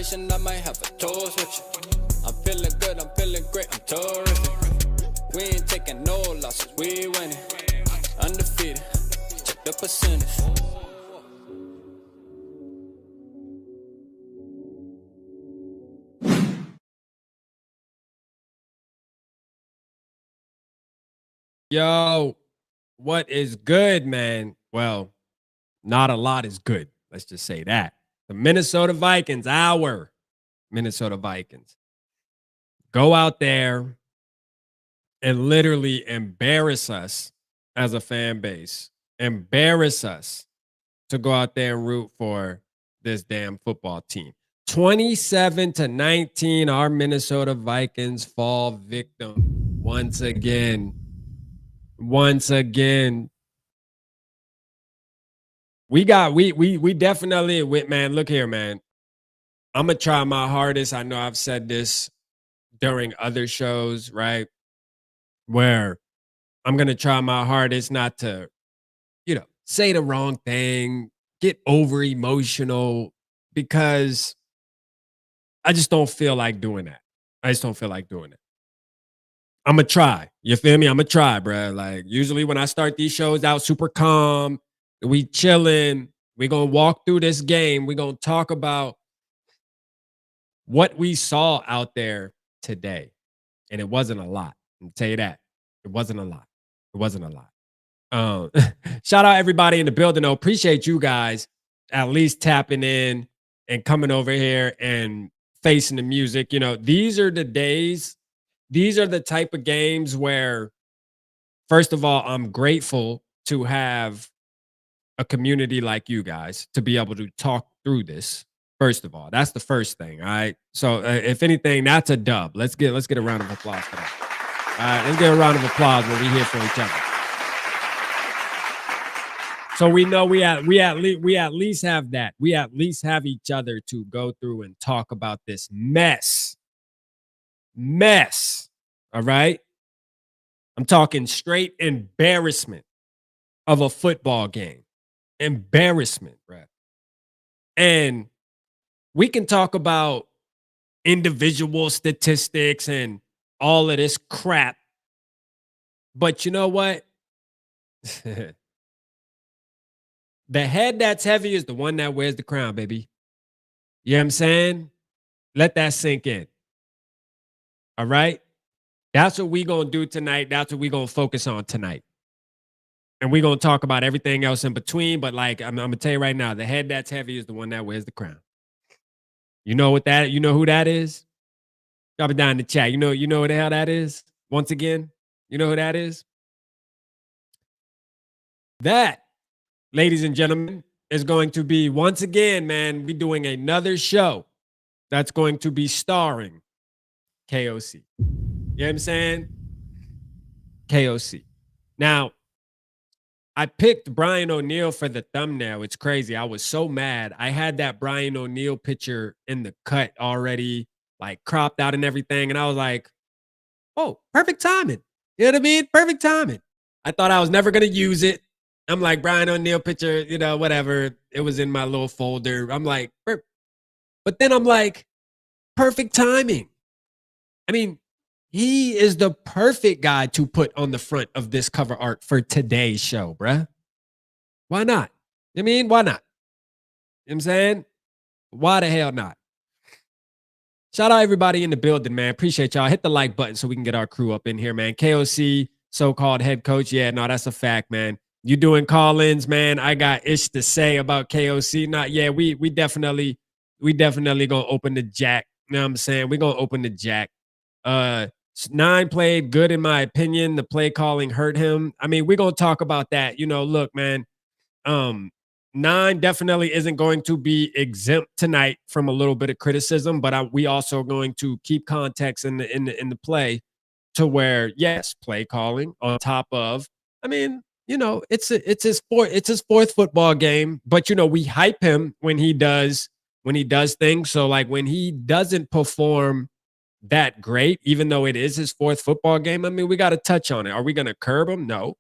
conversation, I might have a toast with you. I'm feeling good, I'm feeling great, I'm terrific. We ain't taking no losses, we winning. Undefeated, check the percentage. Yo, what is good, man? Well, not a lot is good. Let's just say that. The Minnesota Vikings, our Minnesota Vikings, go out there and literally embarrass us as a fan base, embarrass us to go out there and root for this damn football team. 27-19, our Minnesota Vikings fall victim once again. Once again. We definitely, man, look here, man. I'm going to try my hardest. I know I've said this during other shows, right? Where I'm going to try my hardest not to, say the wrong thing, get over emotional, because I just don't feel like doing that. I just don't feel like doing it. I'm going to try. You feel me? I'm going to try, bro. Like, usually when I start these shows out super calm, we chilling, we going to walk through this game. We going to talk about what we saw out there today. And it wasn't a lot. I'll tell you that. It wasn't a lot. It wasn't a lot. Shout out everybody in the building, though. Appreciate you guys at least tapping in and coming over here and facing the music. These are the days, these are the type of games where, first of all, I'm grateful to have a community like you guys to be able to talk through this. First of all, that's the first thing. All right. So if anything, that's a dub. Let's get a round of applause for that. All right, let's get a round of applause when we here for each other. So we know we at least have that. We at least have each other to go through and talk about this mess. All right. I'm talking straight embarrassment of a football game. Embarrassment, right? And we can talk about individual statistics and all of this crap. But you know what? The head that's heavy is the one that wears the crown, baby. You know what I'm saying? Let that sink in. All right? That's what we're going to do tonight. That's what we're going to focus on tonight. And we're going to talk about everything else in between. But like, I'm going to tell you right now, the head that's heavy is the one that wears the crown. You know what that, you know who that is? Drop it down in the chat. You know what the hell that is? Once again, you know who that is? That, ladies and gentlemen, is going to be, once again, man, we're doing another show that's going to be starring KOC. You know what I'm saying? KOC. Now, I picked Brian O'Neill for the thumbnail. It's crazy. I was so mad. I had that Brian O'Neill picture in the cut already, like cropped out and everything. And I was like, oh, perfect timing. You know what I mean? Perfect timing. I thought I was never going to use it. I'm like, Brian O'Neill picture, whatever. It was in my little folder. I'm like, but then I'm like, perfect timing. I mean, he is the perfect guy to put on the front of this cover art for today's show, bruh. Why not? I mean, why not? You know what I'm saying? Why the hell not? Shout out everybody in the building, man. Appreciate y'all. Hit the like button so we can get our crew up in here, man. KOC, so-called head coach. Yeah, no, that's a fact, man. You doing call-ins, man. I got ish to say about KOC. Not yeah, we definitely gonna open the jack. You know what I'm saying? We're gonna open the jack. 9 played good in my opinion. The play calling hurt him. I mean, we're gonna talk about that. Look, man. 9 definitely isn't going to be exempt tonight from a little bit of criticism, but we also are going to keep context in the play to where, yes, play calling on top of. I mean, it's his fourth football game, but we hype him when he does things. So like when he doesn't perform that great, even though it is his fourth football game, I mean, we got to touch on it. Are we going to curb him? No.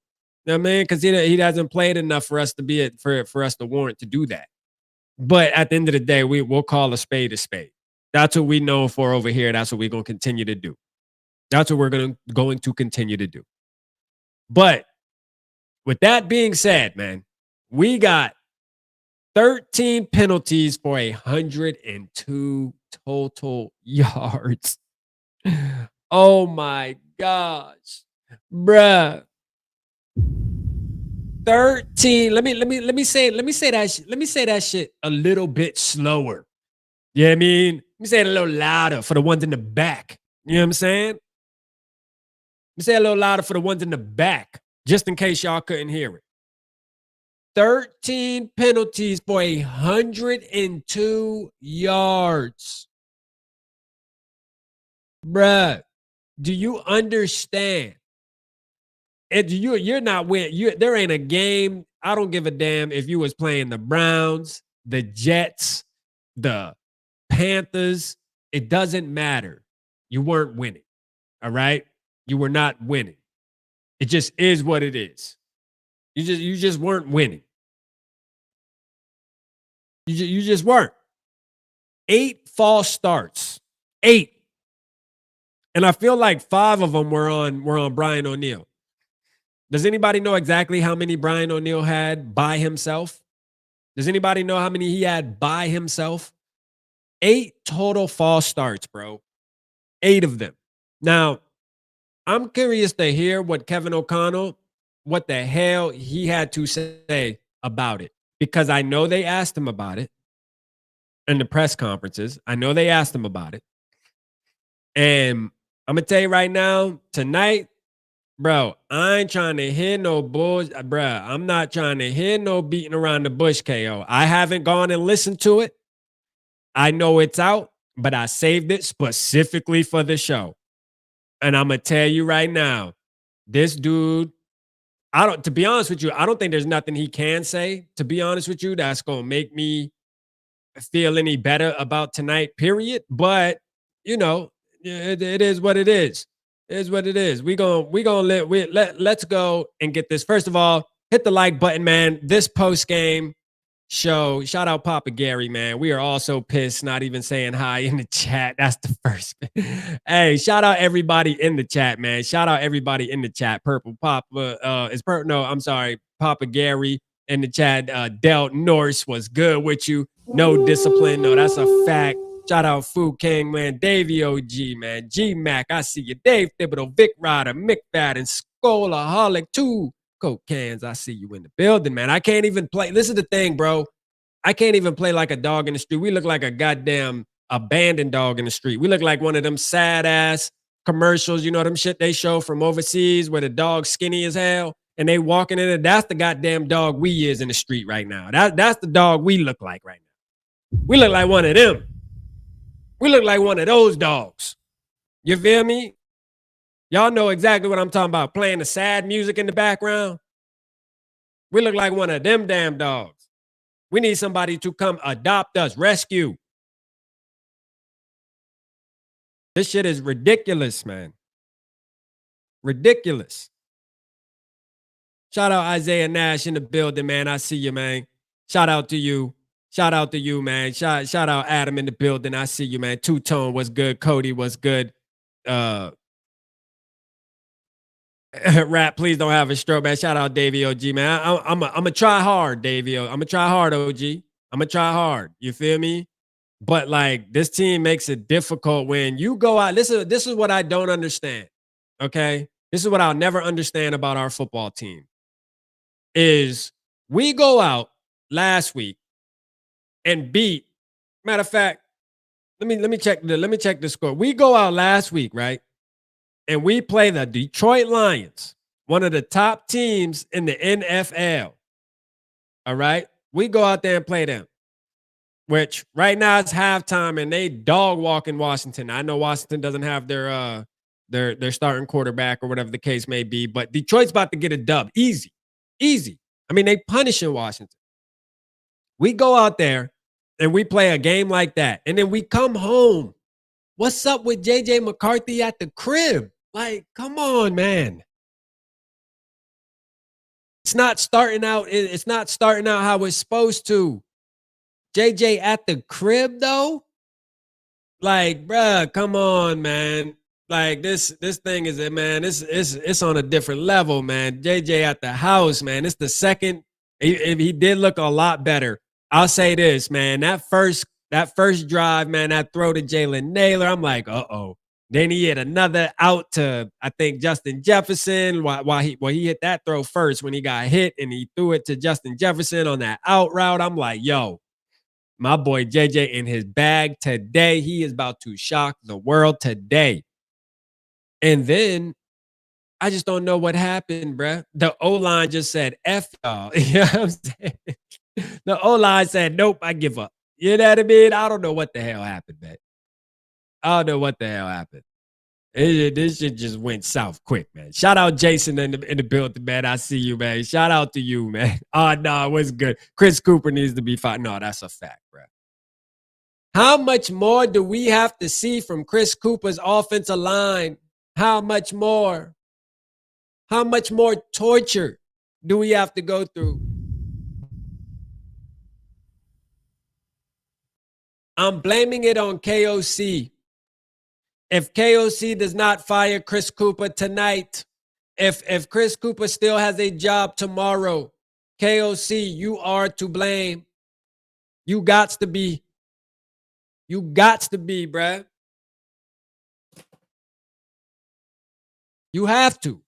You know what I mean? Because he hasn't played enough for us to for us to warrant to do that. But at the end of the day, we'll call a spade a spade. That's what we know for over here. That's what we're going to continue to do. That's what we're going to continue to do. But with that being said, man, we got 13 penalties for 102 total yards. Oh my gosh. Bruh. 13. Let me say that shit a little bit slower. You know what I mean? Let me say it a little louder for the ones in the back. You know what I'm saying? Let me say it a little louder for the ones in the back, just in case y'all couldn't hear it. 13 penalties for 102 yards. Bruh, do you understand? And you're not winning. There ain't a game. I don't give a damn if you was playing the Browns, the Jets, the Panthers. It doesn't matter. You weren't winning. All right? You were not winning. It just is what it is. You just weren't winning. You just weren't. 8 false starts. 8. And I feel like 5 of them were on Brian O'Neill. Does anybody know exactly how many Brian O'Neill had by himself? Does anybody know how many he had by himself? 8 total false starts, bro. 8 of them. Now, I'm curious to hear what Kevin O'Connell, what the hell he had to say about it. Because I know they asked him about it in the press conferences. I know they asked him about it. And I'm going to tell you right now, tonight, bro, I ain't trying to hear no bullshit. Bro, I'm not trying to hear no beating around the bush, KO. I haven't gone and listened to it. I know it's out, but I saved it specifically for the show. And I'm going to tell you right now, this dude, to be honest with you, I don't think there's nothing he can say, to be honest with you, that's going to make me feel any better about tonight, period. But, you know, it is what it is. It is what it is. Let's go and get this. First of all, hit the like button, man. This post game show. Shout out Papa Gary, man. We are all so pissed, not even saying hi in the chat. That's the first. Hey, shout out everybody in the chat, man. Shout out everybody in the chat. Purple Papa I'm sorry, Papa Gary in the chat. Del Norse was good with you. No discipline. No, that's a fact. Shout out Fu King, man. Davey OG, man. G Mac, I see you. Dave Thibodeau, Vic Ryder, Mick Fadden, Skolaholic, 2 Coke cans. I see you in the building, man. I can't even play. This is the thing, bro. I can't even play like a dog in the street. We look like a goddamn abandoned dog in the street. We look like one of them sad ass commercials, you know, them shit they show from overseas where the dog's skinny as hell and they walking in it. That's the goddamn dog we is in the street right now. That's the dog we look like right now. We look like one of them. We look like one of those dogs. You feel me? Y'all know exactly what I'm talking about. Playing the sad music in the background. We look like one of them damn dogs. We need somebody to come adopt us, rescue. This shit is ridiculous, man. Ridiculous. Shout out Isaiah Nash in the building, man. I see you, man. Shout out to you. Shout out to you, man. Shout out Adam in the building. I see you, man. Two-Tone was good. Cody was good. Rap, please don't have a stroke, man. Shout out Davey OG, man. I'm a try hard, Davey. I'm gonna try hard, OG. I'm gonna try hard. You feel me? But like this team makes it difficult when you go out. This is what I don't understand. Okay, this is what I'll never understand about our football team. Is we go out last week and beat. Matter of fact, let me check the score. We go out last week, right? And we play the Detroit Lions, one of the top teams in the NFL. All right? We go out there and play them, which right now it's halftime and they dog walking Washington. I know Washington doesn't have their starting quarterback or whatever the case may be, but Detroit's about to get a dub. Easy. I mean, they punishing Washington. We go out there and we play a game like that. And then we come home. What's up with JJ McCarthy at the crib? Like, come on, man. It's not starting out how it's supposed to. JJ at the crib, though? Like, bruh, come on, man. Like this thing is it, man. It's on a different level, man. JJ at the house, man. It's the second. He did look a lot better. I'll say this, man. That first drive, man. That throw to Jaylen Naylor. I'm like, uh-oh. Then he hit another out to, I think, Justin Jefferson. While he hit that throw first when he got hit, and he threw it to Justin Jefferson on that out route. I'm like, yo, my boy JJ in his bag today. He is about to shock the world today. And then I just don't know what happened, bruh. The O-line just said, F y'all. You know what I'm saying? The O-line said, nope, I give up. You know what I mean? I don't know what the hell happened, man. I don't know what the hell happened. This shit just went south quick, man. Shout out Jason in the building, man. I see you, man. Shout out to you, man. Oh, no, it was good. Chris Cooper needs to be fine. No, that's a fact, bro. How much more do we have to see from Chris Cooper's offensive line? How much more? How much more torture do we have to go through? I'm blaming it on KOC. If KOC does not fire Chris Cooper tonight, if Chris Cooper still has a job tomorrow, KOC, you are to blame. You got to be. You got to be, bruh. You have to.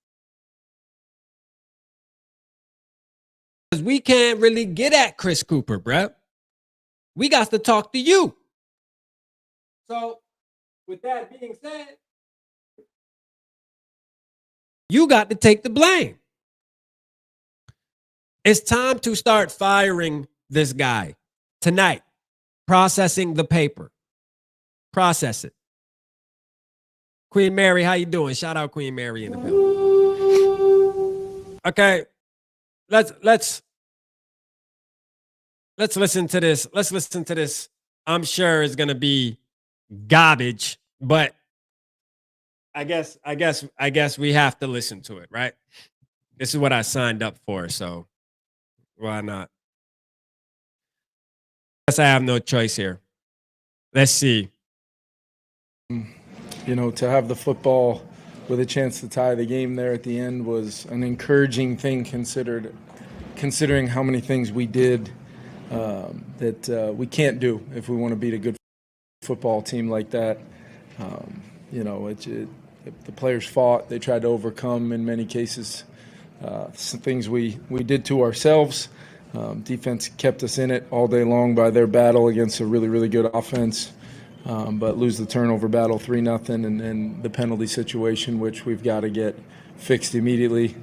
Because we can't really get at Chris Cooper, bruh. We got to talk to you. So, with that being said, you got to take the blame. It's time to start firing this guy tonight. Processing the paper. Process it. Queen Mary, how you doing? Shout out Queen Mary in the building. Okay, let's listen to this. Let's listen to this. I'm sure it's gonna be garbage, but I guess we have to listen to it, right? This is what I signed up for, so why not? I guess I have no choice here. Let's see. You know, to have the football with a chance to tie the game there at the end was an encouraging thing considering how many things we did that we can't do if we want to beat a good football team like that. You know, the players fought. They tried to overcome, in many cases, some things we did to ourselves. Defense kept us in it all day long by their battle against a really, really good offense. But lose the turnover battle 3-0 and the penalty situation, which we've got to get fixed immediately,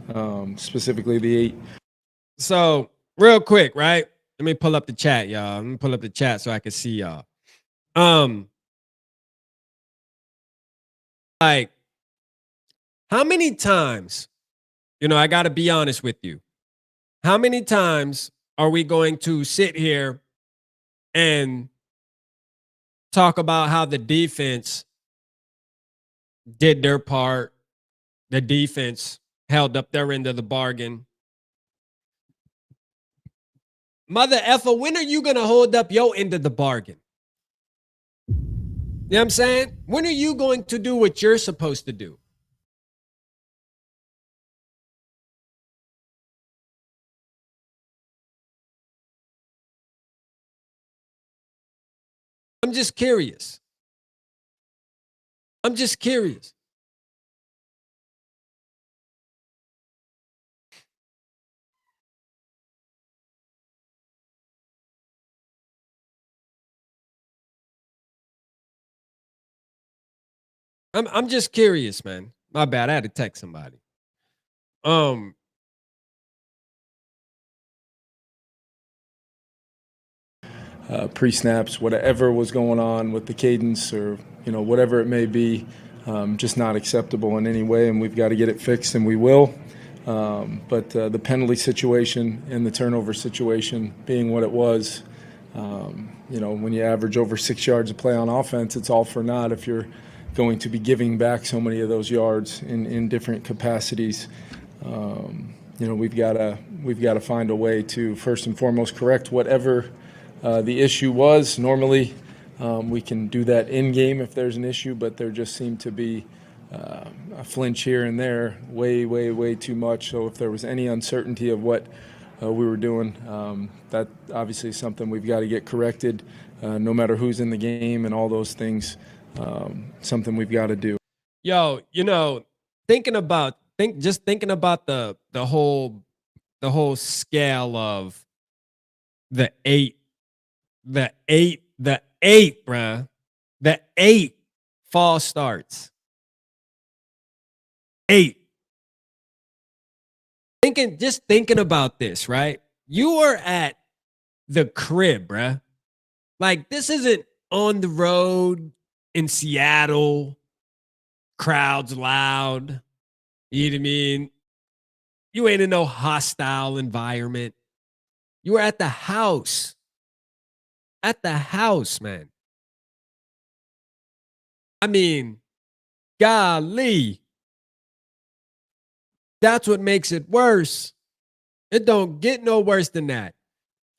specifically the 8. So real quick, right? Let me pull up the chat, y'all. Let me pull up the chat so I can see y'all. Like, how many times, you know, I got to be honest with you. How many times are we going to sit here and talk about how the defense did their part? The defense held up their end of the bargain. Mother effer, when are you going to hold up your end of the bargain? You know what I'm saying? When are you going to do what you're supposed to do? I'm just curious. I'm just curious. I'm just curious, man. My bad. I had to text somebody. Pre-snaps, whatever was going on with the cadence or, you know, whatever it may be, just not acceptable in any way, and we've got to get it fixed, and we will. But the penalty situation and the turnover situation being what it was, you know, when you average over 6 yards of play on offense, it's all for naught if you're going to be giving back so many of those yards in different capacities. You know, we've got to find a way to first and foremost correct whatever the issue was. Normally, We can do that in game if there's an issue, but there just seemed to be a flinch here and there, way too much. So if there was any uncertainty of what we were doing, that obviously is something we've got to get corrected, no matter who's in the game and all those things. Something we've got to do. Yo, thinking about the whole scale of the eight, bruh. The 8 false starts. 8. Thinking about this, right? You are at the crib, bruh. Like, this isn't on the road in Seattle, crowds loud. You know what I mean? You ain't in no hostile environment. You were at the house. At the house, man. I mean, golly. That's what makes it worse. It don't get no worse than that.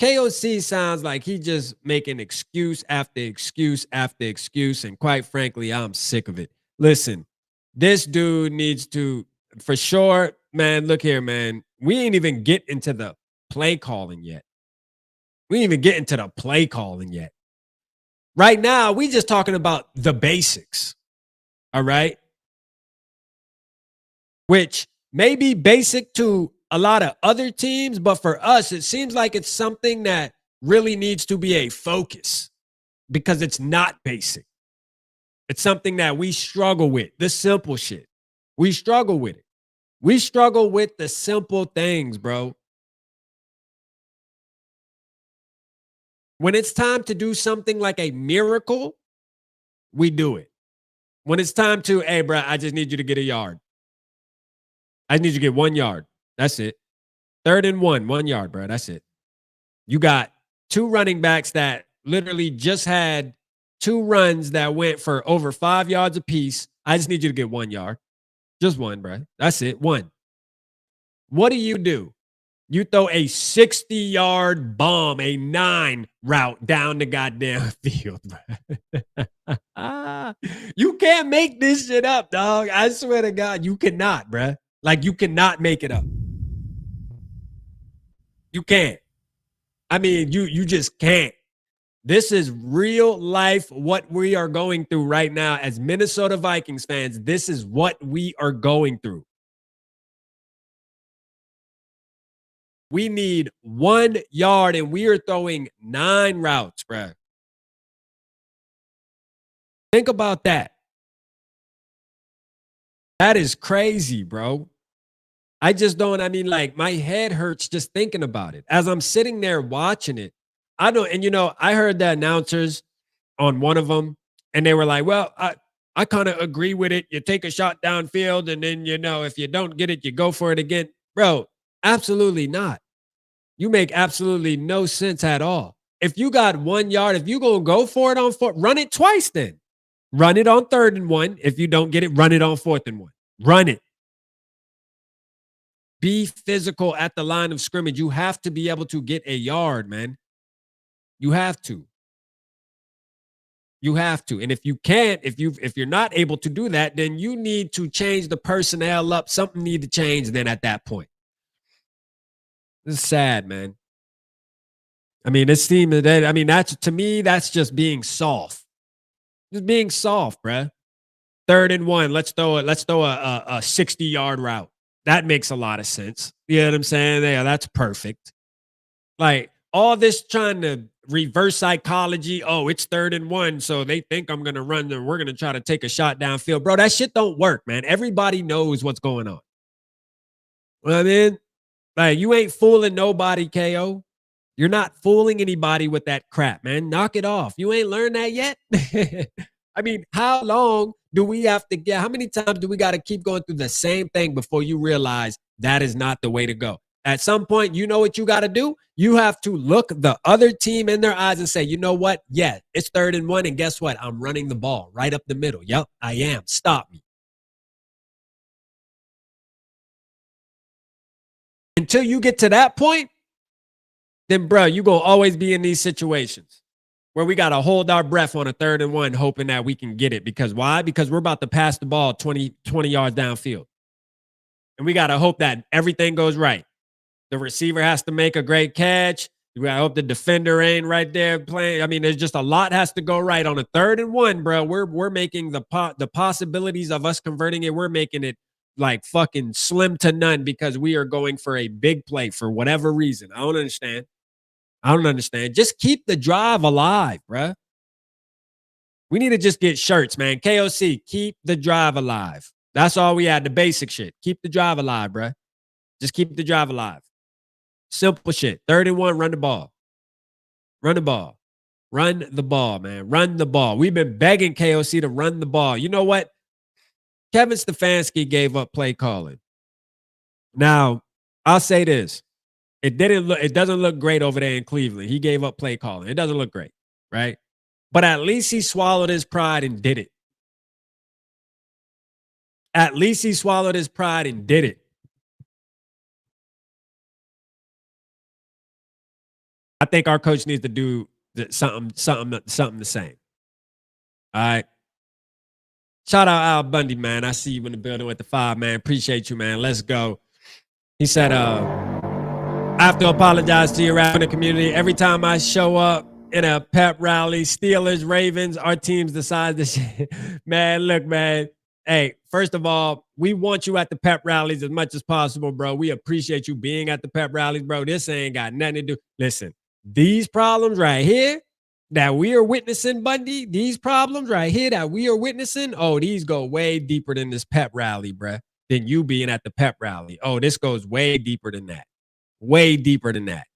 KOC sounds like he just making excuse after excuse after excuse. And quite frankly, I'm sick of it. Listen, this dude needs to, for sure, man, look here, man. We ain't even get into the play calling yet. Right now, we just talking about the basics. All right? Which may be basic to a lot of other teams, but for us, it seems like it's something that really needs to be a focus because it's not basic. It's something that we struggle with, the simple shit. We struggle with it. We struggle with the simple things, bro. When it's time to do something like a miracle, we do it. When it's time to, hey, bro, I just need you to get a yard. I need you to get 1 yard. That's it. 3rd and 1 yard, bro. That's it. You got 2 running backs that literally just had 2 runs that went for over 5 yards apiece. I just need you to get 1 yard. Just 1, bro. That's it. 1. What do? You throw a 60-yard bomb, a 9 route down the goddamn field, bro. You can't make this shit up, dog. I swear to God, you cannot, bro. Like, you cannot make it up. You can't. I mean, you just can't. This is real life what we are going through right now as Minnesota Vikings fans. This is what we are going through. We need 1 yard and we are throwing 9 routes, bro. Think about that. That is crazy, bro. I just don't, I mean, like, my head hurts just thinking about it. As I'm sitting there watching it, I don't, and I heard the announcers on one of them, and they were like, well, I kind of agree with it. You take a shot downfield, and then, if you don't get it, you go for it again. Bro, absolutely not. You make absolutely no sense at all. If you got 1 yard, if you're going to go for it on 4th, run it twice then. Run it on 3rd and 1. If you don't get it, run it on 4th and 1. Run it. Be physical at the line of scrimmage. You have to be able to get a yard, man. You have to. You have to. And if you can't, if you're not able to do that, then you need to change the personnel up. Something need to change then at that point. This is sad, man. I mean, this team, that's, to me, that's just being soft. Just being soft, bruh. 3rd and 1. Let's throw a 60-yard route. That makes a lot of sense. You know what I'm saying? Yeah, that's perfect. Like, all this trying to reverse psychology. Oh, it's 3rd and 1, so they think I'm going to run and we're going to try to take a shot downfield. Bro, that shit don't work, man. Everybody knows what's going on. You know what I mean? Like, you ain't fooling nobody, KO. You're not fooling anybody with that crap, man. Knock it off. You ain't learned that yet? I mean, how long do we have to get? How many times do we got to keep going through the same thing before you realize that is not the way to go? At some point, you know what you got to do? You have to look the other team in their eyes and say, you know what? Yeah, it's 3rd and 1, and guess what? I'm running the ball right up the middle. Yep, I am. Stop me. Until you get to that point, then, bro, you're going to always be in these situations where we got to hold our breath on a 3rd and 1, hoping that we can get it. Because why? Because we're about to pass the ball 20 yards downfield. And we got to hope that everything goes right. The receiver has to make a great catch. I hope the defender ain't right there playing. I mean, there's just a lot has to go right on a 3rd and 1, bro. We're making the possibilities of us converting it. We're making it like fucking slim to none because we are going for a big play for whatever reason. I don't understand. Just keep the drive alive, bro. We need to just get shirts, man. KOC, keep the drive alive. That's all we had. The basic shit. Keep the drive alive, bro. Just keep the drive alive. Simple shit. 3rd and 1, run the ball. Run the ball. Run the ball, man. Run the ball. We've been begging KOC to run the ball. You know what? Kevin Stefanski gave up play calling. Now, I'll say this. It doesn't look great over there in Cleveland. He gave up play calling. It doesn't look great, right? But at least he swallowed his pride and did it. At least he swallowed his pride and did it. I think our coach needs to do something the same. All right. Shout out Al Bundy, man. I see you in the building with the 5, man. Appreciate you, man. Let's go. He said, I have to apologize to your rapping community. Every time I show up in a pep rally, Steelers, Ravens, our teams decide this shit. Man, look, man. Hey, first of all, we want you at the pep rallies as much as possible, bro. We appreciate you being at the pep rallies, bro. This ain't got nothing to do. Listen. These problems right here that we are witnessing, Bundy, these problems right here that we are witnessing, oh, these go way deeper than this pep rally, bruh, than you being at the pep rally. Oh, this goes way deeper than that. Way deeper than that.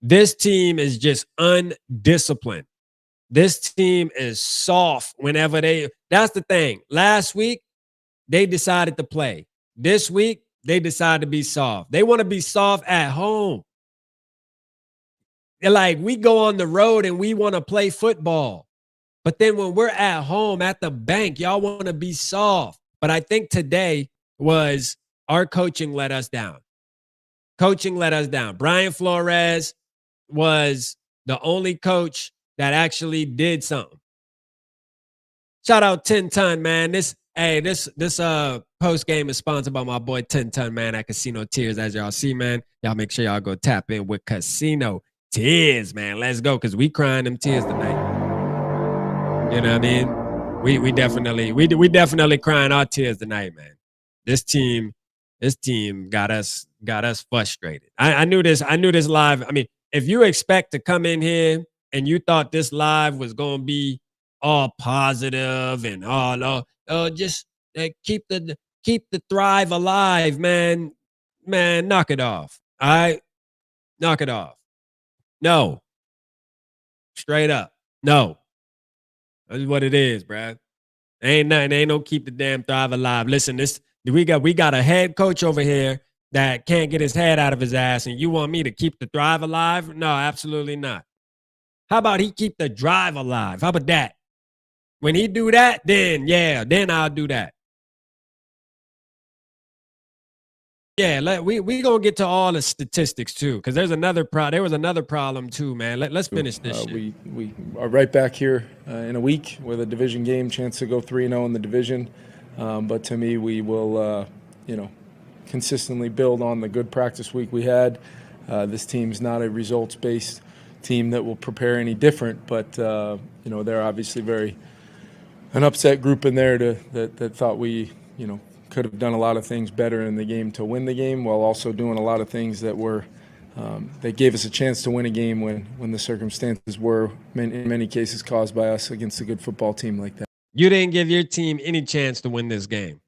This team is just undisciplined. This team is soft whenever that's the thing. Last week, they decided to play. This week, they decided to be soft. They want to be soft at home. Like, we go on the road and we want to play football. But then when we're at home at the bank, y'all want to be soft. But I think today was our coaching let us down. Coaching let us down. Brian Flores was the only coach that actually did something. Shout out 10 Ton, man. This post game is sponsored by my boy 10 Ton, man, at Casino Tears. As y'all see, man, y'all make sure y'all go tap in with Casino Tears, man. Let's go, because we crying them tears tonight. You know what I mean? We definitely crying our tears tonight, man. This team got us frustrated. I knew this live. I mean, if you expect to come in here and you thought this live was gonna be all positive and all just keep the thrive alive, man. Man, knock it off. All right? Knock it off. No. Straight up. No. That's what it is, bruh. Ain't nothing. Ain't no keep the damn thrive alive. Listen, we got a head coach over here that can't get his head out of his ass, and you want me to keep the thrive alive? No, absolutely not. How about he keep the drive alive? How about that? When he do that, then I'll do that. Yeah, we gonna get to all the statistics too, because there was another problem too, man. Let's finish this shit. We are right back here in a week with a division game, chance to go 3-0 in the division. But to me, we will, consistently build on the good practice week we had. This team's not a results-based team that will prepare any different, but they're obviously an upset group in there that thought we, could have done a lot of things better in the game to win the game, while also doing a lot of things that were that gave us a chance to win a game when the circumstances were in many cases caused by us against a good football team like that. You didn't give your team any chance to win this game.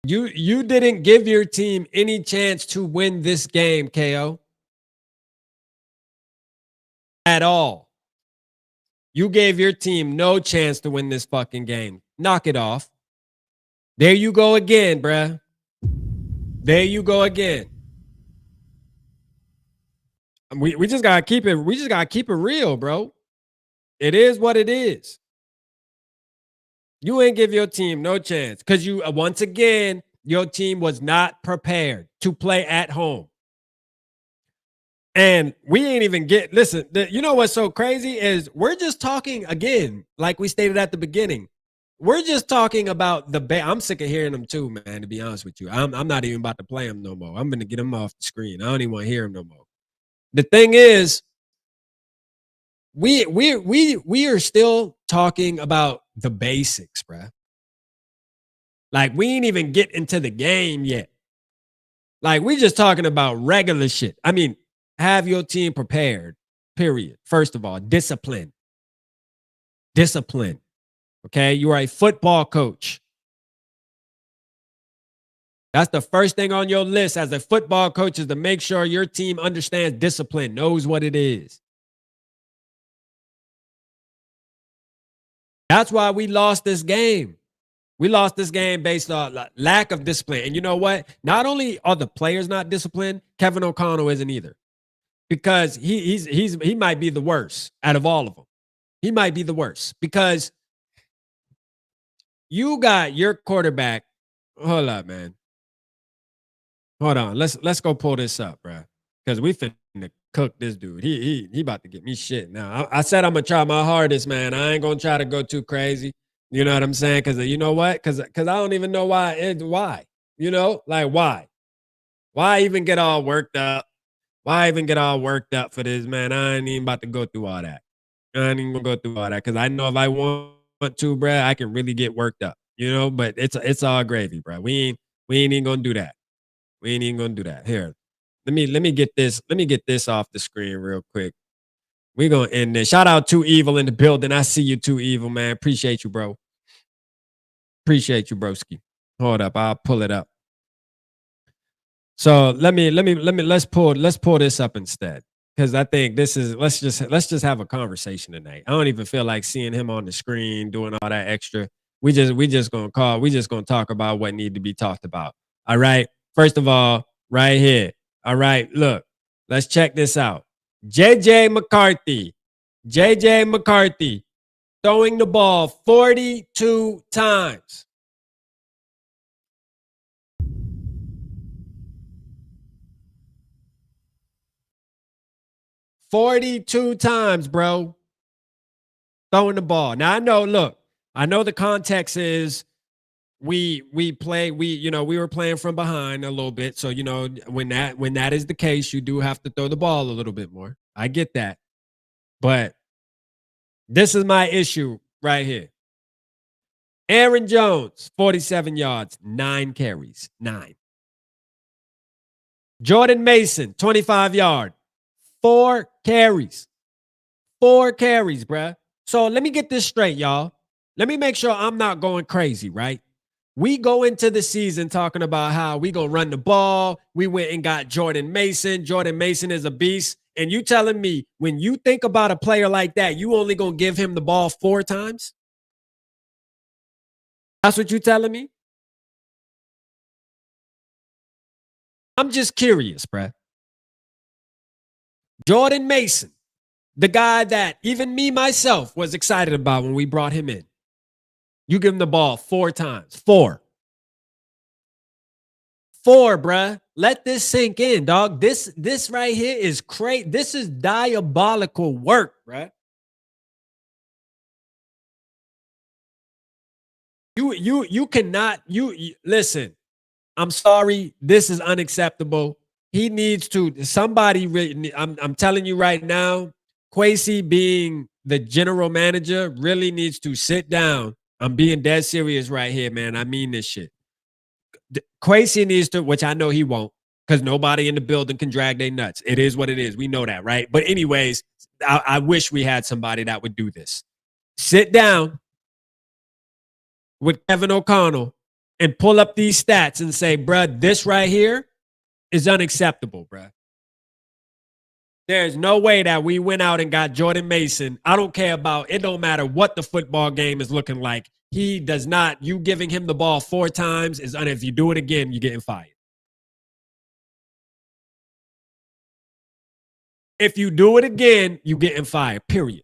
You didn't give your team any chance to win this game, KO. At all. You gave your team no chance to win this fucking game. Knock it off. There you go again, bruh. There you go again. We just gotta keep it. We just gotta keep it real, bro. It is what it is. You ain't give your team no chance because once again, your team was not prepared to play at home. And we ain't even listen, you know what's so crazy is we're just talking again, like we stated at the beginning. We're just talking about I'm sick of hearing them too, man, to be honest with you. I'm not even about to play them no more. I'm going to get them off the screen. I don't even want to hear them no more. The thing is, we are still talking about the basics, bruh. Like, we ain't even get into the game yet. Like, we just talking about regular shit. I mean, have your team prepared, period. First of all, discipline. Discipline. Okay? You are a football coach. That's the first thing on your list as a football coach, is to make sure your team understands discipline, knows what it is. That's why we lost this game. We lost this game based on lack of discipline. And you know what? Not only are the players not disciplined, Kevin O'Connell isn't either. Because he might be the worst out of all of them. He might be the worst because you got your quarterback. Hold up, man. Hold on. Let's go pull this up, bro. Because we finna cook this dude. He about to get me shit now. I said I'm gonna try my hardest, man. I ain't gonna try to go too crazy. You know what I'm saying? Because you know what? Because I don't even know why. Why? You know, like why? Why even get all worked up? Why even get all worked up for this, man? I ain't even about to go through all that. I ain't even gonna go through all that because I know if I want to, bro, I can really get worked up. You know, but it's all gravy, bro. We ain't even gonna do that. We ain't even gonna do that. Here, let me get this. Let me get this off the screen real quick. We're gonna end this. Shout out to Evil in the building. I see you too, Evil, man. Appreciate you, bro. Appreciate you, broski. Hold up, I'll pull it up. So let's pull this up instead. Because I think this is let's just have a conversation tonight. I don't even feel like seeing him on the screen doing all that extra. We just gonna talk about what need to be talked about. All right. First of all, right here. All right, look, let's check this out. JJ McCarthy throwing the ball 42 times. "42 times, bro. Throwing the ball." Now I know the context is we were playing from behind a little bit. So, when that is the case, you do have to throw the ball a little bit more. I get that. But this is my issue right here. Aaron Jones, 47 yards, 9 carries, 9. Jordan Mason, 25 yards, 4 carries. 4 carries, bruh. So let me get this straight, y'all. Let me make sure I'm not going crazy, right? We go into the season talking about how we going to run the ball. We went and got Jordan Mason. Jordan Mason is a beast. And you telling me when you think about a player like that, you only going to give him the ball 4 times? That's what you telling me? I'm just curious, bruh. Jordan Mason, the guy that even me, myself, was excited about when we brought him in. You give him the ball 4 times. 4. 4, bruh. Let this sink in, dog. This right here is crazy. This is diabolical work, bruh. You cannot, listen. I'm sorry. This is unacceptable. He needs to, I'm telling you right now, KOC being the general manager really needs to sit down. I'm being dead serious right here, man. I mean this shit. KOC needs to, which I know he won't, because nobody in the building can drag their nuts. It is what it is. We know that, right? But anyways, I wish we had somebody that would do this. Sit down with Kevin O'Connell and pull up these stats and say, bruh, this right here is unacceptable, bruh. There's no way that we went out and got Jordan Mason. I don't care about, it don't matter what the football game is looking like. He does not, you giving him the ball 4 times is, and if you do it again, you're getting fired. If you do it again, you're getting fired, period.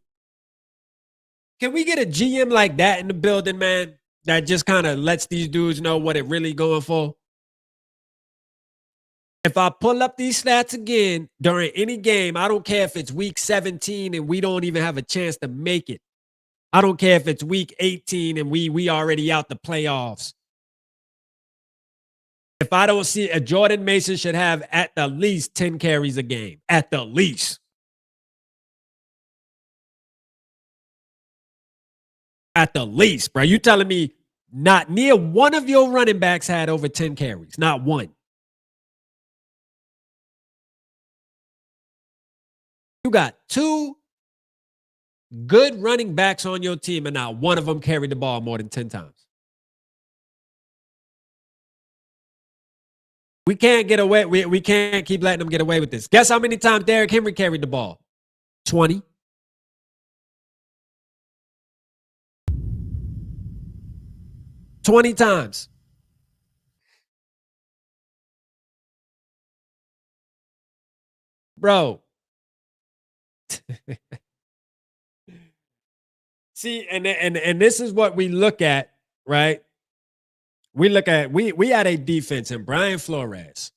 Can we get a GM like that in the building, man? That just kind of lets these dudes know what it really going for? If I pull up these stats again during any game, I don't care if it's week 17 and we don't even have a chance to make it. I don't care if it's week 18 and we already out the playoffs. If I don't see a Jordan Mason should have at the least 10 carries a game. At the least. At the least, bro. You telling me not near one of your running backs had over 10 carries. Not one. You got two good running backs on your team, and not one of them carried the ball more than 10 times. We can't get away. We can't keep letting them get away with this. Guess how many times Derrick Henry carried the ball? 20. Times. Bro. See, and this is what we look at, right? We had a defense in Brian Flores.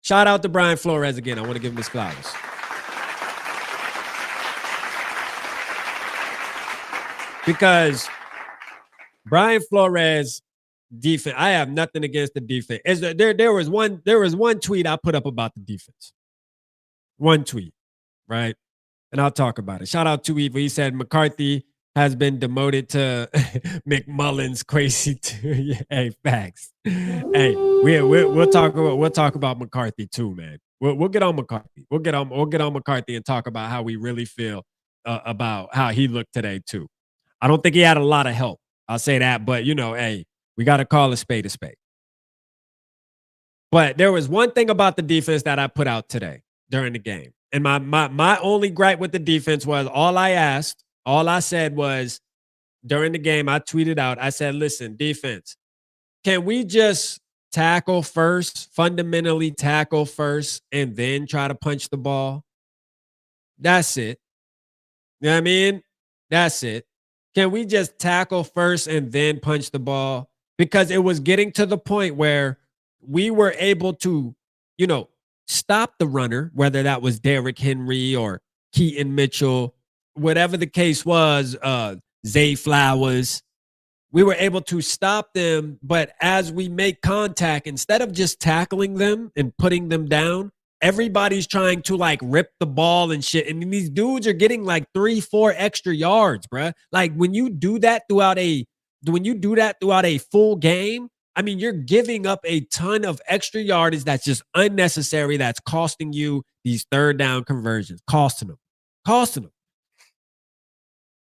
Shout out to Brian Flores again. I want to give him his flowers. Because Brian Flores defense, I have nothing against the defense. There was one tweet I put up about the defense. One tweet, right? And I'll talk about it. Shout out to Evil. He said McCarthy has been demoted to McMullen's crazy too. Hey, facts. Hey, we'll talk about McCarthy too, man. We'll get on McCarthy. We'll get on McCarthy and talk about how we really feel about how he looked today too. I don't think he had a lot of help. I'll say that, but hey, we got to call a spade a spade. But there was one thing about the defense that I put out today during the game. And my only gripe with the defense was all I said was during the game, I tweeted out, I said, listen, defense, can we just tackle first, fundamentally tackle first, and then try to punch the ball? That's it. You know what I mean? That's it. Can we just tackle first and then punch the ball? Because it was getting to the point where we were able to, stop the runner, whether that was Derrick Henry or Keaton Mitchell, whatever the case was, Zay Flowers. We were able to stop them, but as we make contact, instead of just tackling them and putting them down, everybody's trying to rip the ball and shit. And these dudes are getting 3-4 extra yards, bruh. When you do that throughout a full game, I mean, you're giving up a ton of extra yardage that's just unnecessary. That's costing you these third down conversions, costing them.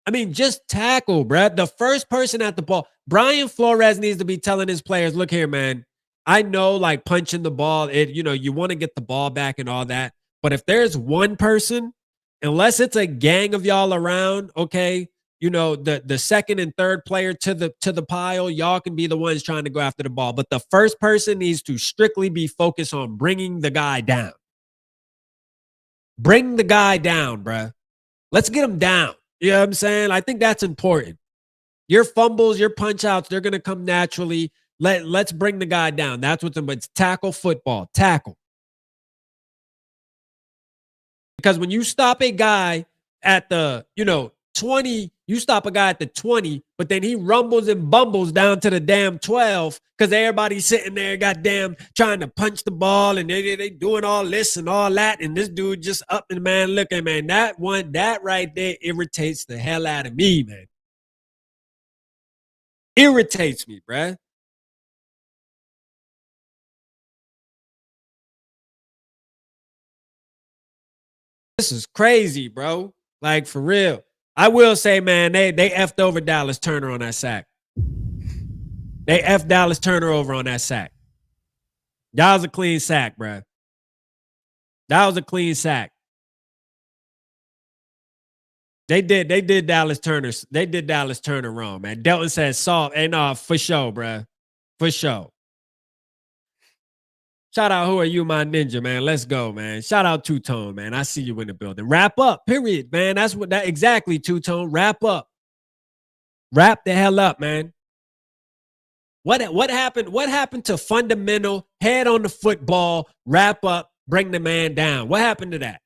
I mean, just tackle, bruh. The first person at the ball. Brian Flores needs to be telling his players, look here, man. I know punching the ball, you want to get the ball back and all that. But if there's one person, unless it's a gang of y'all around, okay, the second and third player to the pile, y'all can be the ones trying to go after the ball. But the first person needs to strictly be focused on bringing the guy down. Bring the guy down, bruh. Let's get him down. You know what I'm saying? I think that's important. Your fumbles, your punch outs, they're going to come naturally. Let's bring the guy down. That's what's it's tackle football. Tackle. Because when you stop a guy at the, 20, you stop a guy at the 20, but then he rumbles and bumbles down to the damn 12 because everybody's sitting there goddamn trying to punch the ball and they doing all this and all that. And this dude just up and, man, look at, man, that right there irritates the hell out of me, man. Irritates me, bruh. This is crazy, bro. For real. I will say, man, they effed over Dallas Turner on that sack. They effed Dallas Turner over on that sack. That was a clean sack, bro. That was a clean sack. They did Dallas Turner. They did Dallas Turner wrong, man. Delton says soft. Hey, no, for sure, bro. For sure. Shout out, who are you, my ninja, man? Let's go, man. Shout out Two-Tone, man. I see you in the building. Wrap up, period, man. That's what that exactly, Two-Tone. Wrap up. Wrap the hell up, man. What happened? What happened to fundamental, head on the football, wrap up, bring the man down? What happened to that?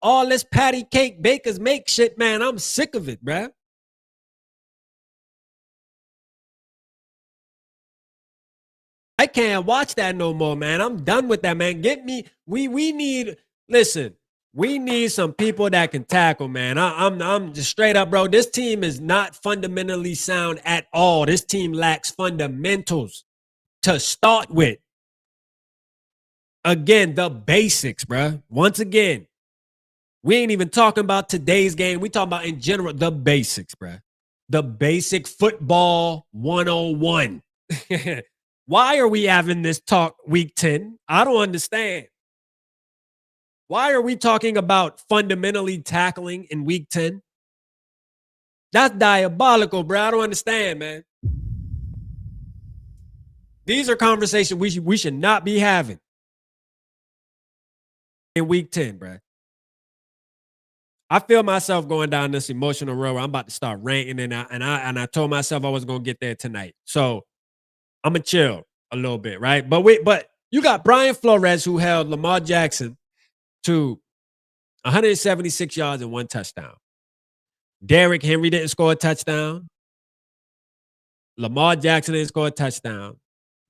All this patty cake bakers make shit, man. I'm sick of it, bruh. I can't watch that no more, man. I'm done with that, man. Get me. We need. Listen. We need some people that can tackle, man. I'm just straight up, bro. This team is not fundamentally sound at all. This team lacks fundamentals to start with. Again, the basics, bro. Once again, we ain't even talking about today's game. We talking about in general the basics, bro. The basic football 101. Why are we having this talk week 10? I don't understand. Why are we talking about fundamentally tackling in week 10? That's diabolical, bro. I don't understand, man. These are conversations we should not be having in week 10, bro. I feel myself going down this emotional road where I'm about to start ranting, and I told myself I was going to get there tonight. So I'm going to chill a little bit, right? But you got Brian Flores, who held Lamar Jackson to 176 yards and 1 touchdown. Derrick Henry didn't score a touchdown. Lamar Jackson didn't score a touchdown.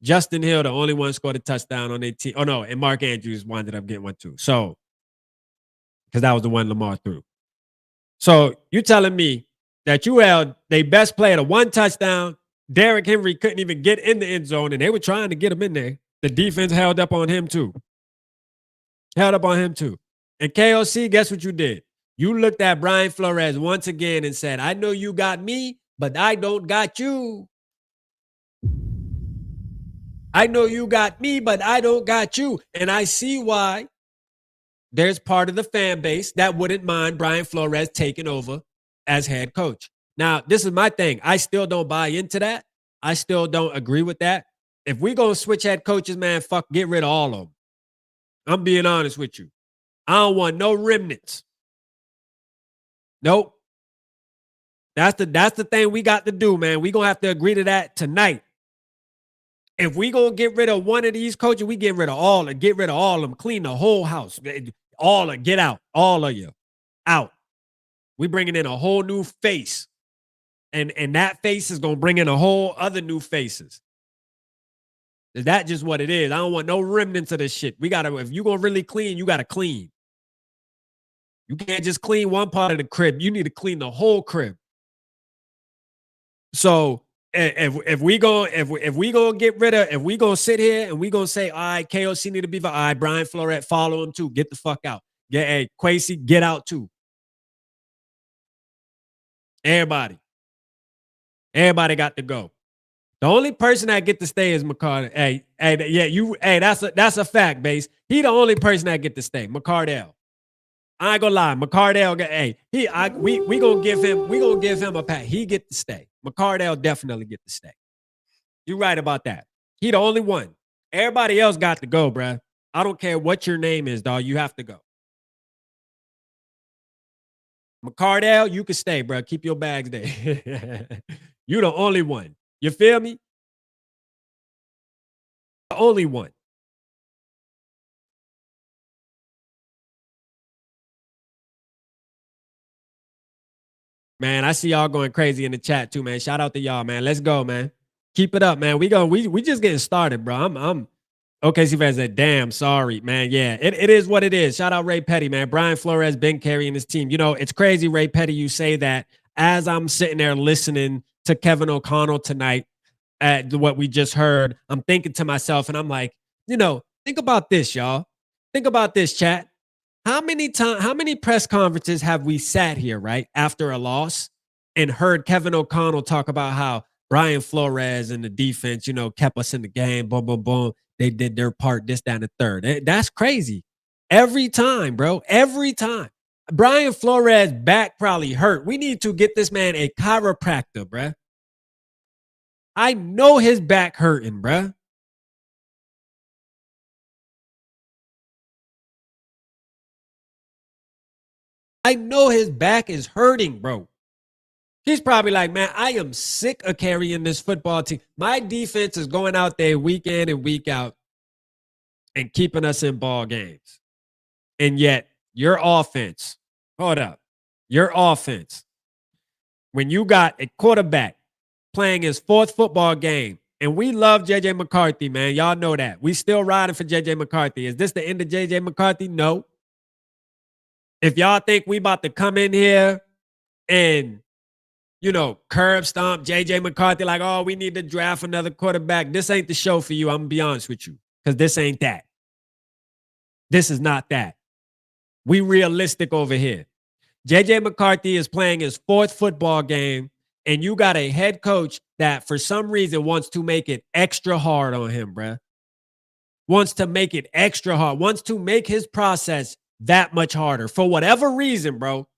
Justin Hill, the only one, scored a touchdown on their team. Oh, no, and Mark Andrews ended up getting one too. So, because that was the one Lamar threw. So, you telling me that you held their best player to 1 touchdown. Derrick Henry couldn't even get in the end zone, and they were trying to get him in there. The defense held up on him too. And KOC, guess what you did? You looked at Brian Flores once again and said, I know you got me, but I don't got you. I know you got me, but I don't got you. And I see why there's part of the fan base that wouldn't mind Brian Flores taking over as head coach. Now, this is my thing. I still don't buy into that. I still don't agree with that. If we going to switch head coaches, man, fuck, get rid of all of them. I'm being honest with you. I don't want no remnants. Nope. That's the thing we got to do, man. We going to have to agree to that tonight. If we going to get rid of one of these coaches, we get rid of all of them. Clean the whole house. Get out. All of you. Out. We bringing in a whole new face. And that face is going to bring in a whole other new faces. Is that just what it is? I don't want no remnants of this shit. If you going to really clean, you got to clean. You can't just clean one part of the crib. You need to clean the whole crib. So if we gonna sit here and we gonna say, all right, KOC need to be, all right, Brian Flores, follow him too. Get the fuck out. Quasi, get out too. Everybody got to go. The only person that get to stay is McCardell. That's a fact, base. He the only person that get to stay. McCardell. I ain't gonna lie. McCardell, we gonna give him a pat. He get to stay. McCardell definitely get to stay. You right about that. He the only one. Everybody else got to go, bruh. I don't care what your name is, dog. You have to go. McCardell, you can stay, bruh. Keep your bags there. You the only one. You feel me? The only one. Man, I see y'all going crazy in the chat too, man. Shout out to y'all, man. Let's go, man. Keep it up, man. We just getting started, bro. I'm OKC fans said, damn, sorry, man. Yeah, it is what it is. Shout out Ray Petty, man. Brian Flores been carrying his team. You know, it's crazy, Ray Petty, you say that as I'm sitting there listening to Kevin O'Connell tonight at what we just heard. I'm thinking to myself, and I'm like, think about this, y'all. Think about this, chat. How many press conferences have we sat here, right, after a loss and heard Kevin O'Connell talk about how Brian Flores and the defense, kept us in the game, boom, boom, boom. They did their part, this, that, and the third. That's crazy. Every time, bro. Every time. Brian Flores' back probably hurt. We need to get this man a chiropractor, bro. I know his back hurting, bro. I know his back is hurting, bro. He's probably like, man, I am sick of carrying this football team. My defense is going out there week in and week out and keeping us in ball games. And yet, your offense, hold up, your offense, when you got a quarterback playing his 4th football game, and we love J.J. McCarthy, man. Y'all know that. We still riding for J.J. McCarthy. Is this the end of J.J. McCarthy? No. If y'all think we about to come in here and, curb stomp J.J. McCarthy like, oh, we need to draft another quarterback, this ain't the show for you. I'm going to be honest with you, because this ain't that. This is not that. We realistic over here. J.J. McCarthy is playing his 4th football game, and you got a head coach that for some reason wants to make it extra hard on him, bruh. Wants to make it extra hard. Wants to make his process that much harder. For whatever reason, bro.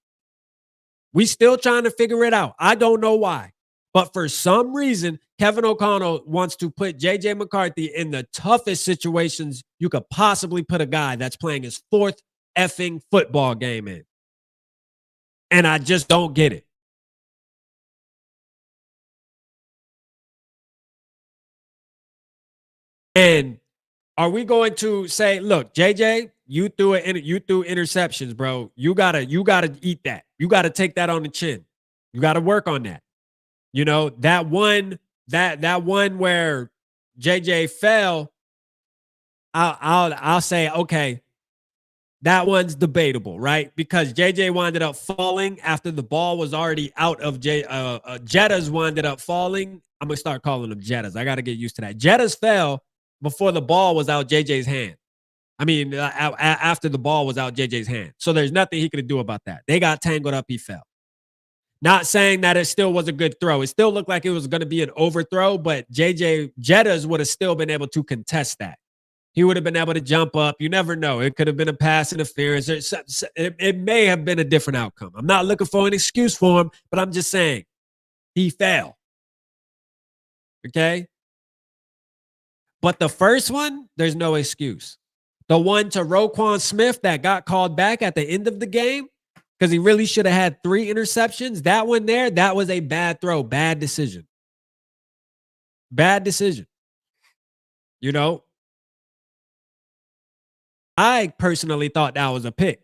We still trying to figure it out. I don't know why. But for some reason, Kevin O'Connell wants to put J.J. McCarthy in the toughest situations you could possibly put a guy that's playing his 4th effing football game in. And I just don't get it. And are we going to say, look, JJ, you threw interceptions, bro. You gotta eat that. You gotta take that on the chin. You gotta work on that. That one where JJ fell, I'll say, okay, that one's debatable, right? Because JJ wound up falling after the ball was already out of Jettas wound up falling. I'm gonna start calling them Jettas. I gotta get used to that. Jettas fell before the ball was out JJ's hand. I mean, after the ball was out JJ's hand. So there's nothing he could do about that. They got tangled up. He fell. Not saying that it still was a good throw. It still looked like it was going to be an overthrow, but Jettas would have still been able to contest that. He would have been able to jump up. You never know. It could have been a pass interference. It may have been a different outcome. I'm not looking for an excuse for him, but I'm just saying he fell. Okay? But the first one, there's no excuse. The one to Roquan Smith that got called back at the end of the game because he really should have had 3 interceptions. That one there, that was a bad throw, bad decision. Bad decision. I personally thought that was a pick,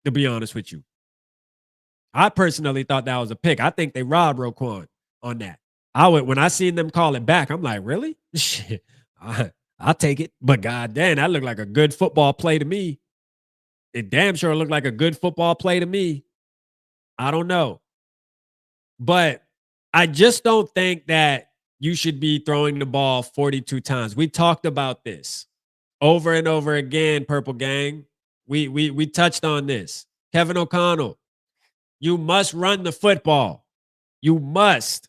to be honest with you. I personally thought that was a pick. I think they robbed Roquan on that. When I seen them call it back, I'm like, really? Shit. I'll take it. But goddamn, that looked like a good football play to me. It damn sure looked like a good football play to me. I don't know. But I just don't think that you should be throwing the ball 42 times. We talked about this over and over again, Purple Gang. We touched on this. Kevin O'Connell, you must run the football. You must.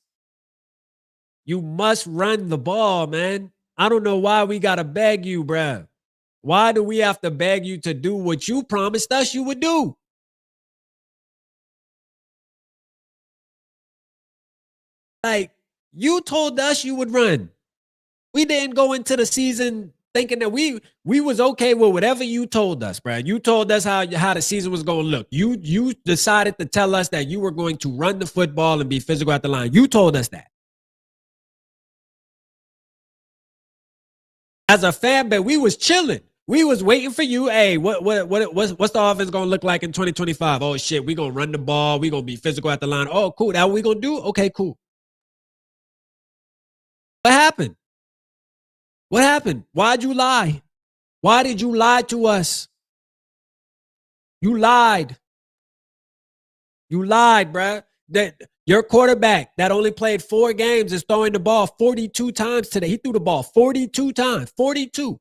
You must run the ball, man. I don't know why we got to beg you, bruh. Why do we have to beg you to do what you promised us you would do? Like, you told us you would run. We didn't go into the season thinking that we was okay with whatever you told us, bruh. You told us how the season was going to look. You decided to tell us that you were going to run the football and be physical at the line. You told us that. As a fan, but we was chilling. We was waiting for you. Hey, what's the offense gonna look like in 2025? Oh shit, we gonna run the ball. We gonna be physical at the line. Oh, cool. That what we gonna do? Okay, cool. What happened? What happened? Why'd you lie? Why did you lie to us? You lied. You lied, bruh. That your quarterback that only played 4 games is throwing the ball 42 times today. He threw the ball 42 times. 42.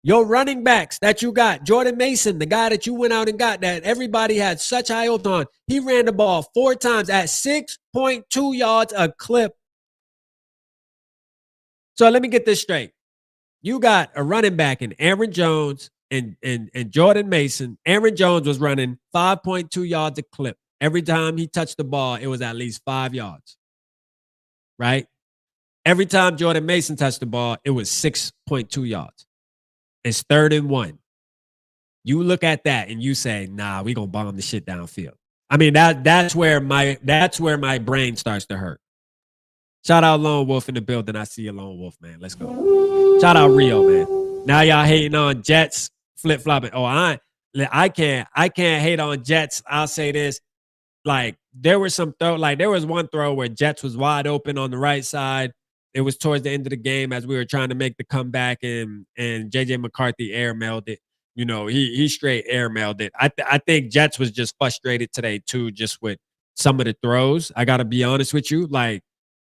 Your running backs that you got, Jordan Mason, the guy that you went out and got that everybody had such high hopes on, he ran the ball 4 times at 6.2 yards a clip. So let me get this straight. You got a running back in Aaron Jones and Jordan Mason. Aaron Jones was running 5.2 yards a clip. Every time he touched the ball, it was at least 5 yards. Right? Every time Jordan Mason touched the ball, it was 6.2 yards. It's 3rd and 1. You look at that and you say, nah, we going to bomb the shit downfield. I mean, that's where my brain starts to hurt. Shout out Lone Wolf in the building. I see a Lone Wolf, man. Let's go. Shout out Rio, man. Now y'all hating on Jets flip flopping. Oh, I can't hate on Jets. I'll say this. Like there was there was one throw where Jets was wide open on the right side. It was towards the end of the game as we were trying to make the comeback, and JJ McCarthy airmailed it. You know, he straight airmailed it. I think Jets was just frustrated today too, just with some of the throws. I got to be honest with you, like,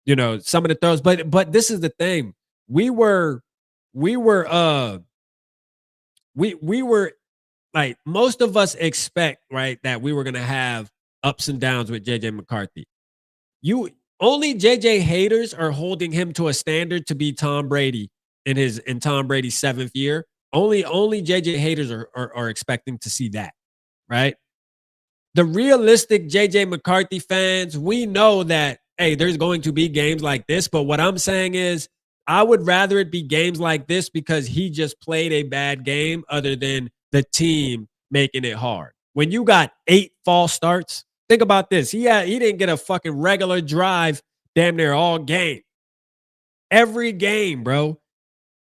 you know, some of the throws. But this is the thing. We were like, most of us expect, right, that we were gonna have ups and downs with JJ McCarthy. Only JJ haters are holding him to a standard to be Tom Brady in Tom Brady's 7th year. Only JJ haters are expecting to see that, right? The realistic JJ McCarthy fans, we know that, hey, there's going to be games like this, but what I'm saying is I would rather it be games like this because he just played a bad game other than the team making it hard. When you got 8 false starts, think about this. He didn't get a fucking regular drive damn near all game. Every game, bro.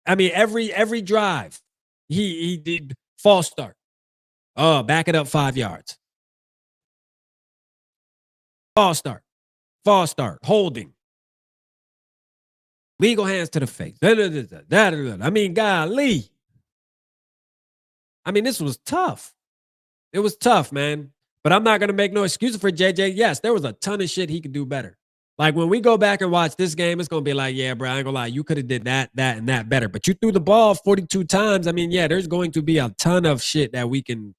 I mean, every drive. He did false start. Oh, back it up 5 yards. False start, holding. Legal hands to the face. I mean, golly. I mean, this was tough. It was tough, man. But I'm not going to make no excuses for JJ. Yes, there was a ton of shit he could do better. Like, when we go back and watch this game, it's going to be like, yeah, bro, I ain't going to lie. You could have did that, and that better. But you threw the ball 42 times. I mean, yeah, there's going to be a ton of shit that we can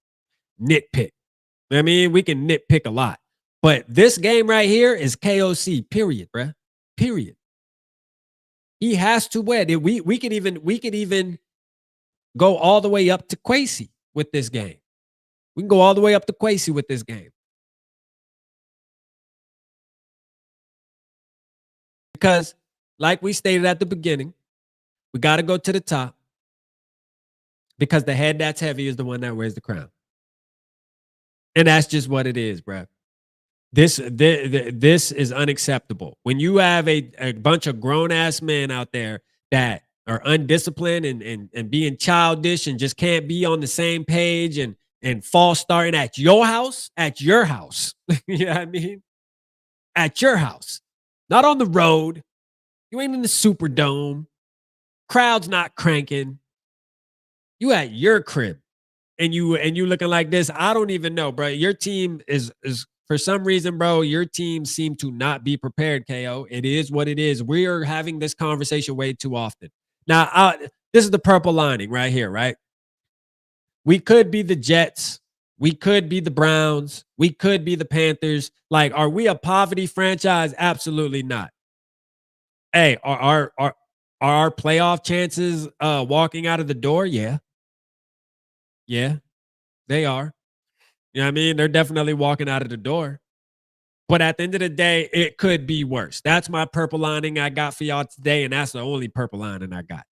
nitpick. I mean, we can nitpick a lot. But this game right here is KOC, period, bro. Period. He has to win. We could even go all the way up to Kwesi with this game. We can go all the way up to Kwesi with this game. Because, like we stated at the beginning, we got to go to the top. Because the head that's heavy is the one that wears the crown. And that's just what it is, bro. This is unacceptable. When you have a bunch of grown-ass men out there that are undisciplined and being childish and just can't be on the same page and false starting at your house. You know what I mean? At your house. Not on the road. You ain't in the Superdome. Crowd's not cranking. You at your crib. And you looking like this. I don't even know, bro. Your team is for some reason, bro, your team seemed to not be prepared, KO. It is what it is. We are having this conversation way too often. Now, this is the purple lining right here, right? We could be the Jets. We could be the Browns. We could be the Panthers. Like, are we a poverty franchise? Absolutely not. Hey, are our playoff chances walking out of the door? Yeah. Yeah, they are. You know what I mean? They're definitely walking out of the door. But at the end of the day, it could be worse. That's my purple lining I got for y'all today, and that's the only purple lining I got.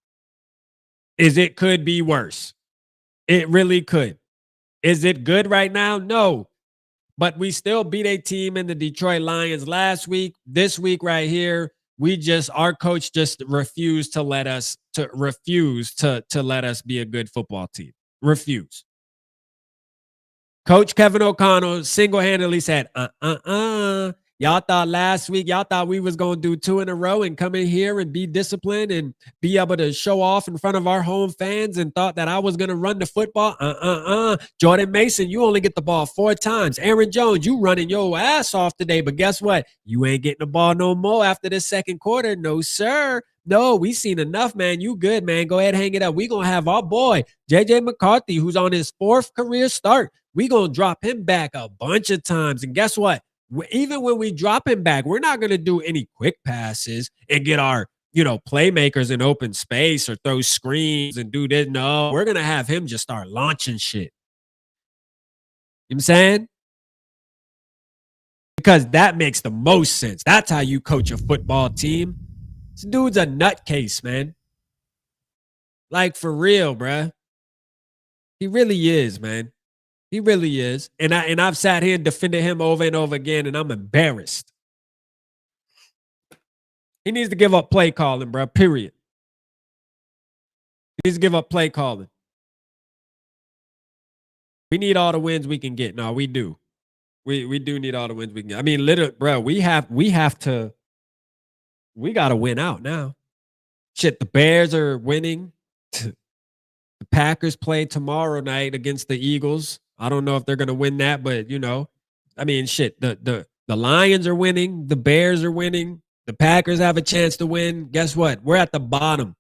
Is it could be worse. It really could. Is it good right now? No. But we still beat a team in the Detroit Lions last week. This week right here, our coach just refused to let us let us be a good football team. Refuse. Coach Kevin O'Connell single-handedly said, y'all thought last week, we was going to do 2 in a row and come in here and be disciplined and be able to show off in front of our home fans and thought that I was going to run the football. Jordan Mason, you only get the ball 4 times. Aaron Jones, you running your ass off today, but guess what? You ain't getting the ball no more after the second quarter. No, sir. No, we seen enough, man. You good, man. Go ahead, hang it up. We going to have our boy, JJ McCarthy, who's on his 4th career start. We going to drop him back a bunch of times. And guess what? Even when we drop him back, we're not going to do any quick passes and get our, playmakers in open space or throw screens and do this. No, we're going to have him just start launching shit. You know what I'm saying? Because that makes the most sense. That's how you coach a football team. This dude's a nutcase, man. Like, for real, bruh. He really is, man. He really is. And I've sat here and defended him over and over again, and I'm embarrassed. He needs to give up play calling, bro. Period. He needs to give up play calling. We need all the wins we can get. No, we do. We do need all the wins we can get. I mean, literally, bro, we got to win out now. Shit, the Bears are winning. The Packers play tomorrow night against the Eagles. I don't know if they're going to win that, but I mean, shit, the Lions are winning. The Bears are winning. The Packers have a chance to win. Guess what? We're at the bottom.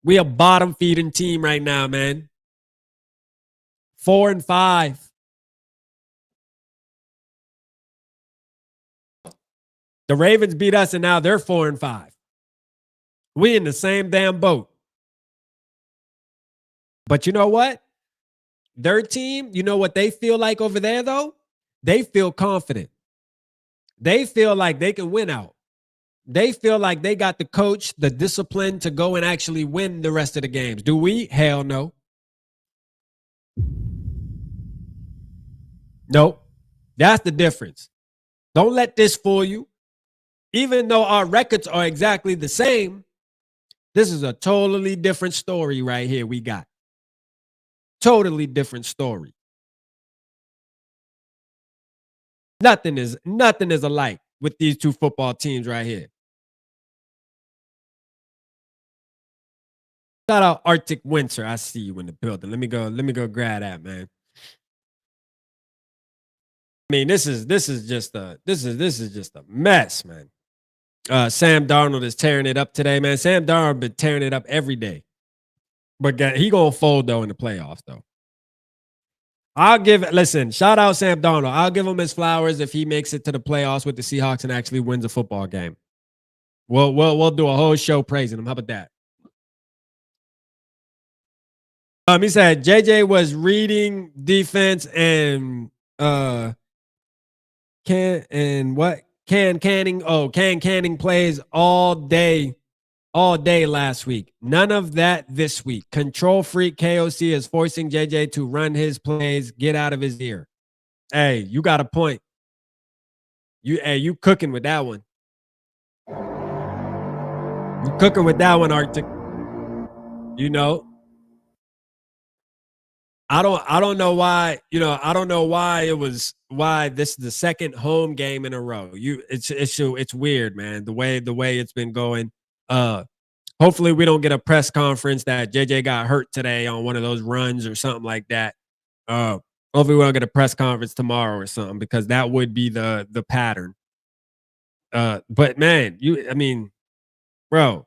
We a bottom feeding team right now, man. 4-5. The Ravens beat us, and now they're 4-5. We in the same damn boat. But you know what? Their team, you know what they feel like over there, though? They feel confident. They feel like they can win out. They feel like they got the coach, the discipline to go and actually win the rest of the games. Do we? Hell no. Nope. That's the difference. Don't let this fool you. Even though our records are exactly the same, this is a totally different story right here we got. Totally different story. Nothing is alike with these two football teams right here. Shout out Arctic Winter. I see you in the building. Let me go grab that, man. I mean, this is just a mess, man. Sam Darnold is tearing it up today, man. Sam Darnold been tearing it up every day. But he gonna fold though in the playoffs, though. Listen, shout out Sam Darnold. I'll give him his flowers if he makes it to the playoffs with the Seahawks and actually wins a football game. We'll do a whole show praising him. How about that? He said JJ was reading defense and canning plays all day last week. None of that this week. Control freak KOC is forcing JJ to run his plays. Get out of his ear. Hey, you got a point. You cooking with that one. You cooking with that one, Arctic. I don't know why, I don't know why this is the second home game in a row. It's weird, man. The way it's been going. Hopefully we don't get a press conference that JJ got hurt today on one of those runs or something like that. Hopefully we don't get a press conference tomorrow or something, because that would be the pattern. But man, bro,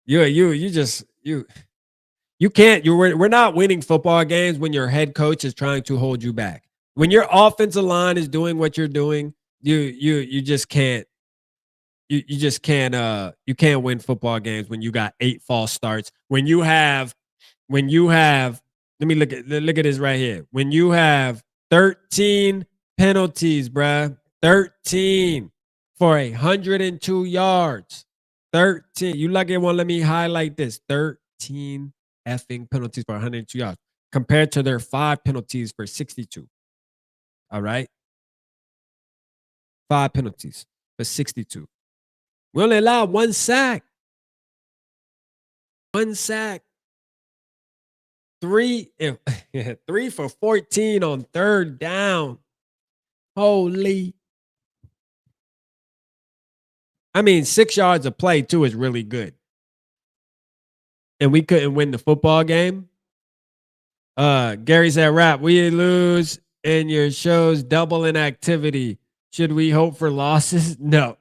you can't. We're not winning football games when your head coach is trying to hold you back. When your offensive line is doing what you're doing, you just can't. You just can't. You can't win football games when you got 8 false starts. When you have. Let me look at this right here. When you have 13 penalties, bruh, 13 for 102 yards. 13. You lucky one. Let me highlight this. 13 effing penalties for 102 yards compared to their 5 penalties for 62. All right. 5 penalties for 62. We only allowed 1 sack. 1 sack. 3 for 14 on 3rd down. Holy. 6 yards of play too is really good. And we couldn't win the football game. Gary said, "Rap, we lose and your show's double in activity. Should we hope for losses?" No.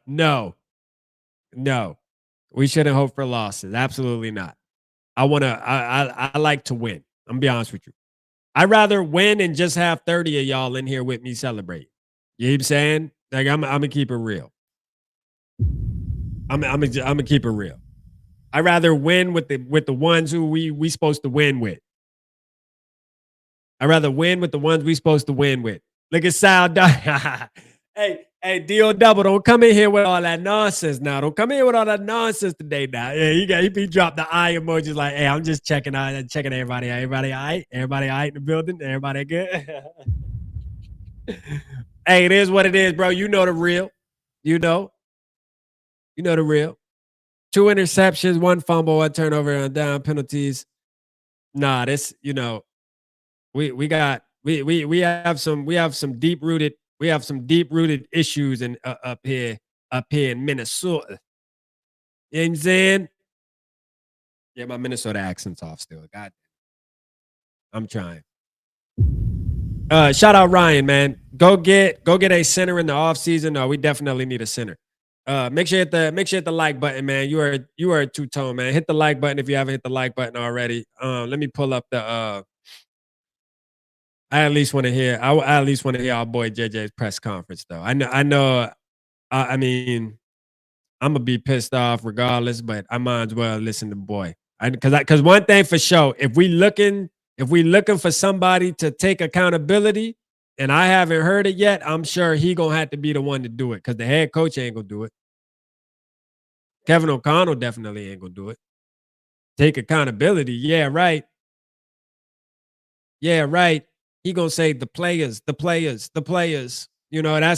We shouldn't hope for losses. Absolutely not. I like to win. I'm gonna be honest with you. I'd rather win and just have 30 of y'all in here with me celebrate. You know what I'm saying? Like I'm gonna keep it real. I'm gonna keep it real. I'd rather win with the ones who we supposed to win with. I'd rather win with the ones we supposed to win with. Look at Sal. Hey, Hey, DO Double, don't come in here with all that nonsense now. Don't come in here with all that nonsense today now. Yeah, he dropped the eye emojis like, hey, I'm just checking everybody. Everybody all right? Everybody all right in the building? Everybody good? Hey, it is what it is, bro. You know the real. You know the real. 2 interceptions, 1 fumble, 1 turnover on down penalties. Nah, this, we have some deep rooted issues in up here in Minnesota. You know what I'm saying? Yeah, my Minnesota accent's off still. God, I'm trying. Shout out Ryan, man. Go get a center in the offseason. No, we definitely need a center. Make sure you hit the like button, man. You are a two-tone, man. Hit the like button if you haven't hit the like button already. Let me pull up the I at least want to hear our boy JJ's press conference though. I mean, I'm gonna be pissed off regardless, but I might as well listen to boy. Because one thing for sure, if we looking for somebody to take accountability, and I haven't heard it yet, I'm sure he gonna have to be the one to do it because the head coach ain't gonna do it. Kevin O'Connell definitely ain't gonna do it. Take accountability, yeah, right. Yeah, right. He gonna say the players. That's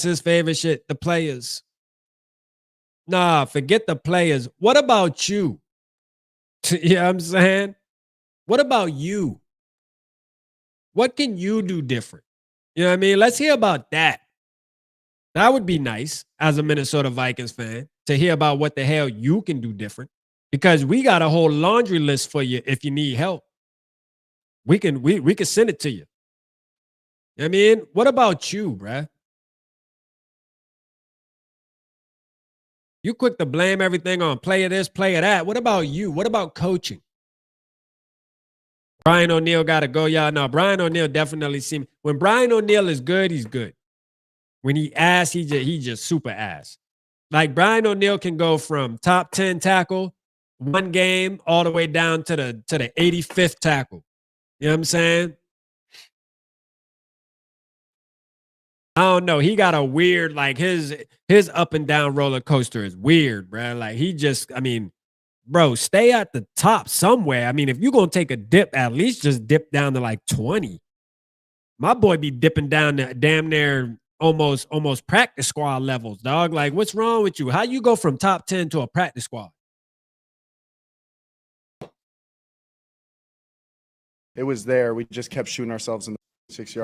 his favorite shit. The players. Nah, forget the players. What about you? You know what I'm saying? What about you? What can you do different? You know what I mean? Let's hear about that. That would be nice as a Minnesota Vikings fan to hear about what the hell you can do different. Because we got a whole laundry list for you if you need help. We can send it to you. You know what I mean? What about you, bruh? You quick to blame everything on player this, player that. What about you? What about coaching? Brian O'Neill got to go, y'all. No, Brian O'Neill definitely seems. When Brian O'Neill is good, he's good. When he ass, he just super ass. Like Brian O'Neill can go from top 10 tackle one game all the way down to the 85th tackle. You know what I'm saying? I don't know. He got a weird, like his up and down roller coaster is weird, bro. Like bro, stay at the top somewhere. I mean, if you're going to take a dip, at least just dip down to like 20. My boy be dipping down to damn near almost practice squad levels, dog. Like, what's wrong with you? How you go from top 10 to a practice squad? It was there. We just kept shooting ourselves in the 6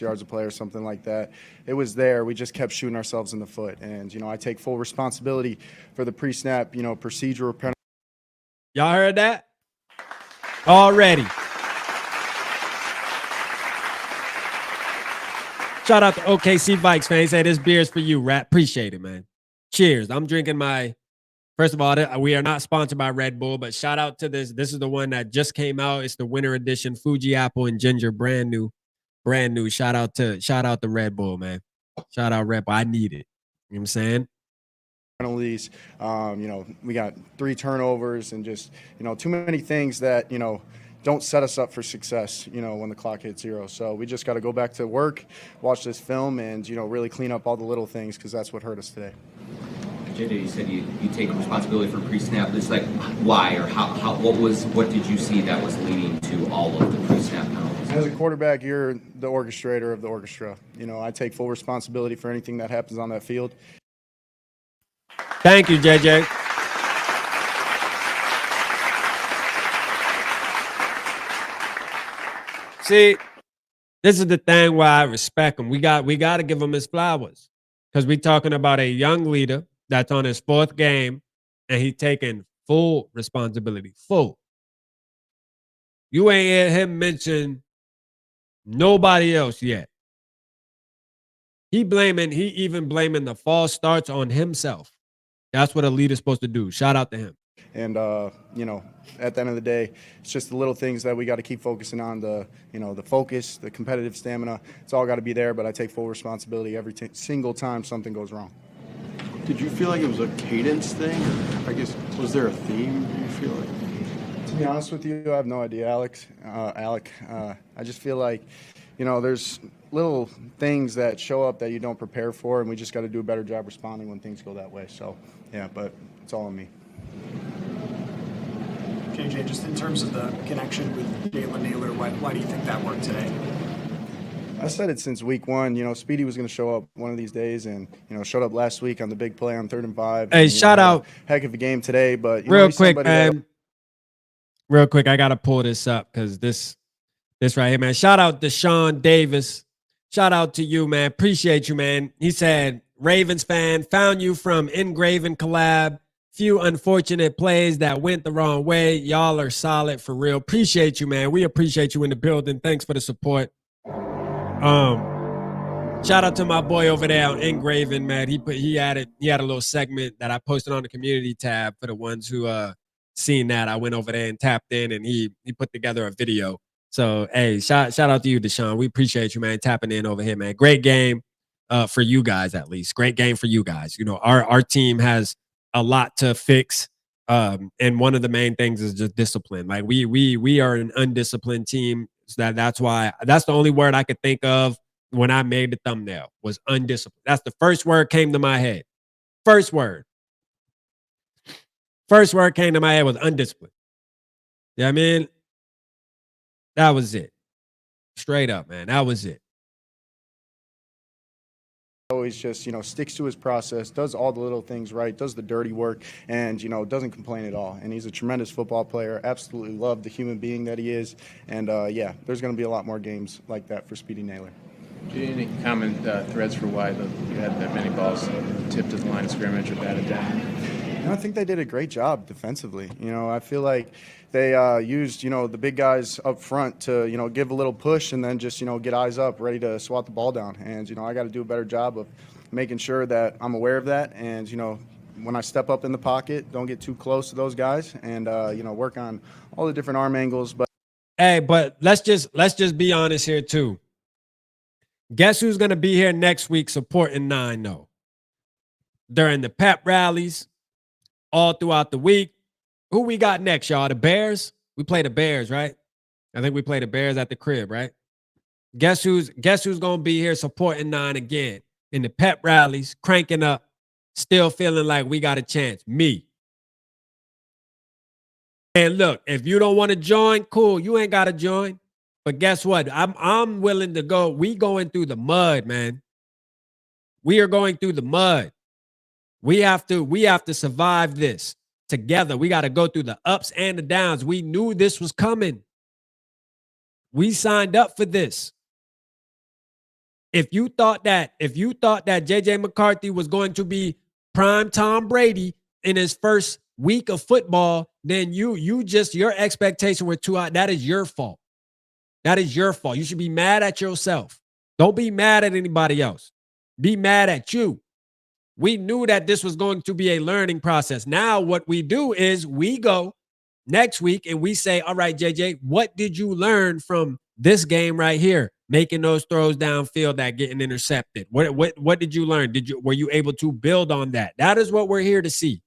yards a play or something like that. It was there. We just kept shooting ourselves in the foot. And, I take full responsibility for the pre-snap, procedural penalty. Y'all heard that? Already. Shout out to OKC Vikes fans. Say this beer's for you, Rat. Appreciate it, man. Cheers. I'm drinking first of all, we are not sponsored by Red Bull, but shout out to this. This is the one that just came out. It's the winter edition, Fuji Apple and Ginger, brand new. Shout out to Red Bull, man. Shout out Red Bull. I need it. You know what I'm saying? Penalties. We got 3 turnovers and just, too many things that, don't set us up for success, when the clock hits 0. So we just got to go back to work, watch this film, and, really clean up all the little things because that's what hurt us today. JJ, you said you take responsibility for pre-snap. It's like why or how what did you see that was leading to all of the pre-snap penalties? As a quarterback, you're the orchestrator of the orchestra. I take full responsibility for anything that happens on that field. Thank you, JJ. See, this is the thing why I respect him. We got to give him his flowers because we're talking about a young leader that's on his 4th game, and he's taking full responsibility. Full. You ain't hear him mention nobody else yet. He even blaming the false starts on himself. That's what a leader's supposed to do. Shout out to him. And, at the end of the day, it's just the little things that we got to keep focusing on, the focus, the competitive stamina. It's all got to be there, but I take full responsibility every single time something goes wrong. Did you feel like it was a cadence thing? Or I guess, was there a theme, do you feel like? To be honest with you, I have no idea, Alec. I just feel like, you know, there's little things that show up that you don't prepare for, and we just got to do a better job responding when things go that way. So, yeah, but it's all on me. JJ, just in terms of the connection with Jaylen Naylor, why do you think that worked today? I said it since week one. You know, Speedy was going to show up one of these days, and you know, showed up last week on the big play on 3rd and 5. Hey, and, shout out! Heck of a game today, but real quick, man. Real quick, I gotta pull this up because this right here, man. Shout out to Sean Davis. Shout out to you, man. Appreciate you, man. He said, Ravens fan, found you from Engraven Collab. Few unfortunate plays that went the wrong way. Y'all are solid for real. Appreciate you, man. We appreciate you in the building. Thanks for the support. Shout out to my boy over there on Engraven, man. He had a little segment that I posted on the community tab for the ones who seen that. I went over there and tapped in, and he put together a video. So hey, shout out to you, Deshaun. We appreciate you, man, tapping in over here, man. Great game for you guys, at least. Great game for you guys. You know, our team has a lot to fix. And one of the main things is just discipline. Like we are an undisciplined team. So that's why that's the only word I could think of when I made the thumbnail was undisciplined. That's the first word came to my head. First word came to my head was undisciplined. Yeah, I mean, that was it. Straight up, man. That was it. Always just, you know, sticks to his process, does all the little things right, does the dirty work, and, you know, doesn't complain at all. And he's a tremendous football player. Absolutely love the human being that he is. And, yeah, there's going to be a lot more games like that for Speedy Naylor. Do you have any common threads for why you had that many balls tipped to the line of scrimmage or batted down? You know, I think they did a great job defensively. You know, I feel like they used, you know, the big guys up front to, you know, give a little push and then just, you know, get eyes up, ready to swat the ball down. And, you know, I got to do a better job of making sure that I'm aware of that. And, you know, when I step up in the pocket, don't get too close to those guys and, you know, work on all the different arm angles. But hey, but let's just be honest here too. Guess who's going to be here next week supporting 9-0? During the pep rallies, all throughout the week. Who we got next, y'all? The Bears? We play the Bears, right? I think we play the Bears at the crib, right? Guess who's going to be here supporting 9 again? In the pep rallies, cranking up, still feeling like we got a chance. Me. And look, if you don't want to join, cool. You ain't got to join. But guess what? I'm willing to go. We going through the mud, man. We are going through the mud. We have to survive this together. We got to go through the ups and the downs. We knew this was coming. We signed up for this. If you thought that JJ McCarthy was going to be prime Tom Brady in his first week of football, then your expectations were too high. That is your fault. That is your fault. You should be mad at yourself. Don't be mad at anybody else. Be mad at you. We knew that this was going to be a learning process. Now what we do is we go next week and we say, all right, JJ, what did you learn from this game right here? Making those throws downfield that getting intercepted. What did you learn? Were you able to build on that? That is what we're here to see.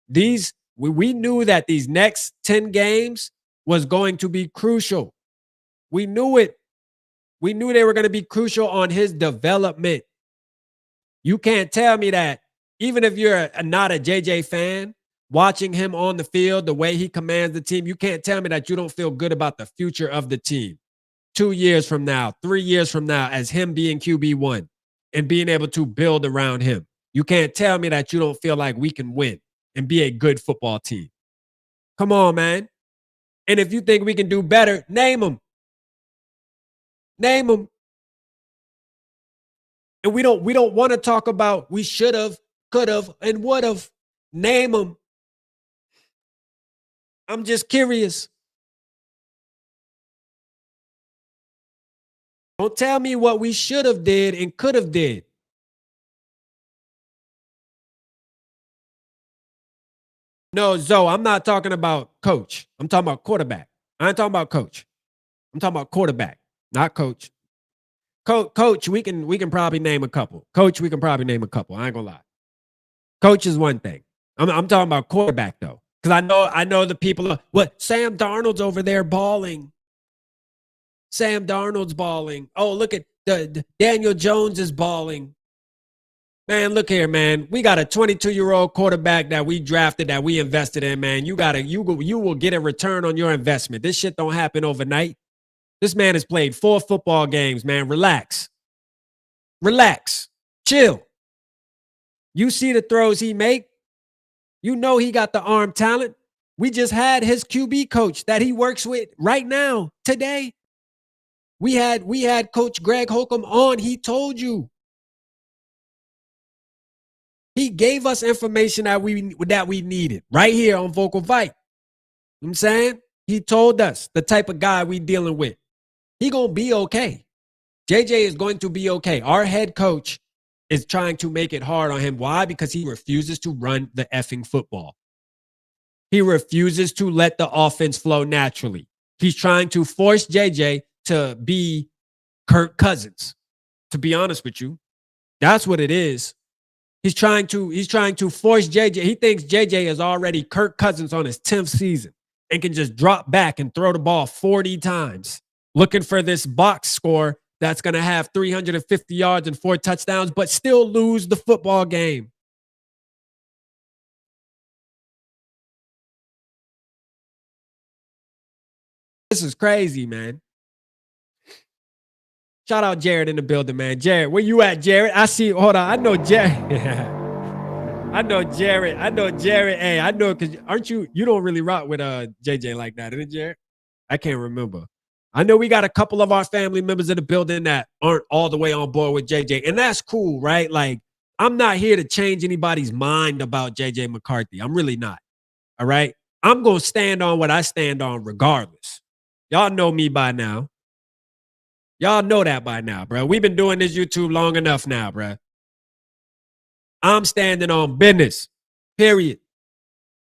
We knew that these next 10 games was going to be crucial. We knew it. We knew they were going to be crucial on his development. You can't tell me that even if you're not a JJ fan, watching him on the field, the way he commands the team, you can't tell me that you don't feel good about the future of the team. 2 years from now, 3 years from now, as him being QB1 and being able to build around him. You can't tell me that you don't feel like we can win and be a good football team. Come on, man. And if you think we can do better, name them. Name them. And we don't want to talk about we should have, could have, and would have. Name them. I'm just curious. Don't tell me what we should have did and could have did. No, Zoe, I'm not talking about coach. I'm talking about quarterback. I ain't talking about coach. I'm talking about quarterback, not coach. Coach, we can probably name a couple. Coach, we can probably name a couple. I ain't gonna lie. Coach is one thing. I'm talking about quarterback though, because I know the people. What Sam Darnold's over there balling. Sam Darnold's balling. Oh, look at the Daniel Jones is balling. Man, look here, man. We got a 22-year-old quarterback that we drafted, that we invested in, man. You will get a return on your investment. This shit don't happen overnight. This man has played 4 football games, man. Relax. Relax. Chill. You see the throws he make. You know he got the arm talent. We just had his QB coach that he works with right now, today. We had Coach Greg Holcomb on. He told you. He gave us information that we needed right here on Vocal VIKE. You know what I'm saying? He told us the type of guy we dealing with. He gonna be okay. JJ is going to be okay. Our head coach is trying to make it hard on him. Why? Because he refuses to run the effing football. He refuses to let the offense flow naturally. He's trying to force JJ to be Kirk Cousins. To be honest with you, that's what it is. He's trying to force JJ. He thinks JJ is already Kirk Cousins on his 10th season and can just drop back and throw the ball 40 times, looking for this box score that's going to have 350 yards and 4 touchdowns, but still lose the football game. This is crazy, man. Shout out Jared in the building, man. Jared, where you at, Jared? I see. Hold on. I know Jared. I know Jared. Hey, I know, because aren't you don't really rock with JJ like that, isn't it, Jared? I can't remember. I know we got a couple of our family members in the building that aren't all the way on board with JJ, and that's cool, right? Like, I'm not here to change anybody's mind about JJ McCarthy. I'm really not. All right? I'm going to stand on what I stand on regardless. Y'all know me by now. Y'all know that by now, bro. We've been doing this YouTube long enough now, bro. I'm standing on business, period.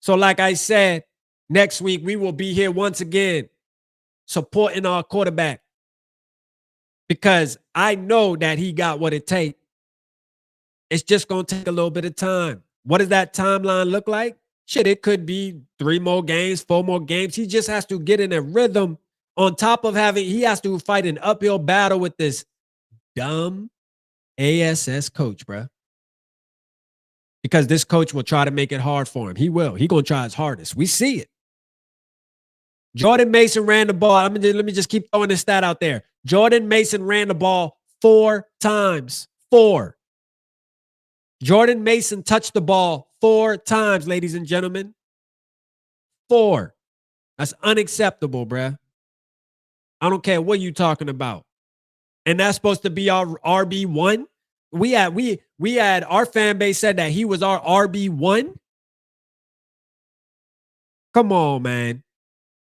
So like I said, next week we will be here once again supporting our quarterback, because I know that he got what it takes. It's just going to take a little bit of time. What does that timeline look like? Shit, it could be 3 more games, 4 more games. He just has to get in a rhythm. On top of he has to fight an uphill battle with this dumb ASS coach, bro. Because this coach will try to make it hard for him. He will. He going to try his hardest. We see it. Jordan Mason ran the ball. Let me just keep throwing this stat out there. Jordan Mason ran the ball 4 times. 4. Jordan Mason touched the ball 4 times, ladies and gentlemen. 4. That's unacceptable, bruh. I don't care what you're talking about. And that's supposed to be our RB1. We had our fan base said that he was our RB1. Come on, man.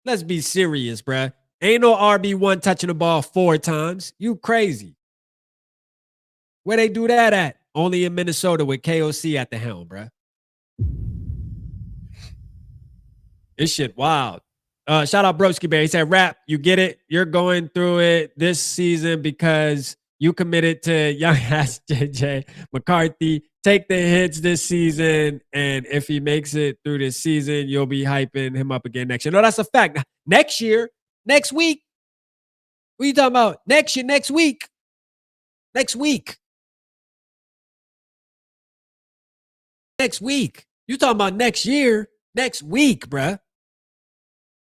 Let's be serious, bruh. Ain't no RB1 touching the ball 4 times. You crazy. Where they do that at? Only in Minnesota with KOC at the helm, bruh. This shit wild. Shout out Broski Bear. He said, Rap, you get it. You're going through it this season because you committed to young ass JJ McCarthy. Take the hits this season, and if he makes it through this season, you'll be hyping him up again next year. No, that's a fact. Next year, next week. What are you talking about? Next year, next week. Next week. Next week. You talking about next year, next week, bruh.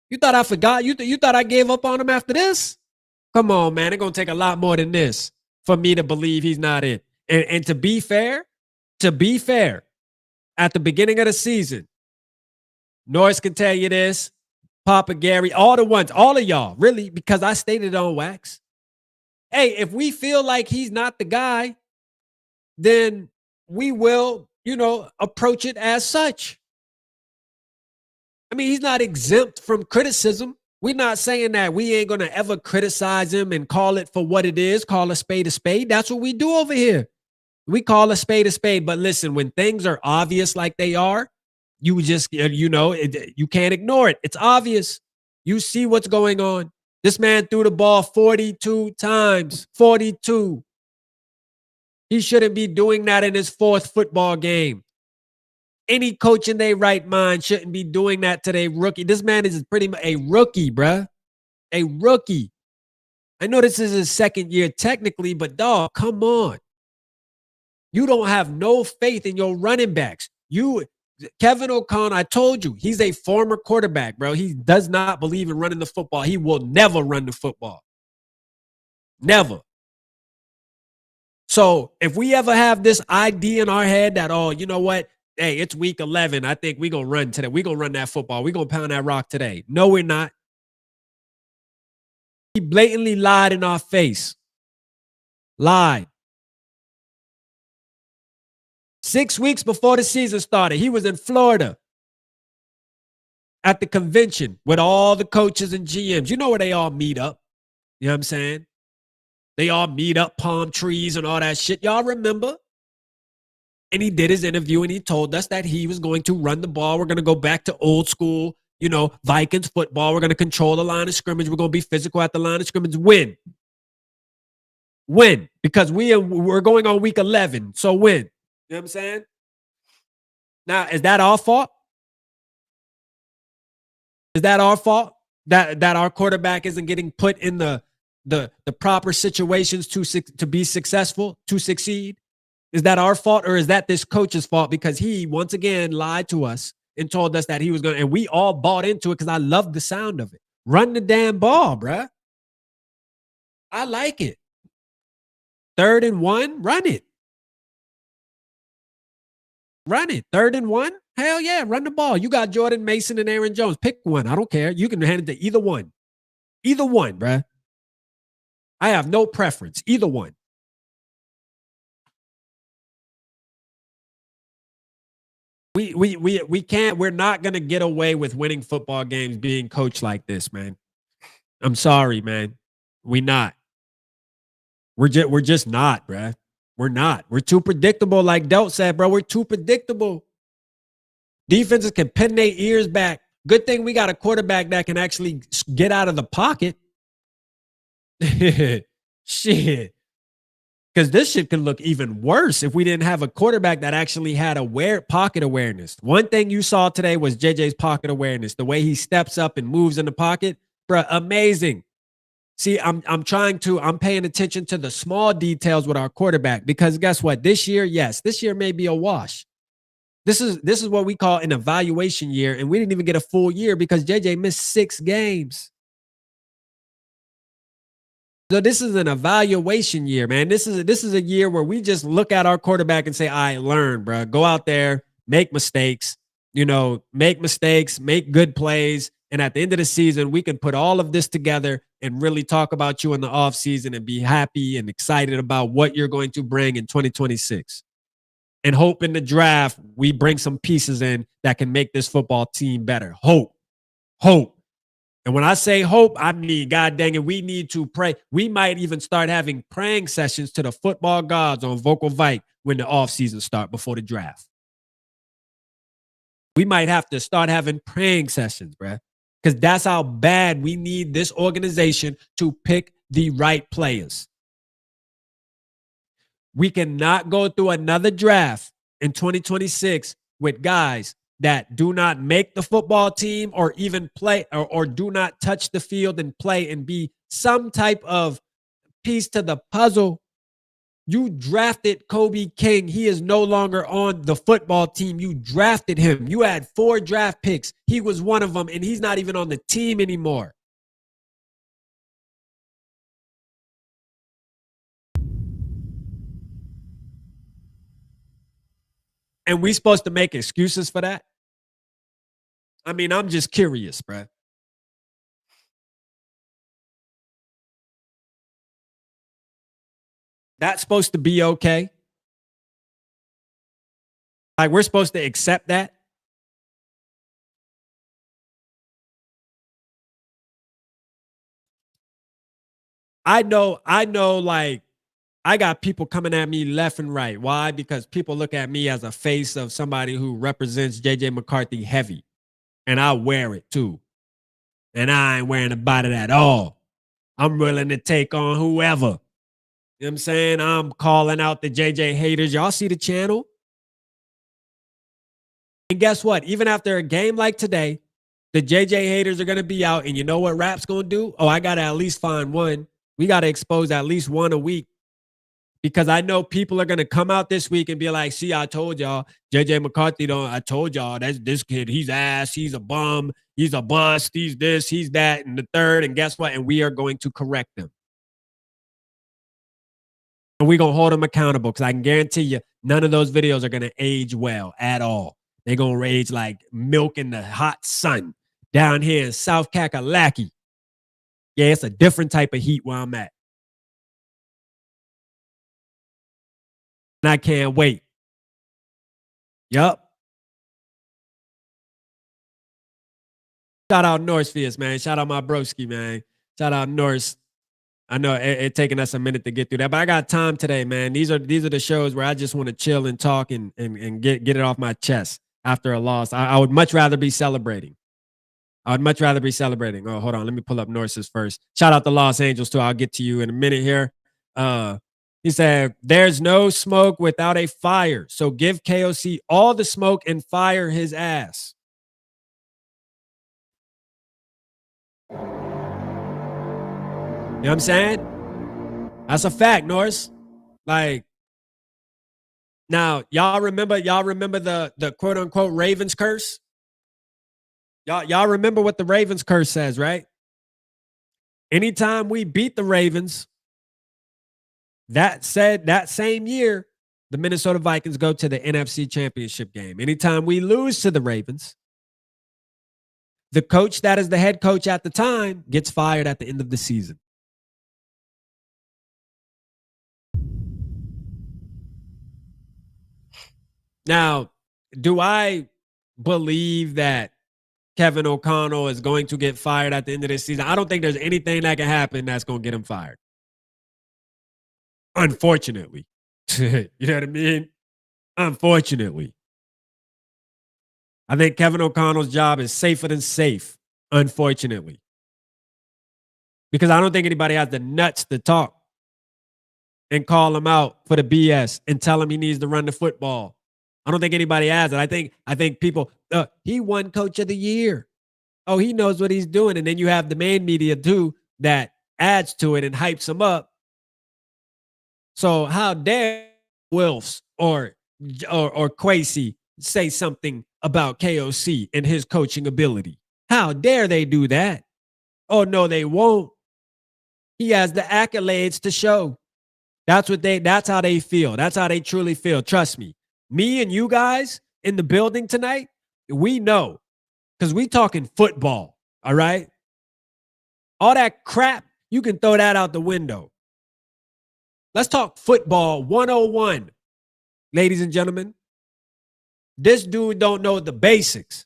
You thought I forgot? You thought I gave up on him after this? Come on, man. It's going to take a lot more than this for me to believe he's not it. And to be fair, at the beginning of the season, Norris can tell you this, Papa Gary, all of y'all, really, because I stated it on wax. Hey, if we feel like he's not the guy, then we will, approach it as such. I mean, he's not exempt from criticism. We're not saying that we ain't going to ever criticize him and call it for what it is, call a spade a spade. That's what we do over here. We call a spade a spade. But listen, when things are obvious like they are, you just, you can't ignore it. It's obvious. You see what's going on. This man threw the ball 42 times. 42. He shouldn't be doing that in his 4th football game. Any coach in their right mind shouldn't be doing that to their rookie. This man is pretty much a rookie, bruh. A rookie. I know this is his second year technically, but dog, come on. You don't have no faith in your running backs. Kevin O'Connor, I told you, he's a former quarterback, bro. He does not believe in running the football. He will never run the football. Never. So if we ever have this idea in our head that, oh, you know what? Hey, it's week 11. I think we're going to run today. We're going to run that football. We're going to pound that rock today. No, we're not. He blatantly lied in our face. Lied. 6 weeks before the season started, he was in Florida at the convention with all the coaches and GMs. You know where they all meet up. You know what I'm saying? They all meet up, palm trees and all that shit. Y'all remember? And he did his interview and he told us that he was going to run the ball. We're going to go back to old school, Vikings football. We're going to control the line of scrimmage. We're going to be physical at the line of scrimmage. Win. Because we're going on week 11. So win. You know what I'm saying? Now, is that our fault? Is that our fault? That our quarterback isn't getting put in the proper situations to be successful, to succeed? Is that our fault, or is that this coach's fault? Because he, once again, lied to us and told us that he was going to, and we all bought into it because I love the sound of it. Run the damn ball, bruh. I like it. 3rd and 1, run it. Run it. 3rd and 1? Hell yeah, run the ball. You got Jordan Mason and Aaron Jones. Pick one. I don't care. You can hand it to either one. Either one, bruh. I have no preference. Either one. We can't, we're not going to get away with winning football games being coached like this, man. I'm sorry, man. We're not. We're just not, bruh. We're not. We're too predictable, like Delt said, bro. We're too predictable. Defenses can pin their ears back. Good thing we got a quarterback that can actually get out of the pocket. Shit. Because this shit could look even worse if we didn't have a quarterback that actually had pocket awareness. One thing you saw today was JJ's pocket awareness. The way he steps up and moves in the pocket, bro, amazing. See, I'm paying attention to the small details with our quarterback because guess what? This year may be a wash. This is what we call an evaluation year, and we didn't even get a full year because JJ missed 6 games. So this is an evaluation year, man. This is a year where we just look at our quarterback and say, "All right, learn, bro. Go out there, make mistakes, make good plays, and at the end of the season, we can put all of this together and really talk about you in the offseason and be happy and excited about what you're going to bring in 2026. And hope in the draft, we bring some pieces in that can make this football team better. Hope. And when I say hope, I mean, God dang it, we need to pray. We might even start having praying sessions to the football gods on Vocal VIKE when the offseason starts before the draft. We might have to start having praying sessions, bruh. Because that's how bad we need this organization to pick the right players. We cannot go through another draft in 2026 with guys that do not make the football team or even play or do not touch the field and play and be some type of piece to the puzzle. You drafted Kobe King. He is no longer on the football team. You drafted him. You had 4 draft picks. He was one of them, and he's not even on the team anymore. And we supposed to make excuses for that? I mean, I'm just curious, bruh. That's supposed to be okay? Like, we're supposed to accept that? I know, like, I got people coming at me left and right. Why? Because people look at me as a face of somebody who represents JJ McCarthy heavy. And I wear it too. And I ain't worrying about it at all. I'm willing to take on whoever. You know what I'm saying? I'm calling out the JJ haters. Y'all see the channel? And guess what? Even after a game like today, the JJ haters are going to be out. And you know what Rap's going to do? Oh, I got to at least find one We got to expose at least one a week, because I know people are going to come out this week and be like, see, I told y'all, JJ McCarthy, I told y'all, that's this kid, he's ass, he's a bum, he's a bust, he's this, he's that, and the third, and guess what? And we are going to correct them. And we're going to hold them accountable, because I can guarantee you, none of those videos are going to age well at all. They're going to age like milk in the hot sun down here in South Kakalaki. Yeah, it's a different type of heat where I'm at. And I can't wait. Yup. Shout out Norsefields, man. Shout out my broski, man. Shout out Norse. I know it's taking us a minute to get through that, but I got time today, man. These are the shows where I just want to chill and talk and get it off my chest after a loss. I would much rather be celebrating. I would much rather be celebrating. Oh, hold on. Let me pull up Norse's first. Shout out to Los Angeles, too. I'll get to you in a minute here. He said, there's no smoke without a fire. So give KOC all the smoke and fire his ass. You know what I'm saying? That's a fact, Norse. Like, now, y'all remember the quote unquote Ravens curse? Y'all remember what the Ravens curse says, right? Anytime we beat the Ravens, that same year, the Minnesota Vikings go to the NFC Championship game. Anytime we lose to the Ravens, the coach that is the head coach at the time gets fired at the end of the season. Now, do I believe that Kevin O'Connell is going to get fired at the end of this season? I don't think there's anything that can happen that's going to get him fired. Unfortunately. You know what I mean? Unfortunately. I think Kevin O'Connell's job is safer than safe, unfortunately. Because I don't think anybody has the nuts to talk and call him out for the BS and tell him he needs to run the football. I don't think anybody has it. I think people, he won Coach of the Year. Oh, he knows what he's doing. And then you have the main media too that adds to it and hypes him up. So how dare Wilfs or Kwesi say something about KOC and his coaching ability? How dare they do that? Oh, no, they won't. He has the accolades to show. That's how they feel. That's how they truly feel. Trust me. Me and you guys in the building tonight, we know, because we talking football, all right? All that crap, you can throw that out the window. Let's talk football 101, ladies and gentlemen. This dude don't know the basics.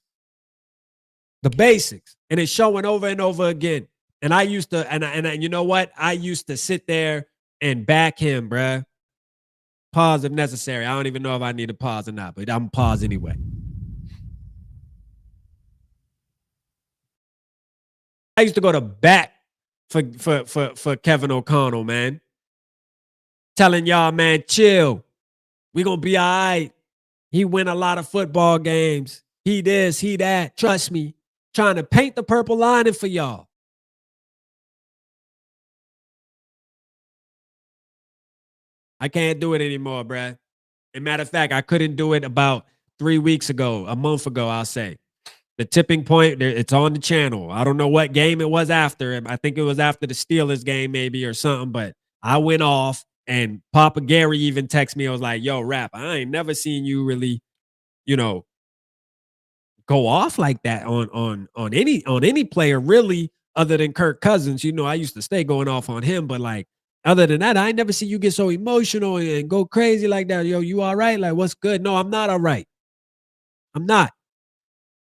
The basics. And it's showing over and over again. And I used to, and you know what? I used to sit there and back him, bruh. Pause if necessary. I don't even know if I need to pause or not, but I'm pause anyway. I used to go to bat for Kevin O'Connell, man. Telling y'all, man, chill. We gonna be all right. He win a lot of football games. He this, he that. Trust me. Trying to paint the purple lining for y'all. I can't do it anymore, bruh. As a matter of fact, I couldn't do it about 3 weeks ago, a month ago, I'll say. The tipping point, it's on the channel. I don't know what game it was after. I think it was after the Steelers game maybe or something, but I went off and Papa Gary even texted me. I was like, yo, Rap, I ain't never seen you really, go off like that on any player really other than Kirk Cousins. I used to stay going off on him, but like, other than that, I ain't never see you get so emotional and go crazy like that. Yo, you all right? Like, what's good? No, I'm not all right. I'm not.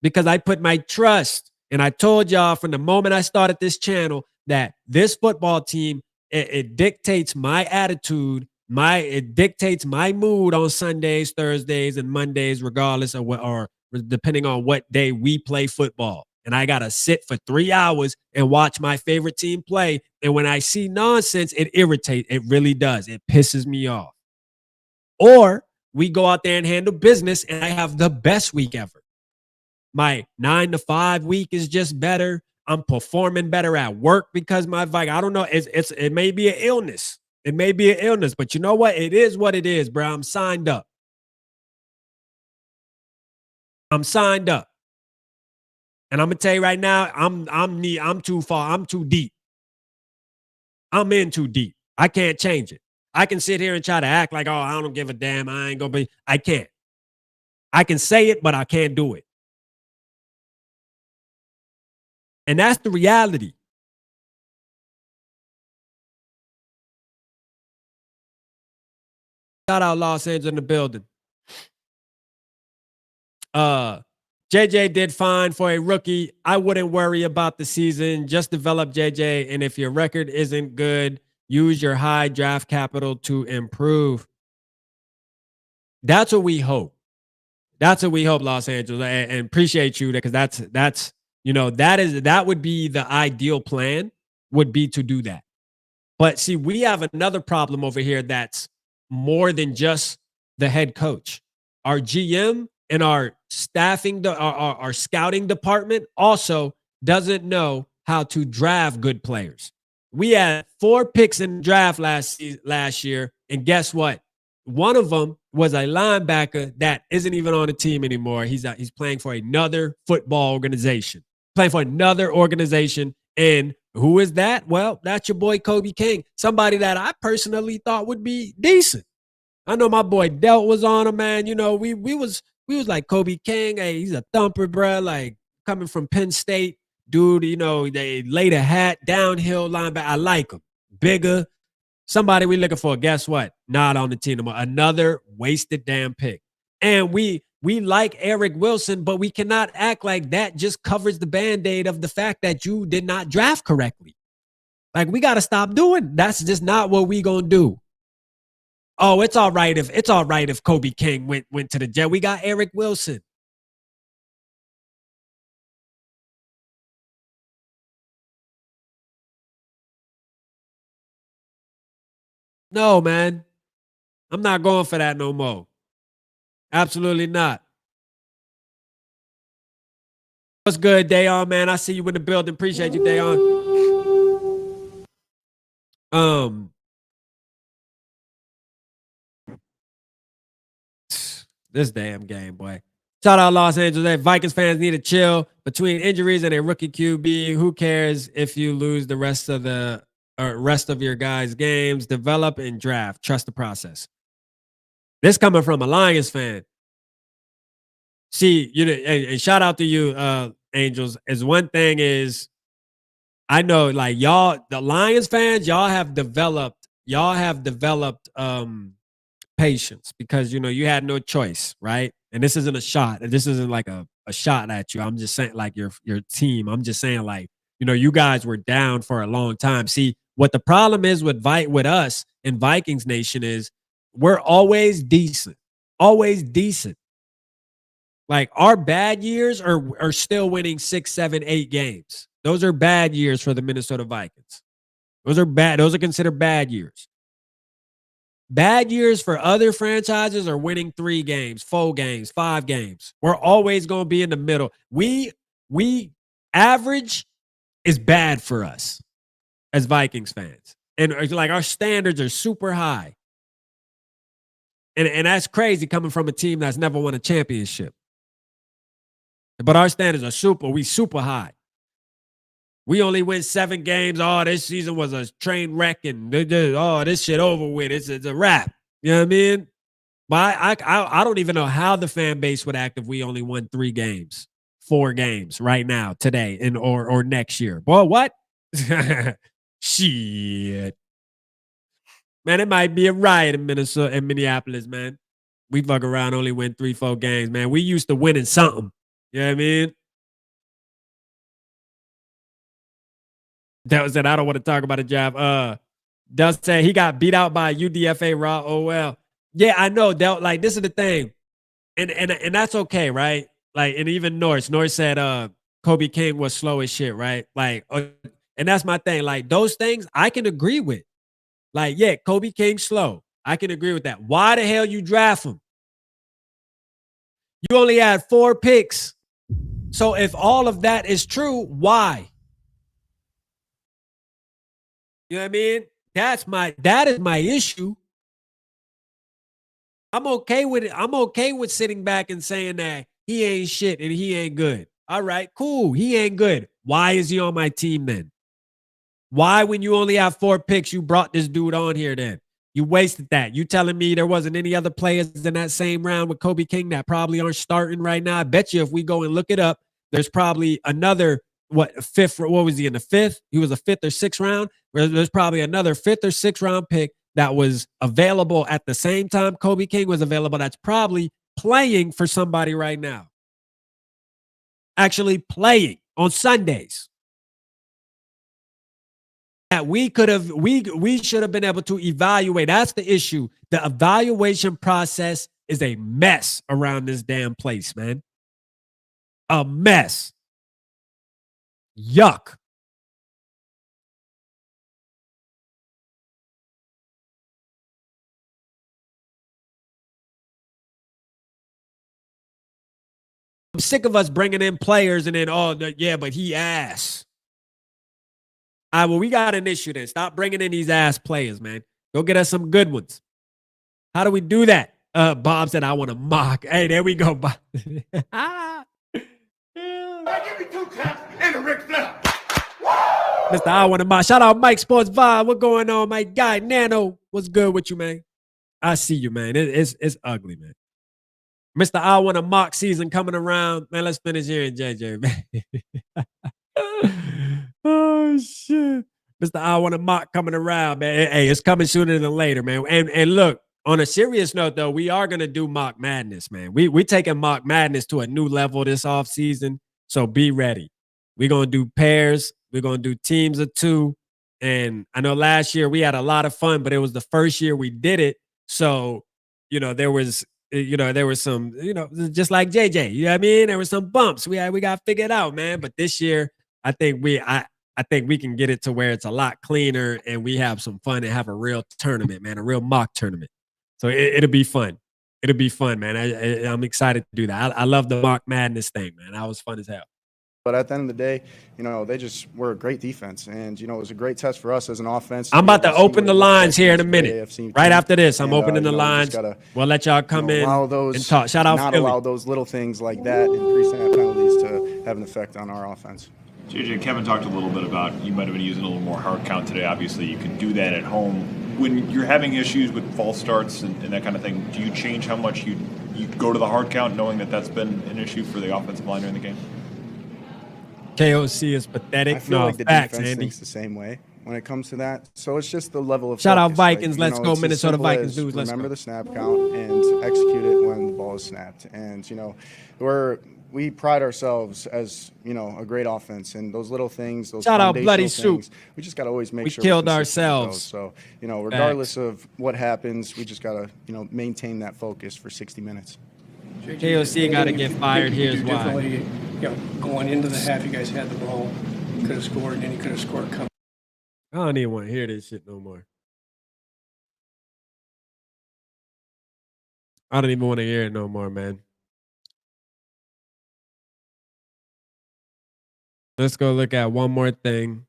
Because I put my trust, and I told y'all from the moment I started this channel that this football team, it dictates my attitude, it dictates my mood on Sundays, Thursdays, and Mondays, regardless of what, or depending on what day we play football. And I got to sit for 3 hours and watch my favorite team play. And when I see nonsense, it irritates. It really does. It pisses me off. Or we go out there and handle business, and I have the best week ever. My 9 to 5 week is just better. I'm performing better at work because my Vike. I don't know. It may be an illness. It may be an illness, but you know what? It is what it is, bro. I'm signed up. I'm signed up. And I'm gonna tell you right now, I'm too far. I'm too deep. I'm in too deep. I can't change it. I can sit here and try to act like, oh, I don't give a damn. I ain't gonna be. I can't. I can say it, but I can't do it. And that's the reality. Shout out Los Angeles in the building. JJ did fine for a rookie. I wouldn't worry about the season. Just develop JJ. And if your record isn't good, use your high draft capital to improve. That's what we hope. That's what we hope, Los Angeles. And appreciate you, because that's that would be the ideal plan, would be to do that. But see, we have another problem over here that's more than just the head coach. Our GM and our staffing, our scouting department also doesn't know how to draft good players. We had 4 picks in the draft last year, and guess what? One of them was a linebacker that isn't even on the team anymore. He's playing for another football organization. Playing for another organization. And who is that? Well, that's your boy Kobe King, somebody that I personally thought would be decent. I know my boy Delt was on him, man. You know, we was like, Kobe King, hey, he's a thumper, bro. Like, coming from Penn State, dude. You know, they laid a hat, downhill linebacker. I like him, bigger. Somebody we looking for. Guess what? Not on the team anymore. Another wasted damn pick. And we like Eric Wilson, but we cannot act like that just covers the Band-Aid of the fact that you did not draft correctly. Like, we got to stop doing. That's just not what we gonna do. Oh, it's all right if Kobe King went to the Jet. We got Eric Wilson. No, man. I'm not going for that no more. Absolutely not. What's good, Dayon, man? I see you in the building. Appreciate you, Dayon. This damn game, boy. Shout out Los Angeles. Vikings fans need to chill between injuries and a rookie QB. Who cares if you lose the rest of your guys' games? Develop and draft. Trust the process. This coming from a Lions fan. See, and shout out to you, Angels. As one thing is, I know, like, y'all, the Lions fans, y'all have developed patience, because you had no choice, right? And this isn't a shot. This isn't like a shot at you. I'm just saying, like, your team. I'm just saying, like, you guys were down for a long time. See, what the problem is with us in Vikings Nation is we're always decent. Always decent. Like, our bad years are still winning 6, 7, 8 games. Those are bad years for the Minnesota Vikings. Those are bad. Those are considered bad years. Bad years for other franchises are winning 3 games, 4 games, 5 games. We're always going to be in the middle. We average is bad for us as Vikings fans. And like, our standards are super high. And that's crazy coming from a team that's never won a championship. But our standards are super high. We only win 7 games. Oh, this season was a train wreck, and this shit over with. It's a wrap. You know what I mean? But I don't even know how the fan base would act if we only won 3 games, 4 games right now, today, or next year. Boy, what? Shit. Man, it might be a riot in Minneapolis, man. We fuck around, only win 3, 4 games, man. We used to winning something. You know what I mean? That was it. I don't want to talk about a job. Does say he got beat out by UDFA raw. Oh well. Yeah, I know. Like, this is the thing. And that's okay, right? Like, and even Norris said Kobe King was slow as shit, right? Like, and that's my thing. Like, those things I can agree with. Like, yeah, Kobe King slow. I can agree with that. Why the hell you draft him? You only had 4 picks. So if all of that is true, why? You know what I mean? That is my issue. I'm okay with it. I'm okay with sitting back and saying that he ain't shit and he ain't good. All right, cool. He ain't good. Why is he on my team then? Why, when you only have 4 picks, you brought this dude on here then? You wasted that. You telling me there wasn't any other players in that same round with Kobe King that probably aren't starting right now? I bet you if we go and look it up, there's probably another, fifth, what was he in the 5th? He was a 5th or 6th round. There's probably another 5th or 6th round pick that was available at the same time Kobe King was available that's probably playing for somebody right now. Actually playing on Sundays. That we should have been able to evaluate. That's the issue. The evaluation process is a mess around this damn place, man. A mess. Yuck. I'm sick of us bringing in players and then, yeah, but he ass. All right, well, we got an issue then. Stop bringing in these ass players, man. Go get us some good ones. How do we do that? Bob said, I want to mock. Hey, there we go, Bob. Give me 2 taps and a Ric Flair. Mr. I want to mock. Shout out Mike Sports Vibe. What going on, my guy? Nano, what's good with you, man? I see you, man. It's ugly, man. Mr. I want to mock season coming around. Man, let's finish here in JJ, man. Oh, shit. Mr. I want to mock coming around, man. Hey, it's coming sooner than later, man. And look, on a serious note, though, we are going to do mock madness, man. We taking mock madness to a new level this offseason, so be ready. We're going to do pairs. We're going to do teams of 2. And I know last year we had a lot of fun, but it was the first year we did it. So, there was some, just like JJ, you know what I mean? There were some bumps. We got figured out, man. But this year, I think we can get it to where it's a lot cleaner and we have some fun and have a real tournament, man, a real mock tournament. So it'll be fun. It'll be fun, man. I'm excited to do that. I love the mock madness thing, man. That was fun as hell. But at the end of the day, they just were a great defense. And, it was a great test for us as an offense. I'm about to open the lines here in a minute. Right after this, I'm opening the lines. We'll let y'all come in and talk. Shout out Philly. Allow those little things like that and pre-snap penalties to have an effect on our offense. JJ, Kevin talked a little bit about you might have been using a little more hard count today. Obviously, you can do that at home. When you're having issues with false starts and that kind of thing, do you change how much you go to the hard count knowing that that's been an issue for the offensive line during the game? KOC is pathetic. I feel like the defense thinks the same way when it comes to that. So it's just the level of shout focus. out Vikings. Let's go, Minnesota Vikings dudes. Let's remember the snap count and execute it when the ball is snapped. And we pride ourselves as a great offense, and those little things, those shout out Bloody things, Soup. we just got to always make sure we killed ourselves. So regardless of what happens, we just got to maintain that focus for 60 minutes. KOC got to get fired. Here's why. Going into the half, you guys had the ball, could have scored, and then you could have scored. I don't even want to hear this shit no more. I don't even want to hear it no more, man. Let's go look at one more thing.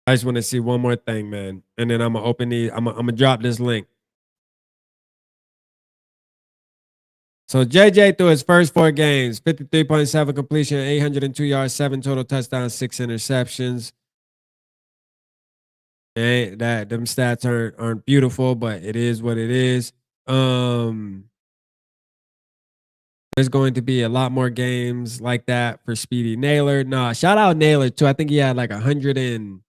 I just want to see one more thing, man. And then I'm going to open these. I'm going to drop this link. So JJ threw his first 4 games, 53.7 completion, 802 yards, 7 total touchdowns, 6 interceptions. And them stats aren't beautiful, but it is what it is. There's going to be a lot more games like that for Speedy Naylor. No, shout out Naylor too. I think he had like 100 and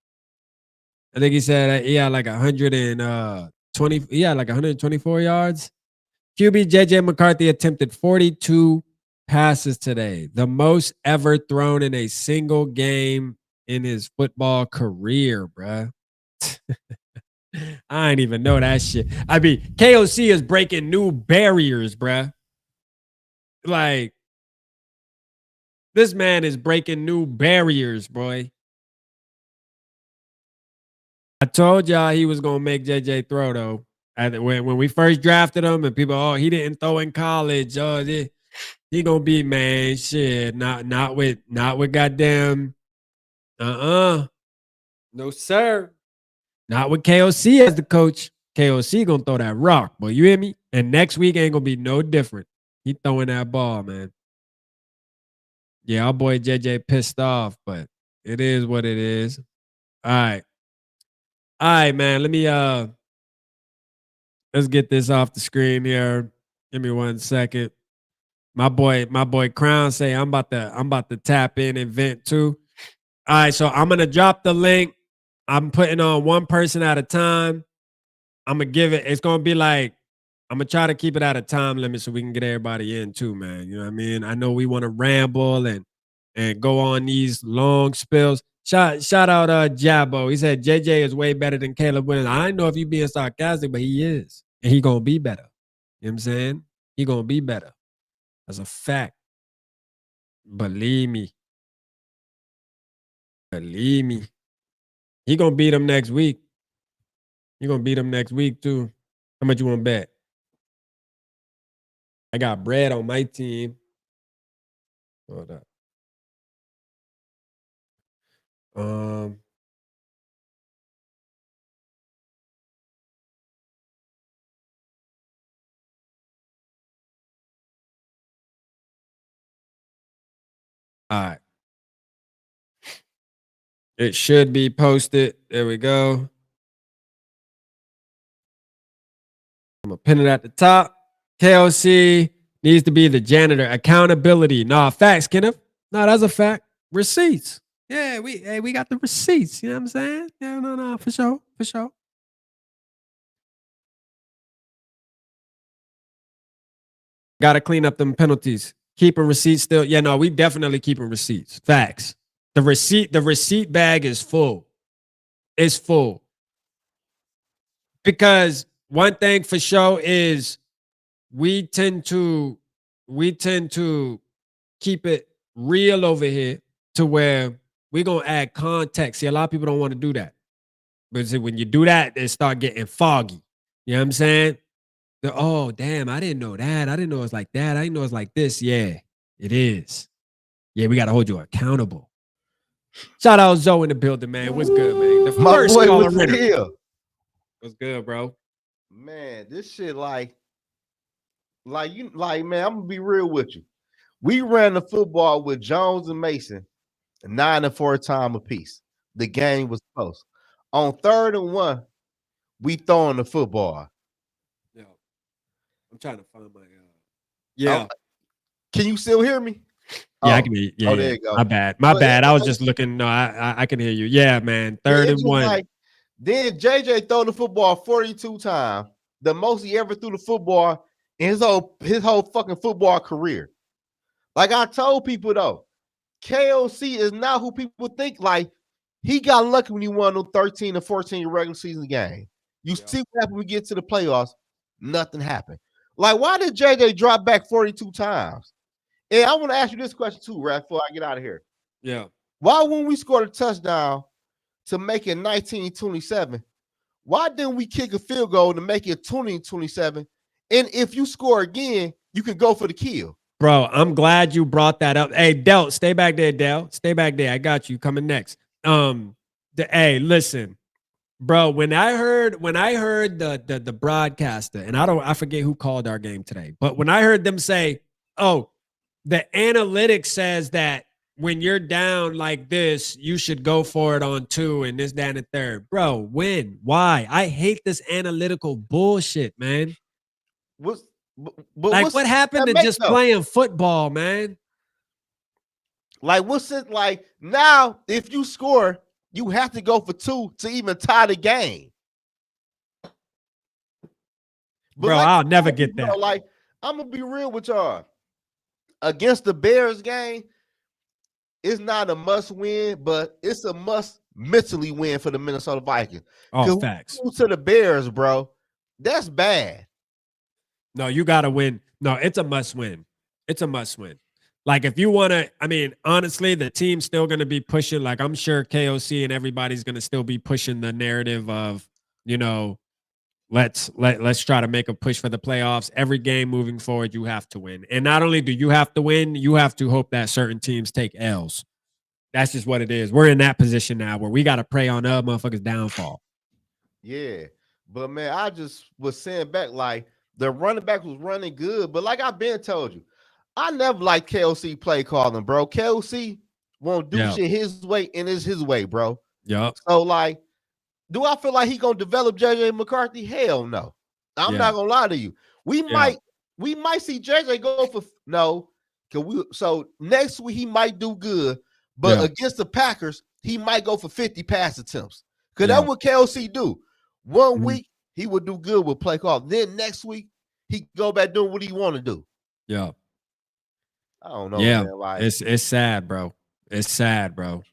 I think he said he had like 120. He had like 124 yards. QB JJ McCarthy attempted 42 passes today, the most ever thrown in a single game in his football career, bruh. I ain't even know that shit. I mean, KOC is breaking new barriers, bruh. Like, this man is breaking new barriers, boy. I told y'all he was going to make JJ throw, though. When we first drafted him, and people, oh, he didn't throw in college. Oh, he gonna be, man, shit. Not with goddamn. No, sir. Not with KOC as the coach. KOC gonna throw that rock, boy. You hear me? And next week ain't gonna be no different. He throwing that ball, man. Yeah, our boy JJ pissed off, but it is what it is. All right. All right, man. Let me let's get this off the screen here. Give me 1 second. My boy Crown say I'm about to tap in and vent too. All right, so I'm gonna drop the link. I'm putting on one person at a time. I'm gonna give it. It's gonna be like I'm gonna try to keep it at a time limit so we can get everybody in too, man. You know what I mean? I know we want to ramble and go on these long spills. Shout out Jabbo. He said JJ is way better than Caleb Williams. I don't know if you being sarcastic, but he is, and he gonna be better. You know what I'm saying? He gonna be better. That's a fact. Believe me. Believe me. He gonna beat him next week. He gonna beat him next week too. How much you want to bet? I got bread on my team. Hold up. All right. It should be posted. There we go. I'm going to pin it at the top. KOC needs to be the janitor. Accountability. Nah, facts, Kenneth. No, that's a fact. Receipts. Yeah, we got the receipts. You know what I'm saying? Yeah, no, for sure. For sure. Got to clean up them penalties. Keeping receipts still. Yeah, no, we definitely keeping receipts. Facts. The receipt bag is full. It's full. Because one thing for sure is we tend to keep it real over here to where we're gonna add context. See, a lot of people don't want to do that. But see, when you do that, they start getting foggy. You know what I'm saying? Oh, damn, I didn't know that. I didn't know it's like that. I didn't know it's like this. Yeah, it is. Yeah, we gotta hold you accountable. Shout out Zoe in the building, man. What's good, man? The first caller winner. What's good, bro? Man, this shit like man, I'm gonna be real with you. We ran the football with Jones and Mason 9 and 4 time apiece. The game was close. On 3rd and 1, we throwing the football. Yeah, I'm trying to find my. Yeah, can you still hear me? Yeah, I can hear you. Yeah, there you go. My bad. I was just looking. No, I can hear you. Yeah, man. 3rd and 1. Like, then JJ throw the football 42 times, the most he ever threw the football in his whole fucking football career. Like I told people though, KOC is not who people think. Like he got lucky when he won those 13 or 14 regular season game. You see what happened when we get to the playoffs? Nothing happened. Like why did JJ drop back 42 times? And I want to ask you this question too, Raph, before I get out of here. Yeah. Why when we scored a touchdown to make it 19-27, why didn't we kick a field goal to make it 20-27? And if you score again, you can go for the kill. Bro, I'm glad you brought that up. Hey, Del, stay back there, Del. Stay back there. I got you coming next. Hey, listen, bro. When I heard the broadcaster, and I forget who called our game today, but when I heard them say, "Oh, the analytics says that when you're down like this, you should go for it on 2 and this, that, and the third." Bro, when? Why? I hate this analytical bullshit, man. What happened to just playing football, man? Like, what's it like now? If you score, you have to go for 2 to even tie the game. But bro, like, I'll never get that. Like, I'm gonna be real with y'all. Against the Bears game, it's not a must win, but it's a must mentally win for the Minnesota Vikings. Oh, facts. To the Bears, bro, that's bad. No, you got to win. No, it's a must win. It's a must win. Like if you want to, I mean, honestly, the team's still going to be pushing. Like I'm sure KOC and everybody's going to still be pushing the narrative of, you know, let's try to make a push for the playoffs. Every game moving forward, you have to win. And not only do you have to win, you have to hope that certain teams take L's. That's just what it is. We're in that position now where we got to pray on other motherfuckers' downfall. Yeah. But, man, I just was saying back, like, the running back was running good. But like I've been told you, I never liked KOC play calling, bro. KOC won't do shit his way, and it's his way, bro. Yep. So, like, do I feel like he gonna develop JJ McCarthy? Hell no. I'm not gonna lie to you. We might see JJ go for so next week he might do good, but against the Packers, he might go for 50 pass attempts. Because that's what KOC do. One week he would do good with play call. Then next week he go back doing what he want to do. Yeah. I don't know. Yeah, man. Like, it's sad, bro. It's sad, bro.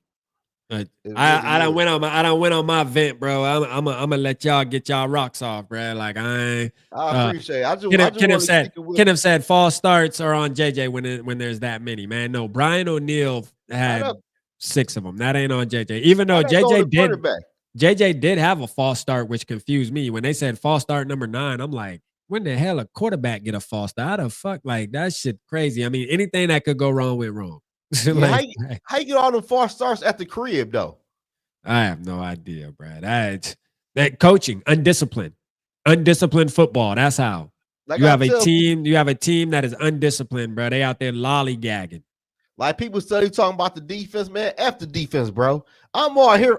I don't went on my vent, bro. I'm gonna let y'all get y'all rocks off, bro. Like I appreciate it. I just Ken have said false starts are on JJ when there's that many, man. No, Brian O'Neill had 6 of them. That ain't on JJ. Even though JJ did have a false start, which confused me. When they said false start number 9, I'm like, when the hell a quarterback get a false start? How the fuck? Like, that shit crazy. I mean, anything that could go wrong went wrong. Like, how you get all them false starts at the crib, though? I have no idea, Brad. That coaching, undisciplined football. That's how. Like, you have a team that is undisciplined, bro. They out there lollygagging. Like, people study talking about the defense, man. F the defense, bro. I'm more here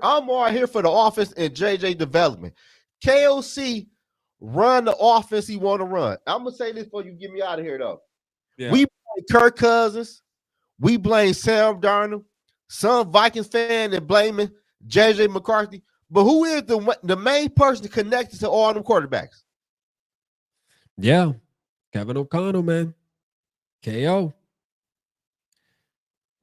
for the offense and JJ development. KOC run the offense he want to run. I'm gonna say this before you get me out of here, though. Yeah. We blame Kirk Cousins. We blame Sam Darnold. Some Vikings fan that blaming JJ McCarthy. But who is the main person connected to all them quarterbacks? Yeah, Kevin O'Connell, man. KO.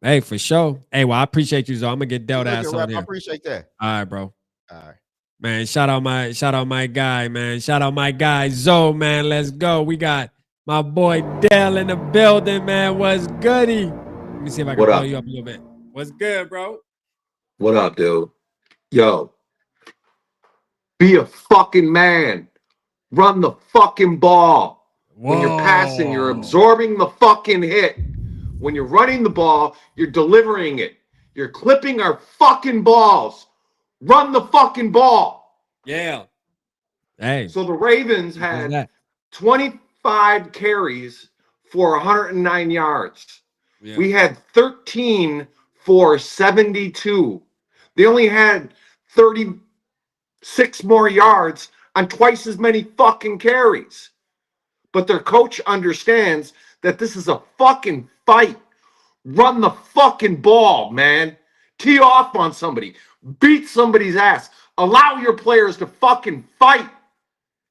Hey, for sure. Hey, well, I appreciate you, Zo. I'm gonna get dealt ass on here. I appreciate that. All right, bro. All right. Man, shout out my guy, man. Shout out my guy, Zo, man. Let's go. We got my boy Dell in the building, man. What's goody? Let me see if I can blow you up a little bit. What's good, bro? What up, dude? Yo, be a fucking man. Run the fucking ball. Whoa. When you're passing, you're absorbing the fucking hit. When you're running the ball, you're delivering it. You're clipping our fucking balls. Run the fucking ball. Yeah. Hey. So the Ravens had 25 carries for 109 yards. Yeah. We had 13 for 72. They only had 36 more yards on twice as many fucking carries. But their coach understands that this is a fucking fight. Run the fucking ball, man. Tee off on somebody. Beat somebody's ass. Allow your players to fucking fight.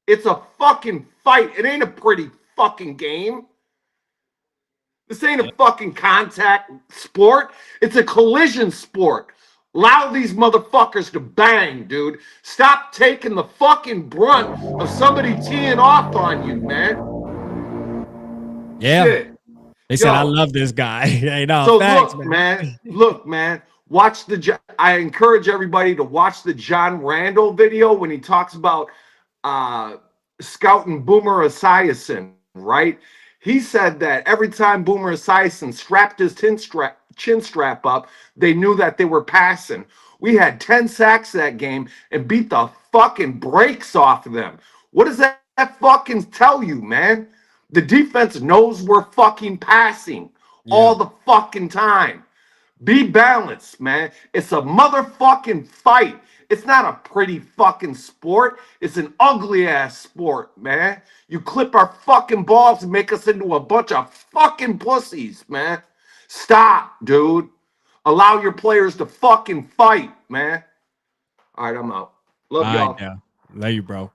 It's a fucking fight. It ain't a pretty fucking game. This ain't a fucking contact sport. It's a collision sport. Allow these motherfuckers to bang, dude. Stop taking the fucking brunt of somebody teeing off on you, man. Yeah. Shit. They said, I love this guy. Hey, no, so thanks, look, man. Look, man. I encourage everybody to watch the John Randall video when he talks about scouting Boomer Esiason, right? He said that every time Boomer Esiason strapped his chin strap up, they knew that they were passing. We had 10 sacks that game and beat the fucking brakes off of them. What does that fucking tell you, man? The defense knows we're fucking passing all the fucking time. Be balanced, man. It's a motherfucking fight. It's not a pretty fucking sport. It's an ugly ass sport, man. You clip our fucking balls and make us into a bunch of fucking pussies, man. Stop, dude. Allow your players to fucking fight, man. All right, I'm out. Love y'all. Yeah. Love you, bro.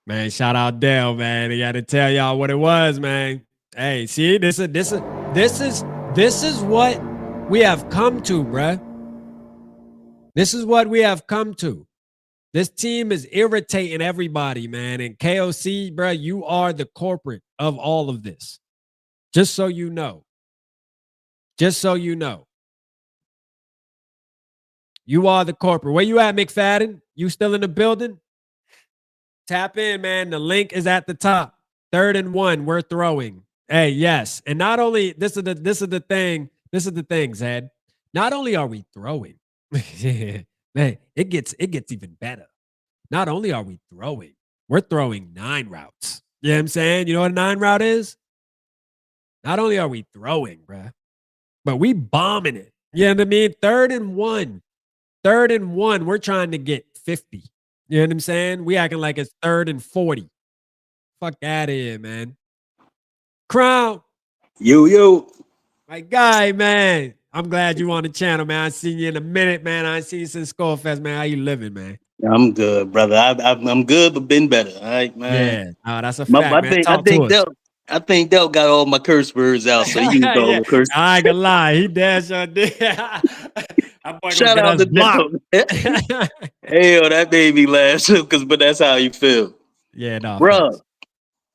Man, shout out Dale, man. He got to tell y'all what it was, man. Hey, see, this is what we have come to, bruh. This is what we have come to. This team is irritating everybody, man. And KOC, bruh, you are the corporate of all of this. Just so you know. Just so you know. You are the corporate. Where you at, McFadden? You still in the building? Tap in, man. The link is at the top. 3rd and 1. We're throwing. Hey, yes. And not only this is the thing, Zed. Not only are we throwing, man, it gets even better. Not only are we throwing, we're throwing 9 routes. You know what I'm saying? You know what a 9 route is? Not only are we throwing, bruh, but we bombing it. You know what I mean? 3rd and 1. 3rd and 1. We're trying to get 50. You know what I'm saying? We acting like it's 3rd and 40. Fuck out of here, man. Crown. Yo. My guy, man. I'm glad you on the channel, man. I seen you in a minute, man. I see you since Skol Fest, man. How you living, man? I'm good, brother. I'm good, but been better. All right, man. Yeah. Oh, that's a fact, man. I think Del got all my curse words out, so you can go curse. I ain't gonna lie. He dash sure did. Shout out to Del. Hey, yo, that made me laugh, but that's how you feel. Yeah, no. Bro,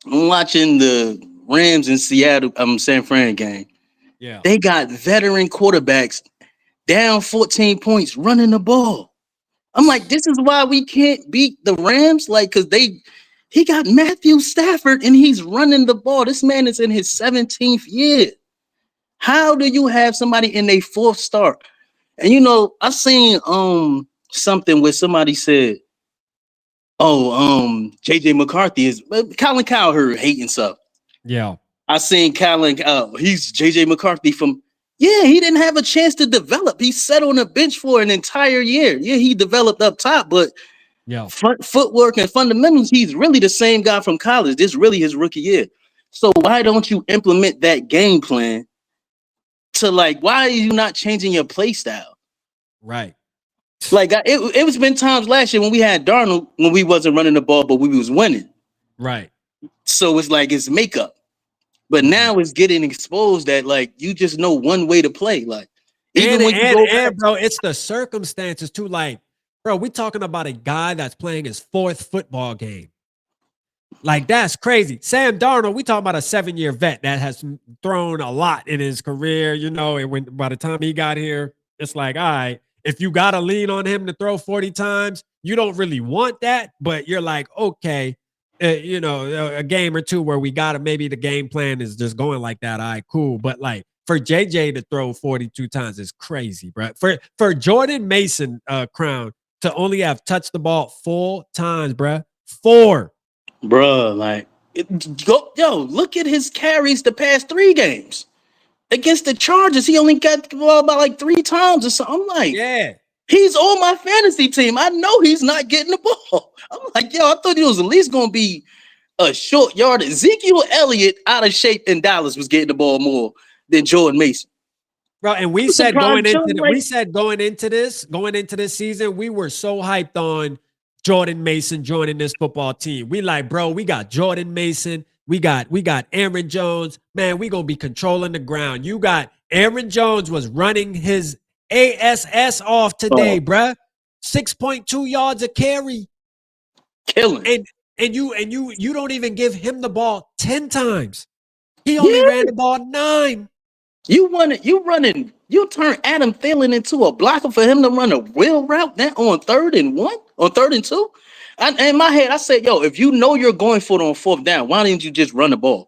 I'm watching the Rams in Seattle, San Fran game. Yeah. They got veteran quarterbacks down 14 points running the ball. I'm like, this is why we can't beat the Rams, like, because he got Matthew Stafford and he's running the ball. This man is in his 17th year. How do you have somebody in their 4th start? And you know, I seen something where somebody said, JJ McCarthy is Colin Cowherd hating stuff. Yeah. I seen Colin, he's JJ McCarthy he didn't have a chance to develop. He sat on the bench for an entire year. Yeah, he developed up top, but footwork and fundamentals, he's really the same guy from college. This is really his rookie year. So why don't you implement that game plan to why are you not changing your play style? Right. Like it was been times last year when we had Darnold when we wasn't running the ball, but we was winning. Right. So it's like it's makeup. But now it's getting exposed that you just know one way to play. Like even when you go bro, it's the circumstances too. Like, bro, we talking about a guy that's playing his 4th football game. Like, that's crazy. Sam Darnold, we talking about a 7-year vet that has thrown a lot in his career, you know, and by the time he got here, it's like, all right, if you got to lean on him to throw 40 times, you don't really want that, but you're like, okay, a game or two where we got to, maybe the game plan is just going like that. All right, cool. But for JJ to throw 42 times is crazy, bro. For Jordan Mason, Crown, to only have touched the ball 4 times, bro. 4. Bruh, look at his carries the past 3 games. Against the Chargers, he only got the ball about 3 times or something. I'm like, yeah, he's on my fantasy team. I know he's not getting the ball. I'm like, I thought he was at least going to be a short yard. Ezekiel Elliott, out of shape in Dallas, was getting the ball more than Jordan Mason. Bro, and we said going into this season, we were so hyped on Jordan Mason joining this football team. We like, bro, we got Jordan Mason. We got Aaron Jones. Man, we going to be controlling the ground. You got Aaron Jones was running his ASS off today, bruh. 6.2 yards a carry. Killing. And you don't even give him the ball 10 times. He only ran the ball 9. You turn Adam Thielen into a blocker for him to run a wheel route on 3rd and 1, on 3rd and 2. In my head, I said, if you know you're going for it on 4th down, why didn't you just run the ball?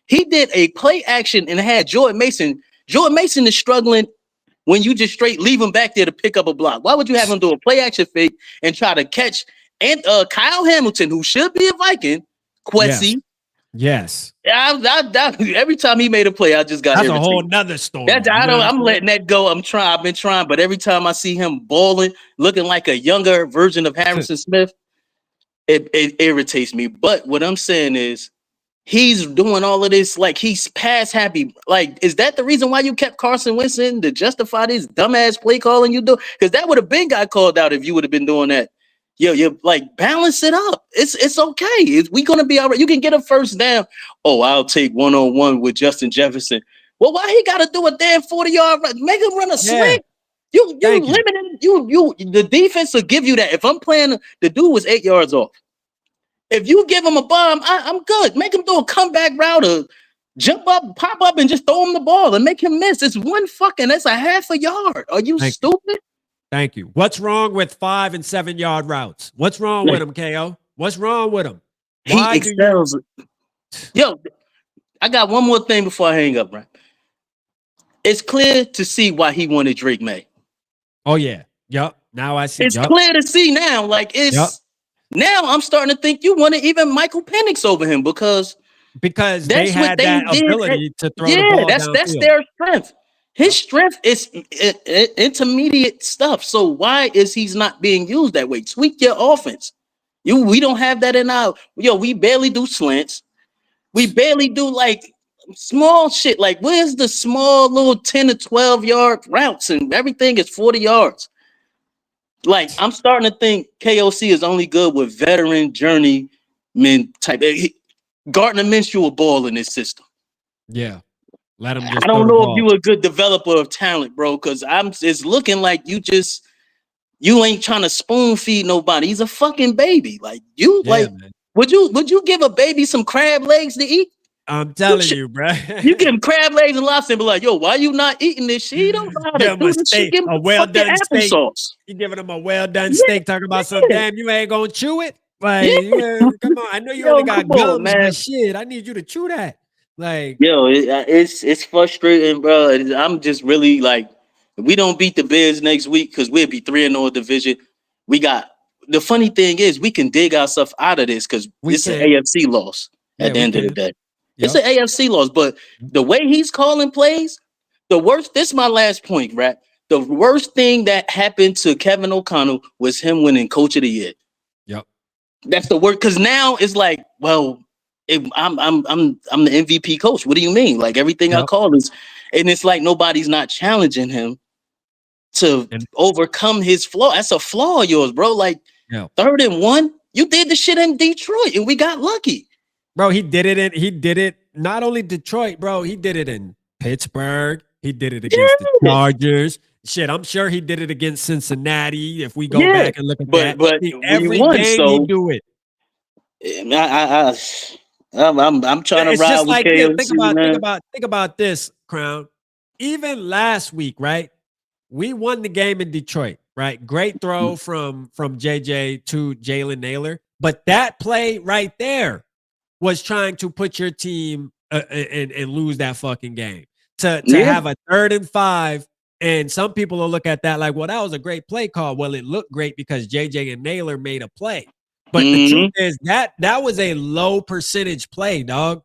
He did a play action and had Jordan Mason. Jordan Mason is struggling when you just straight leave him back there to pick up a block. Why would you have him do a play action fake and try to catch Kyle Hamilton, who should be a Viking, Kwesi? Yes. Every time he made a play, I just got that's irritated. A whole nother story. I'm letting that go. I've been trying, but every time I see him balling, looking like a younger version of Harrison Smith, it irritates me. But what I'm saying is, he's doing all of this like he's pass happy. Like, is that the reason why you kept Carson Wentz in to justify this dumbass play calling you do? Because that would have been got called out if you would have been doing that. You're like, balance it up. It's okay. We gonna be all right. You can get a 1st down. Oh, I'll take 1-on-1 with Justin Jefferson. Well, why he gotta do a damn 40-yard run? Make him run a slant. You limited. You the defense will give you that. If I'm playing, the dude was 8 yards off. If you give him a bomb, I'm good. Make him do a comeback route or jump up, pop up, and just throw him the ball and make him miss. It's that's a half a yard. Are you stupid? Thank you. What's wrong with 5- and 7-yard routes? What's wrong with them, KO? What's wrong with him? He excels. Yo, I got one more thing before I hang up, right? It's clear to see why he wanted Drake May. Oh yeah. Yup. Now I see. It's clear to see now. Like it's now I'm starting to think you wanted even Michael Penix over him because they had that ability to throw the ball downfield. That's their strength. His strength is intermediate stuff. So why is he's not being used that way? Tweak your offense. We don't have that in our we barely do slants. We barely do like small shit. Like where's the small little 10 to 12 yard routes and everything is 40 yards. Like I'm starting to think KOC is only good with veteran journeyman type. Gardner Minshew a ball in this system. Yeah. Let him just I don't know if you a good developer of talent, bro, because it's looking like you ain't trying to spoon feed nobody. He's a fucking baby. Like man. Would you give a baby some crab legs to eat? I'm telling you, bro. You give him crab legs and lobster and be like, yo, why you not eating this shit? He don't know how to do this shit. Give him a well-done steak. You giving him a well-done steak, talking about some damn, you ain't gonna chew it? Like, come on. I know you only got gums, but shit, I need you to chew that. Like, yo, it's frustrating, bro. I'm just really like, if we don't beat the Bears next week, because we'll be 3-0 division. The funny thing is, we can dig ourselves out of this because it's an AFC loss at the end of the day. It's an AFC loss, but the way he's calling plays, this is my last point, right? The worst thing that happened to Kevin O'Connell was him winning Coach of the Year. Yep. That's the word, because now it's like, well, I'm the MVP coach. What do you mean? Like everything I call is, and it's like nobody's not challenging him to overcome his flaw. That's a flaw of yours, bro. Like 3rd and 1, you did the shit in Detroit, and we got lucky. Bro, he did it not only Detroit, bro. He did it in Pittsburgh. He did it against the Chargers. Shit, I'm sure he did it against Cincinnati. If we go back and look at that, but every game he do it. I'm trying to ride with KOC. Think about this, Crown. Even last week, right? We won the game in Detroit, right? Great throw from JJ to Jaylen Naylor, but that play right there was trying to put your team and lose that fucking game. To have a 3rd and 5, and some people will look at that like, well, that was a great play call. Well, it looked great because JJ and Naylor made a play. But the truth is that was a low percentage play, dog.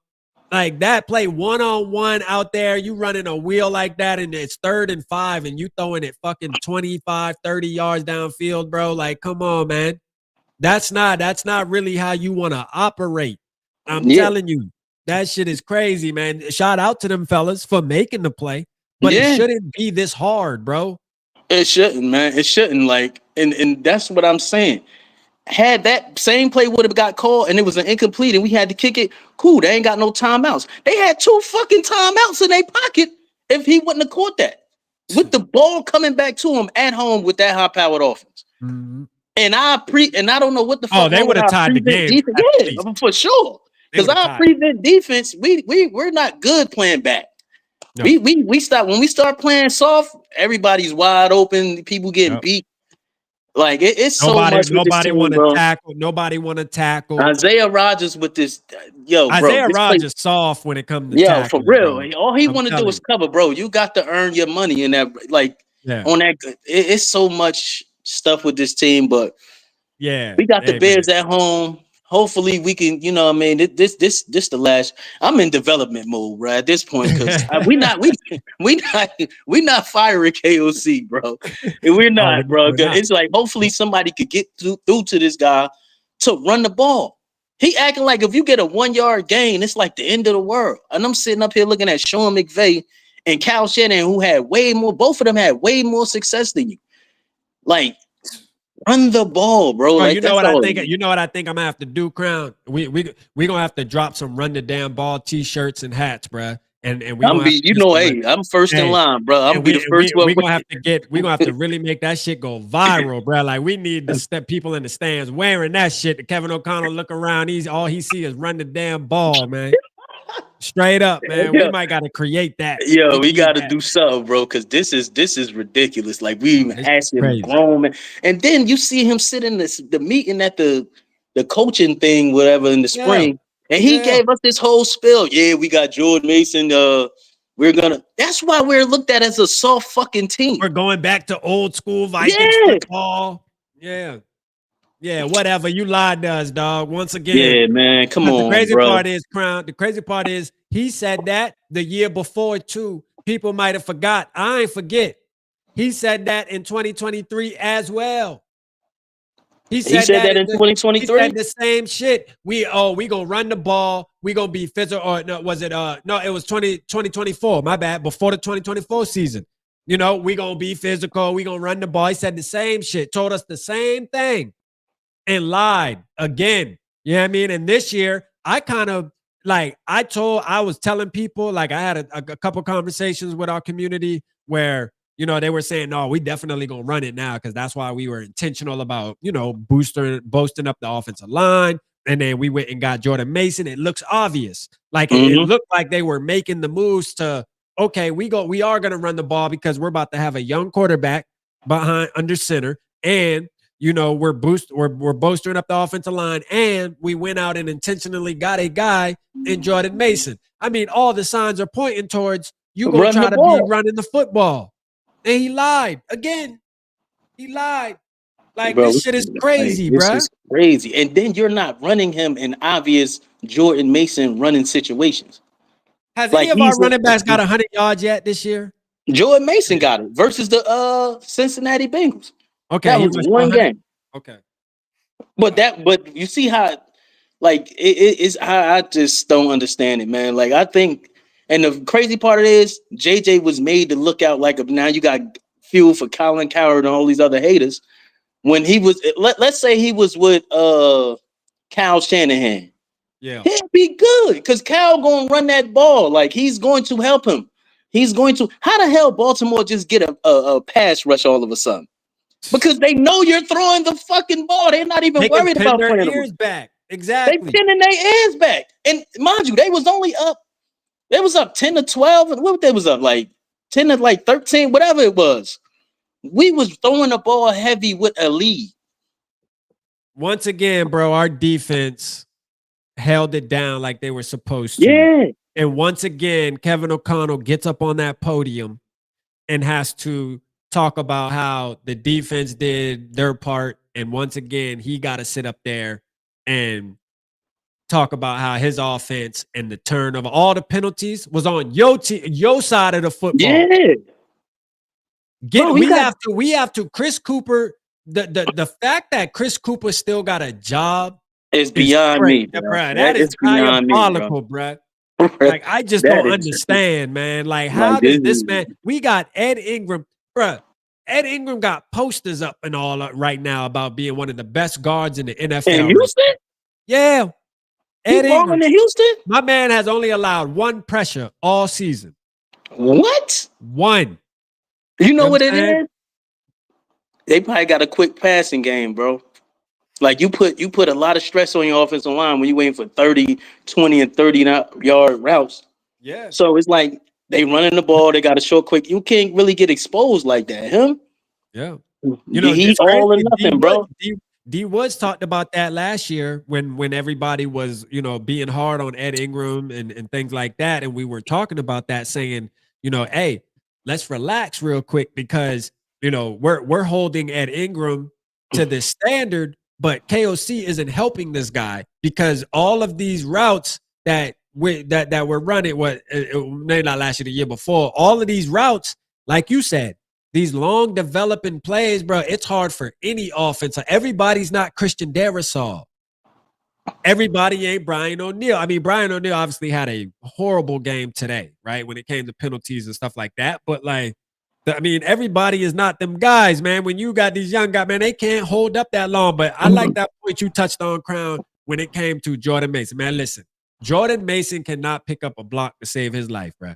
Like that play 1-on-1 out there, you running a wheel like that, and it's 3rd and 5, and you throwing it fucking 25, 30 yards downfield, bro. Like, come on, man. That's not really how you want to operate. I'm telling you, that shit is crazy, man. Shout out to them fellas for making the play, but it shouldn't be this hard, bro. It shouldn't, man. It shouldn't. Like, and that's what I'm saying. Had that same play would have got called and it was an incomplete and we had to kick it, cool. They ain't got no timeouts. They had 2 fucking timeouts in their pocket if he wouldn't have caught that. With the ball coming back to him at home with that high-powered offense. Mm-hmm. And I don't know what the fuck. Oh, they would have tied the game. Yeah, for sure. Because our prevent defense, we're not good playing back. No. We stop when we start playing soft, everybody's wide open, people getting beat. Like it's nobody, so much. Nobody want to tackle. Nobody want to tackle. Isaiah Rodgers with this, Isaiah Rodgers soft when it comes to tackling, for real. Bro. All he want to do is cover, bro. You got to earn your money in that. Like on that, it's so much stuff with this team, but we got the Bears at home. Hopefully we can, this the last. I'm in development mode, right, at this point because we not firing KOC, bro. And we're not, bro. It's like hopefully somebody could get through to this guy to run the ball. He acting like if you get a 1-yard gain, it's like the end of the world. And I'm sitting up here looking at Sean McVay and Kyle Shanahan, who had way more. Both of them had way more success than you. Like. Run the ball, bro. Like, you know what I think? You know what I think I'm gonna have to do, Crown? We gonna have to drop some run the damn ball t-shirts and hats, bro. And we I'm first in line, bro. I'm be the first one. We're gonna have to really make that shit go viral, bro. Like we need to step people in the stands wearing that shit. Kevin O'Connell look around, all he see is run the damn ball, man. Straight up, man. We might gotta create that. Yo, we gotta do something, bro, because this is ridiculous. Like we even asking him grown man. And then you see him sit in the meeting at the the coaching thing, whatever, in the spring, and he gave us this whole spill. Yeah, we got Jordan Mason. That's why we're looked at as a soft fucking team. We're going back to old school Vikings football. Yeah. Yeah, whatever. You lied to us, dog. Once again. Yeah, man. Come on, the crazy bro. part is, Crown. The crazy part is he said that the year before too. People might have forgot. I ain't forget. He said that in 2023 as well. He said that in 2023. He said the same shit. We gonna run the ball. We gonna be physical. Or no, was it no? It was 2024. My bad. Before the 2024 season. You know, we gonna be physical. We gonna run the ball. He said the same shit. Told us the same thing. And lied again. You know what I mean? And this year, I kind of like I was telling people, like I had a couple conversations with our community where, you know, they were saying, no, we definitely gonna run it now because that's why we were intentional about, you know, boosting up the offensive line. And then we went and got Jordan Mason. It looks obvious. Like it looked like they were making the moves to, okay, we are gonna run the ball because we're about to have a young quarterback behind under center. And you know, we're bolstering up the offensive line, and we went out and intentionally got a guy in Jordan Mason. I mean, all the signs are pointing towards you gonna try to be running the football. And he lied again. He lied. Like, bro, this shit is crazy, bro. This is crazy. And then you're not running him in obvious Jordan Mason running situations. Has any of our running backs got 100 yards yet this year? Jordan Mason got it versus the Cincinnati Bengals. Okay, that was one game. Okay, but you see how, like, it is. I just don't understand it, man. Like, I think, and the crazy part of it is, JJ was made to look out like now you got fuel for Colin Cowherd and all these other haters. When he was, let's say he was with Kyle Shanahan, yeah, he'd be good because Kyle gonna run that ball. Like, he's going to help him. He's going to. How the hell Baltimore just get a pass rush all of a sudden? Because they know you're throwing the fucking ball. They're not even worried about their playing ears back. Exactly. They pinning their ears back. And mind you, they was only up. They was up 10 to 12. And what they was up? Like 10 to like 13, whatever it was. We was throwing the ball heavy with a lead. Once again, bro, our defense held it down like they were supposed to. Yeah. And once again, Kevin O'Connell gets up on that podium and has to talk about how the defense did their part, and once again he got to sit up there and talk about how his offense and the turn of all the penalties was on your side of the football. Yeah, we have to. Chris Cooper. The fact that Chris Cooper still got a job is beyond me, bro. That is diabolical, bro. Like, I just don't understand, man. Like, how does this man? We got Ed Ingram. Bruh, Ed Ingram got posters up and all right now about being one of the best guards in the NFL. In Houston? Yeah. Ed Ingram. In Houston? My man has only allowed one pressure all season. What? One. You know what it is? They probably got a quick passing game, bro. Like, you put a lot of stress on your offensive line when you're waiting for 30, 20, and 30-yard routes. Yeah. So it's like, they running the ball. They got a short, quick. You can't really get exposed like that. Him? Yeah. You know, he's all or nothing, bro. D Woods talked about that last year when everybody was, you know, being hard on Ed Ingram and things like that. And we were talking about that, saying, you know, hey, let's relax real quick because, you know, we're holding Ed Ingram to this standard, but KOC isn't helping this guy because all of these routes that we're running, maybe not last year, the year before, all of these routes, like you said, these long developing plays, bro, it's hard for any offense. Everybody's not Christian Darrisaw. Everybody ain't Brian O'Neill. I mean, Brian O'Neill obviously had a horrible game today, right, when it came to penalties and stuff like that. But, like, I mean, everybody is not them guys, man. When you got these young guys, man, they can't hold up that long. But I like that point you touched on, Crown, when it came to Jordan Mason. Man, listen. Jordan Mason cannot pick up a block to save his life, bro.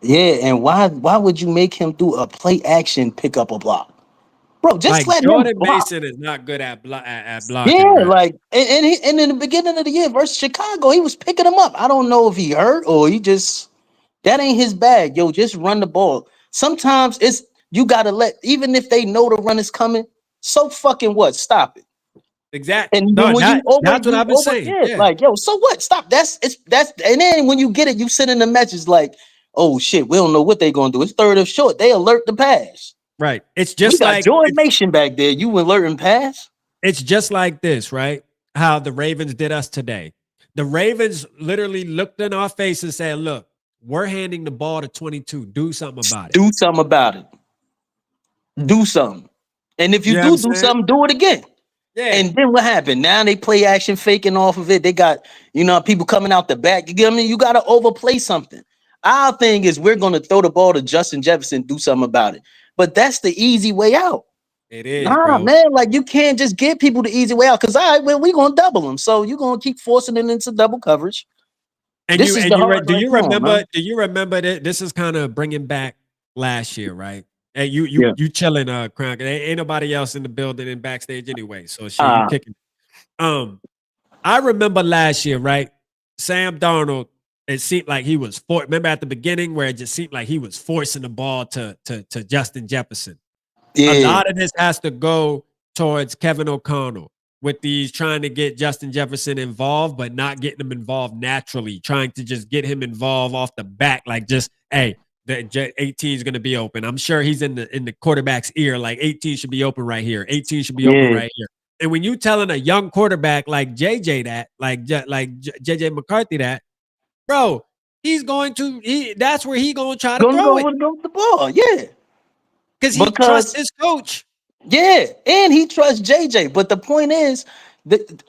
Yeah, and why would you make him do a play action pick up a block? Bro, just let Jordan him block. Mason is not good at blocking. Yeah, bro. like, and in the beginning of the year versus Chicago, he was picking him up. I don't know if he hurt or he just, that ain't his bag. Yo, just run the ball. Sometimes you got to even if they know the run is coming, so fucking what? Stop it. Exactly. And No, then when you that's what I've been saying. Yeah. like, yo, so what? Stop. That's and then when you get it, you send in the message like, oh shit, we don't know what they gonna do. It's third of short. They alert the pass. Right. It's We just got like Jordan Nation back there. You alerting pass? it's just like this, right? How the Ravens did us today. The Ravens literally looked in our face and said, look, we're handing the ball to 22. Do something about it. Do something about it. Do something. And if you know what do I'm saying? something, do it again. Yeah. And then what happened? Now they play action faking off of it. They got, people coming out the back. You get me? You got to overplay something. Our thing is we're going to throw the ball to Justin Jefferson, do something about it. But that's the easy way out. It is, nah, bro. man. Like you can't just give people the easy way out because we're going to double them. So you're going to keep forcing it into double coverage. And This is the hard do way you forward, remember? man. Do you remember that this is kind of bringing back last year, right? Hey, you chilling, Crown. Ain't nobody else in the building and backstage anyway. So shit, you kicking. I remember last year, right? Sam Darnold. It seemed like he was remember at the beginning where it just seemed like he was forcing the ball to Justin Jefferson. Yeah. A lot of this has to go towards Kevin O'Connell with these trying to get Justin Jefferson involved, but not getting him involved naturally, trying to just get him involved off the back, like just, hey, the 18 is going to be open. I'm sure he's in the quarterback's ear, like 18 should be open right here. 18 should be open right here. And when you telling a young quarterback like JJ that, like JJ McCarthy that, bro, that's where he going to try to throw it. Go with the ball, yeah. Because he trusts his coach. Yeah, and he trusts JJ. But the point is,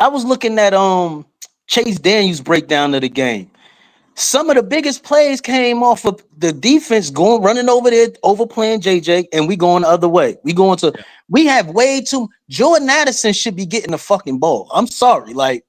I was looking at Chase Daniels' breakdown of the game. Some of the biggest plays came off of the defense running over there, overplaying JJ, and we going the other way. We have way too. Jordan Addison should be getting the fucking ball. I'm sorry, like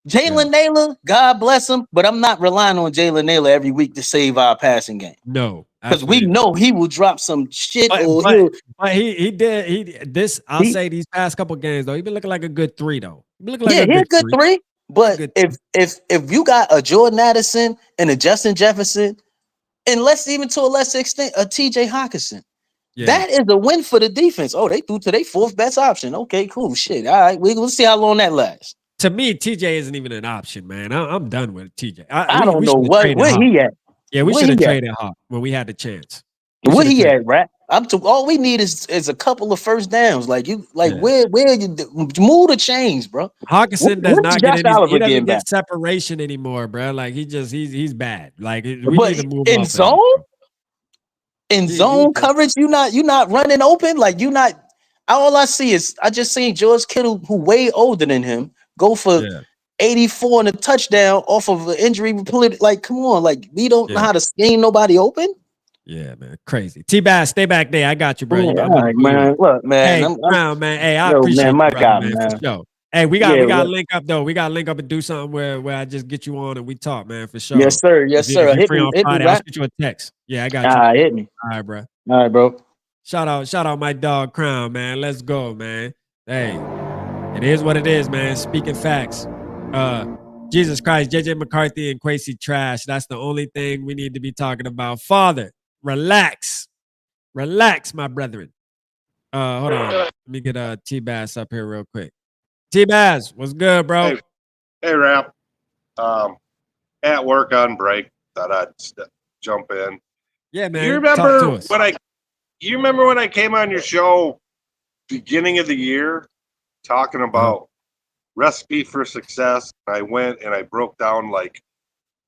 Jaylen Naylor, God bless him, but I'm not relying on Jaylen Naylor every week to save our passing game. No, because we know he will drop some shit. But he did this. I'll say these past couple games though, he been looking like a good 3 though. He been looking like he's a good three. But if you got a Jordan Addison and a Justin Jefferson, and even to a lesser extent a TJ Hawkinson, that is a win for the defense. Oh, they threw to their fourth best option. Okay, cool, shit. All right, we'll see how long that lasts. To me, TJ isn't even an option, man. I'm done with TJ. I don't know where he at. Yeah, we should have traded Hawk when we had the chance. Where he at, right? All we need is a couple of first downs. Where you move the chains, bro. Hawkinson does not get any. He doesn't get separation anymore, bro. Like he's bad. Like we need to move in zone. In zone coverage, you not running open. Like you not. All I see is I just seen George Kittle, who way older than him, go for 84 and a touchdown off of an injury. Like, come on, like we don't know how to scheme nobody open. Yeah, man, crazy. T-Bass, stay back there. I got you, bro. Man, look, man. Hey, Brown, man. Hey, I appreciate man, my you, God, man. For sure. Hey, we got to link up though. We got to link up and do something where I just get you on and we talk, man, for sure. Yes, sir. Yes, sir. If you're free on Friday, I'll shoot you a text. Yeah, I got you. All right, hit me. All right, bro. All right, bro. Shout out my dog Crown, man. Let's go, man. Hey, it is what it is, man. Speaking facts. Jesus Christ, JJ McCarthy and Kwesi trash. That's the only thing we need to be talking about. Father, relax. Relax, my brethren. Hold on. Let me get T-Bass up here real quick. T-Bass, what's good, bro? Hey, Rap. At work on break, thought I'd jump in. Yeah, man. You remember when I came on your show beginning of the year talking about recipe for success? I went and I broke down like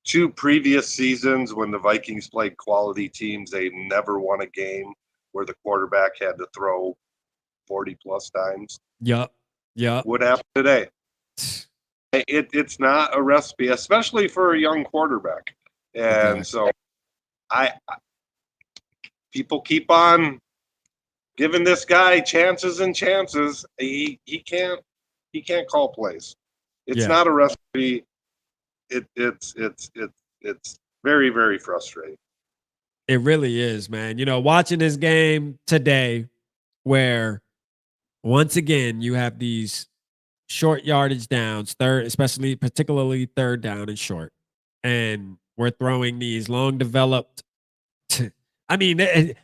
2 previous seasons when the Vikings played quality teams. They never won a game where the quarterback had to throw 40 plus times. Yup. What happened today? It's not a recipe, especially for a young quarterback. And so people keep on giving this guy chances and chances. He can't call plays. It's not a recipe. It's very, very frustrating. It really is, man. You know, watching this game today where once again you have these short yardage downs, particularly third down and short. And we're throwing these long developed. I mean,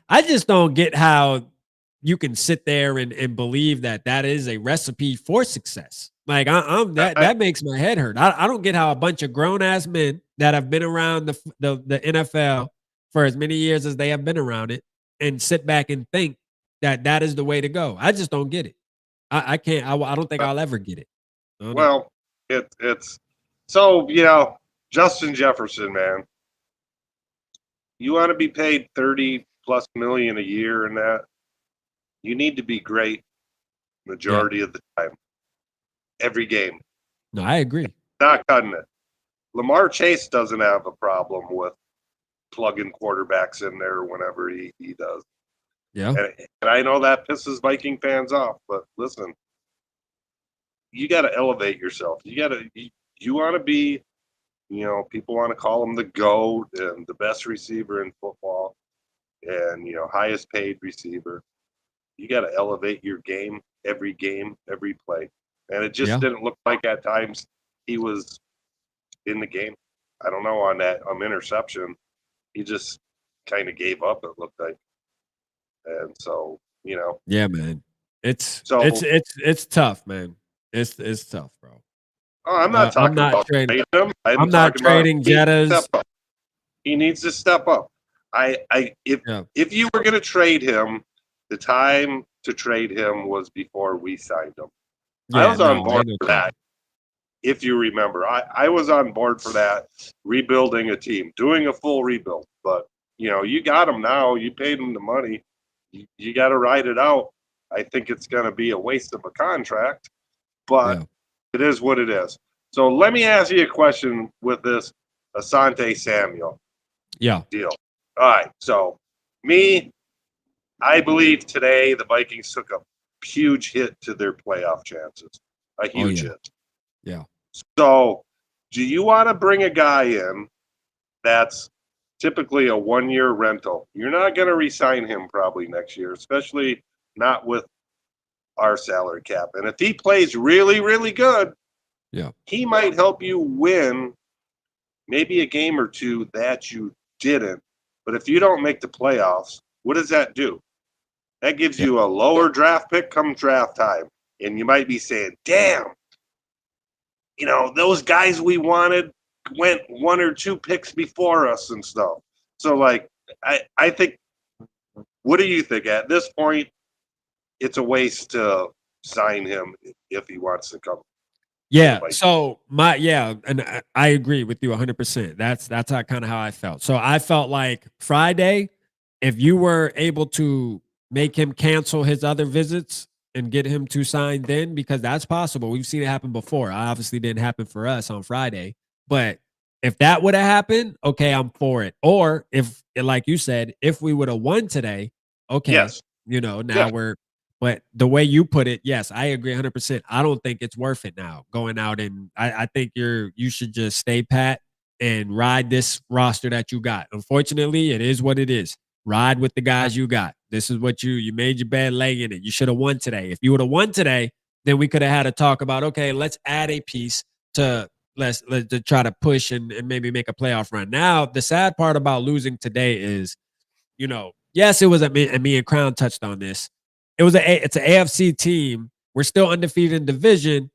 I just don't get how you can sit there and believe that that is a recipe for success. Like that makes my head hurt. I don't get how a bunch of grown ass men that have been around the NFL for as many years as they have been around it and sit back and think that that is the way to go. I just don't get it. I can't. I don't think I'll ever get it. Well, it's so, you know, Justin Jefferson, man. You want to be paid 30+ million a year in that, you need to be great majority of the time. Every game. No, I agree. Not cutting it. Lamar Chase doesn't have a problem with plugging quarterbacks in there whenever he does. Yeah. And I know that pisses Viking fans off, but listen, you got to elevate yourself. You want to be, you know, people want to call him the GOAT and the best receiver in football and, you know, highest paid receiver. You got to elevate your game, every play. And it just didn't look like at times he was in the game. I don't know, on that interception, he just kind of gave up, it looked like. And so, you know. Yeah, man. It's tough, man. It's tough, bro. Oh, I'm not talking about trading him. I'm not trading Jettas. He needs to step up. If you were going to trade him, the time to trade him was before we signed him. I was on board for that. If you remember, I was on board for that, rebuilding a team, doing a full rebuild. But, you know, you got him now. You paid him the money. You got to ride it out. I think it's going to be a waste of a contract, but it is what it is. So let me ask you a question with this Asante Samuel deal. All right. So I believe today the Vikings took a huge hit to their playoff chances. A huge hit. Yeah. So do you want to bring a guy in that's typically a 1-year rental? You're not going to re-sign him probably next year, especially not with our salary cap. And if he plays really, really good, he might help you win maybe a game or two that you didn't. But if you don't make the playoffs, what does that do? That gives you a lower draft pick come draft time. And you might be saying, damn, you know, those guys we wanted went 1 or 2 picks before us and stuff. So, like, I think, what do you think? At this point, it's a waste to sign him if he wants to come. Yeah. So and I agree with you 100%. That's kind of how I felt. So I felt like Friday, if you were able to make him cancel his other visits and get him to sign then, because that's possible. We've seen it happen before. Obviously didn't happen for us on Friday, but if that would have happened, okay, I'm for it. Or if, like you said, if we would have won today, okay, you know, now but the way you put it, yes, I agree 100%. I don't think it's worth it now going out, and I think you should just stay pat and ride this roster that you got. Unfortunately, it is what it is. Ride with the guys you got. This is what you made your bed, lay in it. You should have won today. If you would have won today, then we could have had a talk about, okay, let's add a piece to let's to try to push and maybe make a playoff run. Now, the sad part about losing today is, you know, yes, it was me and Crown touched on this. It's an AFC team. We're still undefeated in division,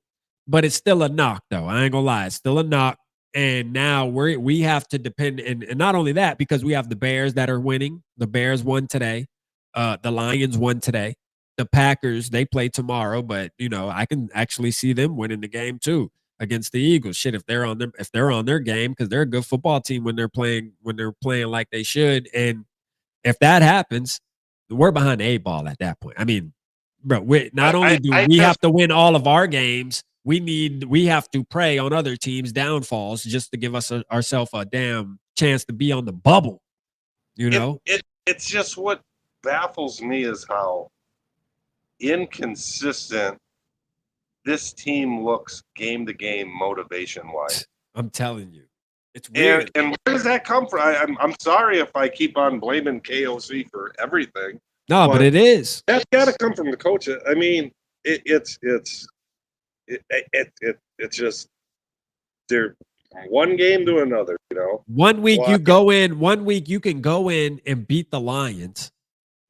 but it's still a knock, though. I ain't gonna lie, it's still a knock. And now we have to depend, and not only that, because we have the Bears that are winning. The Bears won today. The Lions won today. The Packers, they play tomorrow, but you know, I can actually see them winning the game too against the Eagles. Shit, if they're on their game, because they're a good football team when they're playing like they should. And if that happens, we're behind the 8-ball at that point. I mean, bro, we have to win all of our games, we have to prey on other teams' downfalls just to give us ourselves a damn chance to be on the bubble. You know, it's just what baffles me is how inconsistent this team looks game to game motivation wise. I'm telling you. It's weird. And where does that come from? I'm sorry if I keep on blaming KOC for everything. No, but it is. That's got to come from the coach. I mean, it's just they're one game to another. You know, 1 week you go in. 1 week you can go in and beat the Lions,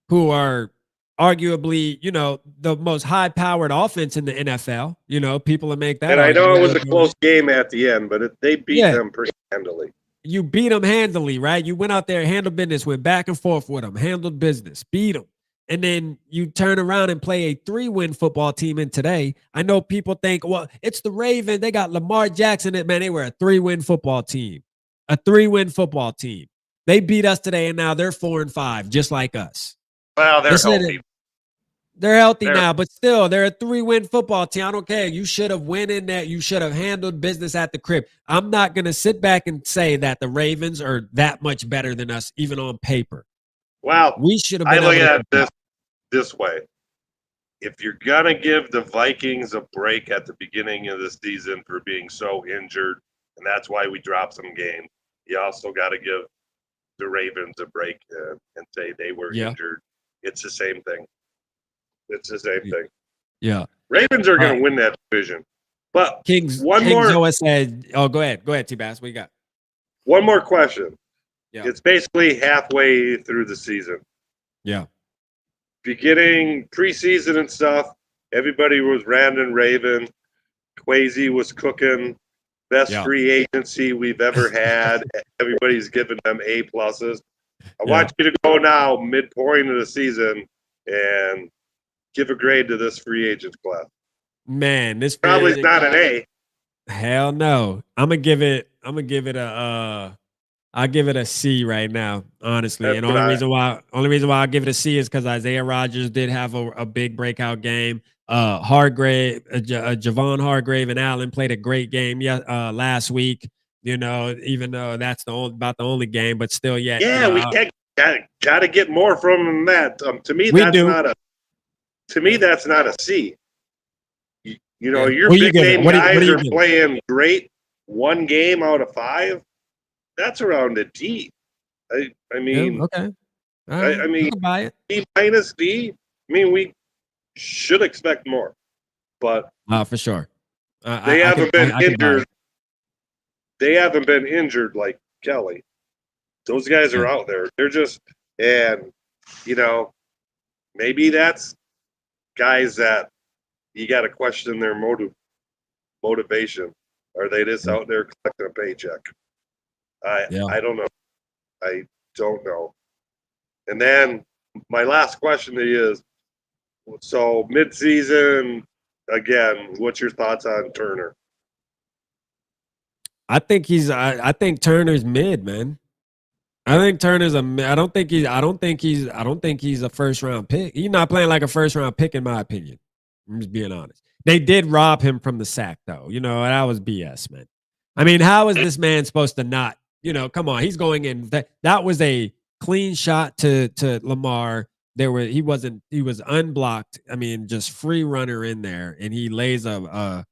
who are arguably, you know, the most high-powered offense in the NFL. You know, people will make that. And I know it was a argument. close game at the end, but they beat them pretty handily. You beat them handily, right? You went out there, handled business, went back and forth with them, handled business, beat them. And then you turn around and play a 3-win football team in today. I know people think, well, it's the Ravens. They got Lamar Jackson. Man, they were a 3-win football team. A 3-win football team. They beat us today, and now they're 4-5, just like us. Well, they're healthy. They're healthy now, but still, they're a 3-win football team. I don't care. You should have went in there. You should have handled business at the crib. I'm not going to sit back and say that the Ravens are that much better than us, even on paper. Well, we should have. I look at it this way: if you're gonna give the Vikings a break at the beginning of the season for being so injured, and that's why we dropped some games, you also got to give the Ravens a break and say they were injured. It's the same thing. It's the same thing. Yeah, Ravens are going to win that division. But Kings more. Noah said, "Oh, go ahead, T-Bass. What you got?" One more question. Yeah. It's basically halfway through the season. Yeah. Beginning preseason and stuff, everybody was ranting Raven. Quasi was cooking. Best free agency we've ever had. Everybody's giving them A pluses. I want you to go now, midpoint of the season, and give a grade to this free agent class. Man, this probably not an A. Hell no. I'll give it a C right now, honestly. That's and only reason why I give it a C is because Isaiah Rodgers did have a big breakout game. Javon Hargrave and Allen played a great game last week. You know, even though that's about the only game, but still, we got to get more from them than that. To me, that's not a C. You know, your big name guys are playing great. 1 game out of 5. That's around a D. I mean, okay. I mean, buy it. D minus D. I mean, we should expect more, but for sure, they haven't been injured. They haven't been injured like Kelly. Those guys are out there. They're just, and you know, maybe that's guys that you got to question their motivation. Are they just out there collecting a paycheck? I don't know. I don't know. And then my last question to you is, so mid-season, again, what's your thoughts on Turner? I think Turner's mid, man. I think Turner's I don't think he's a first round pick. He's not playing like a first round pick, in my opinion. I'm just being honest. They did rob him from the sack, though. You know, that was BS, man. I mean, how is this man supposed to not? You know, come on, he's going in. That was a clean shot to Lamar. He was unblocked. I mean, just free runner in there, and he lays a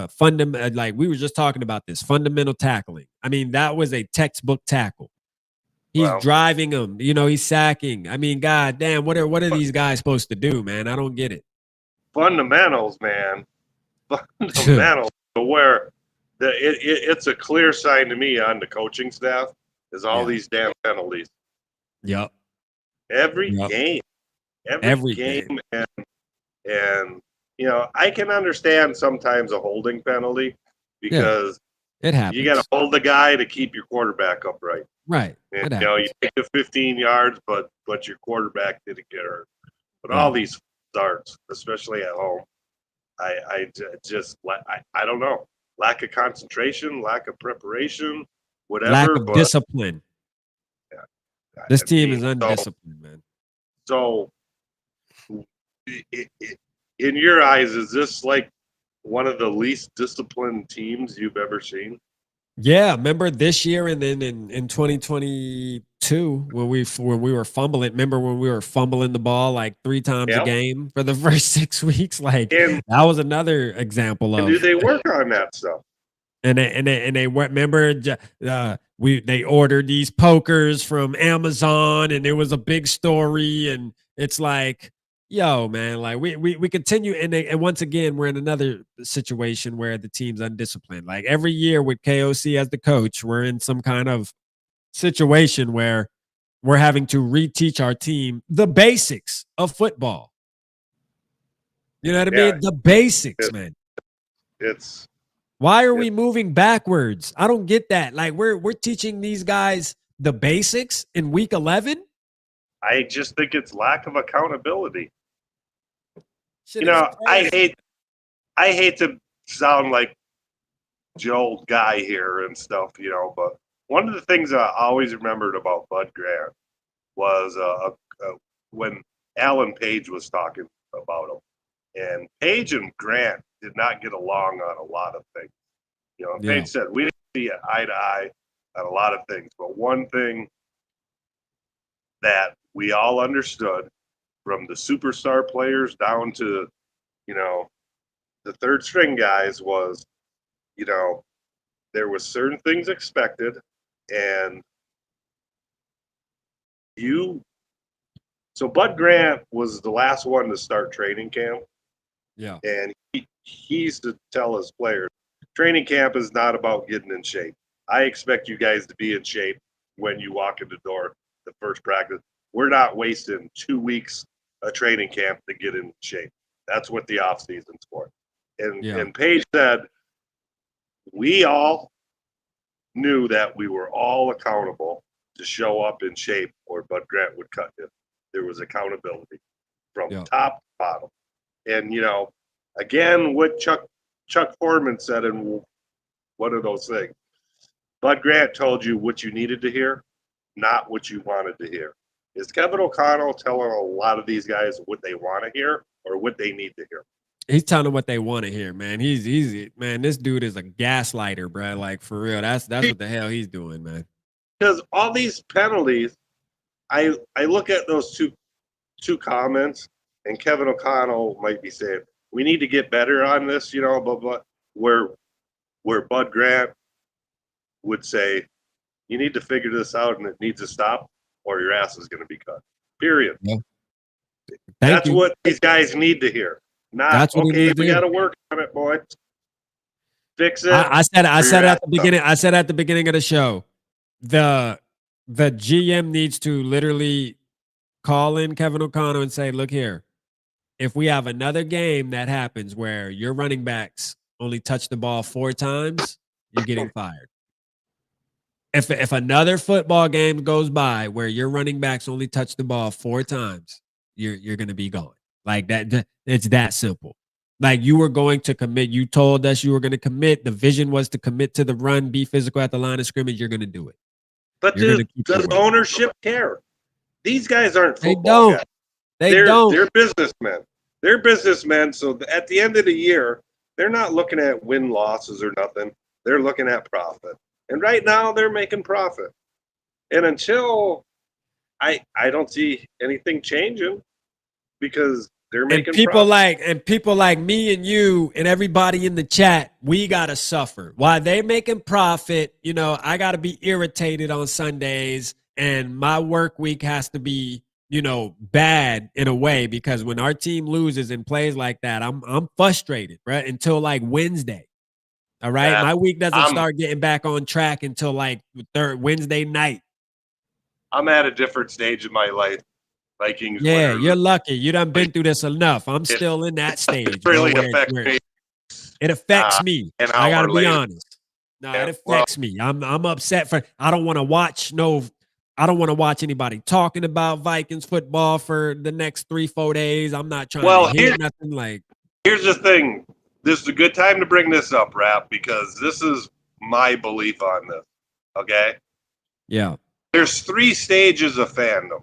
fundamental, like we were just talking about this, fundamental tackling. I mean, that was a textbook tackle. He's driving him, you know, he's sacking. I mean, god damn, what are these guys supposed to do, man? I don't get it. Fundamentals, man. Fundamentals. Where it's a clear sign to me on the coaching staff is all these damn penalties. Yep. Every game. Every game. And you know, I can understand sometimes a holding penalty because it happens. You got to hold the guy to keep your quarterback upright. Right. And, you know, you take the 15 yards, but your quarterback didn't get hurt. But all these starts, especially at home, I don't know. Lack of concentration, lack of preparation, whatever. Lack of discipline. Yeah. This team is undisciplined, man. So, in your eyes, is this like one of the least disciplined teams you've ever seen? Yeah, remember this year and then in 2022 when we were fumbling. Remember when we were fumbling the ball like 3 times a game for the first 6 weeks? Like that was another example of. Do they work on that stuff? And they remember they ordered these pokers from Amazon and it was a big story, and it's like, yo, man, like we continue, and once again we're in another situation where the team's undisciplined. Like every year with KOC as the coach, we're in some kind of situation where we're having to reteach our team the basics of football. You know what I mean? The basics, man. It's why are we moving backwards? I don't get that. Like we're teaching these guys the basics in week 11. I just think it's lack of accountability. Shit, you know, I hate to sound like Joe guy here and stuff, you know, but one of the things I always remembered about Bud Grant was when Alan Page was talking about him. And Page and Grant did not get along on a lot of things. You know, Page said we didn't see eye to eye on a lot of things. But one thing that we all understood, from the superstar players down to, you know, the third string guys, was, you know, there was certain things expected, and so Bud Grant was the last one to start training camp. Yeah. And he used to tell his players, training camp is not about getting in shape. I expect you guys to be in shape when you walk in the door the first practice. We're not wasting 2 weeks of training camp to get in shape. That's what the off season's for. And Paige said, we all knew that we were all accountable to show up in shape, or Bud Grant would cut him. There was accountability from top to bottom. And, you know, again, what Chuck Foreman said in one of those things, Bud Grant told you what you needed to hear, not what you wanted to hear. Is Kevin O'Connell telling a lot of these guys what they want to hear or what they need to hear? He's telling them what they want to hear, man. He's man, this dude is a gaslighter, bro. Like, for real. That's what the hell he's doing, man. Because all these penalties, I look at those two comments, and Kevin O'Connell might be saying, we need to get better on this, you know, but where Bud Grant would say, you need to figure this out and it needs to stop, or your ass is going to be cut. Period. Yeah. That's what these guys need to hear. Not, okay, we got to work on it, boys. Fix it. I said at the beginning. I said at the beginning of the show, the GM needs to literally call in Kevin O'Connell and say, look here, if we have another game that happens where your running backs only touch the ball 4 times, you're getting fired. If another football game goes by where your running backs only touch the ball 4 times, you're going to be gone. Like that. It's that simple. Like, you were going to commit. You told us you were going to commit. The vision was to commit to the run, be physical at the line of scrimmage. You're going to do it. But does ownership care? These guys aren't football guys. They're businessmen. They're businessmen. So at the end of the year, they're not looking at win-losses or nothing. They're looking at profit. And right now, they're making profit. And until I don't see anything changing, because they're making profit. And people like me and you and everybody in the chat, we gotta suffer. While they making profit, you know, I gotta be irritated on Sundays, and my work week has to be, you know, bad in a way, because when our team loses and plays like that, I'm frustrated, right? Until like Wednesday. All right. My week doesn't start getting back on track until like Wednesday night. I'm at a different stage in my life. Vikings. Yeah, you're lucky. You done been through this enough. I'm still in that stage. It really affects me. It affects me. I gotta be honest. No, it affects me. I'm upset for. I don't want to watch anybody talking about Vikings football for the next 3-4 days. I'm not trying to hear nothing. Like, here's the thing. This is a good time to bring this up, Rap, because this is my belief on this. Okay? Yeah. There's 3 stages of fandom.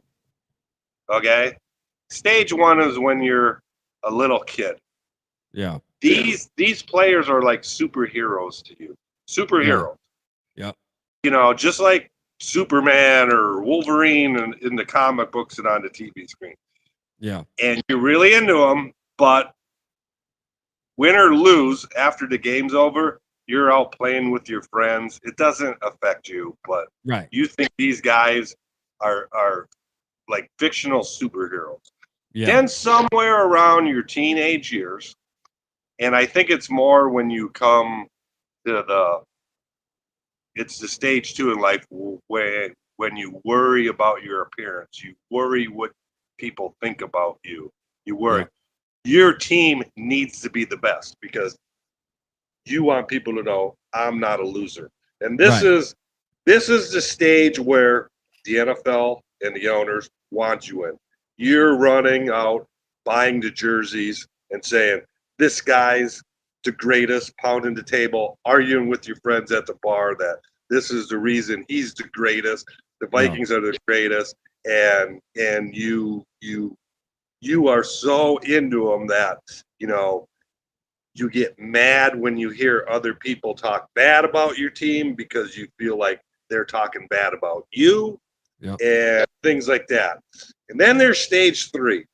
Okay? Stage 1 is when you're a little kid. Yeah. These players are like superheroes to you. Superheroes. Yeah. You know, just like Superman or Wolverine in the comic books and on the TV screen. Yeah. And you're really into them, but win or lose, after the game's over, you're out playing with your friends. It doesn't affect you, but you think these guys are like fictional superheroes. Yeah. Then somewhere around your teenage years, and I think it's more when you come to it's the stage 2 in life when when you worry about your appearance. You worry what people think about you. You worry. Your team needs to be the best because you want people to know I'm not a loser. And this is the stage where the NFL and the owners want you in. You're running out, buying the jerseys and saying, this guy's the greatest, pounding the table, arguing with your friends at the bar that this is the reason he's the greatest. The Vikings are the greatest. And you are so into them that, you know, you get mad when you hear other people talk bad about your team because you feel like they're talking bad about you and things like that. And then there's stage 3,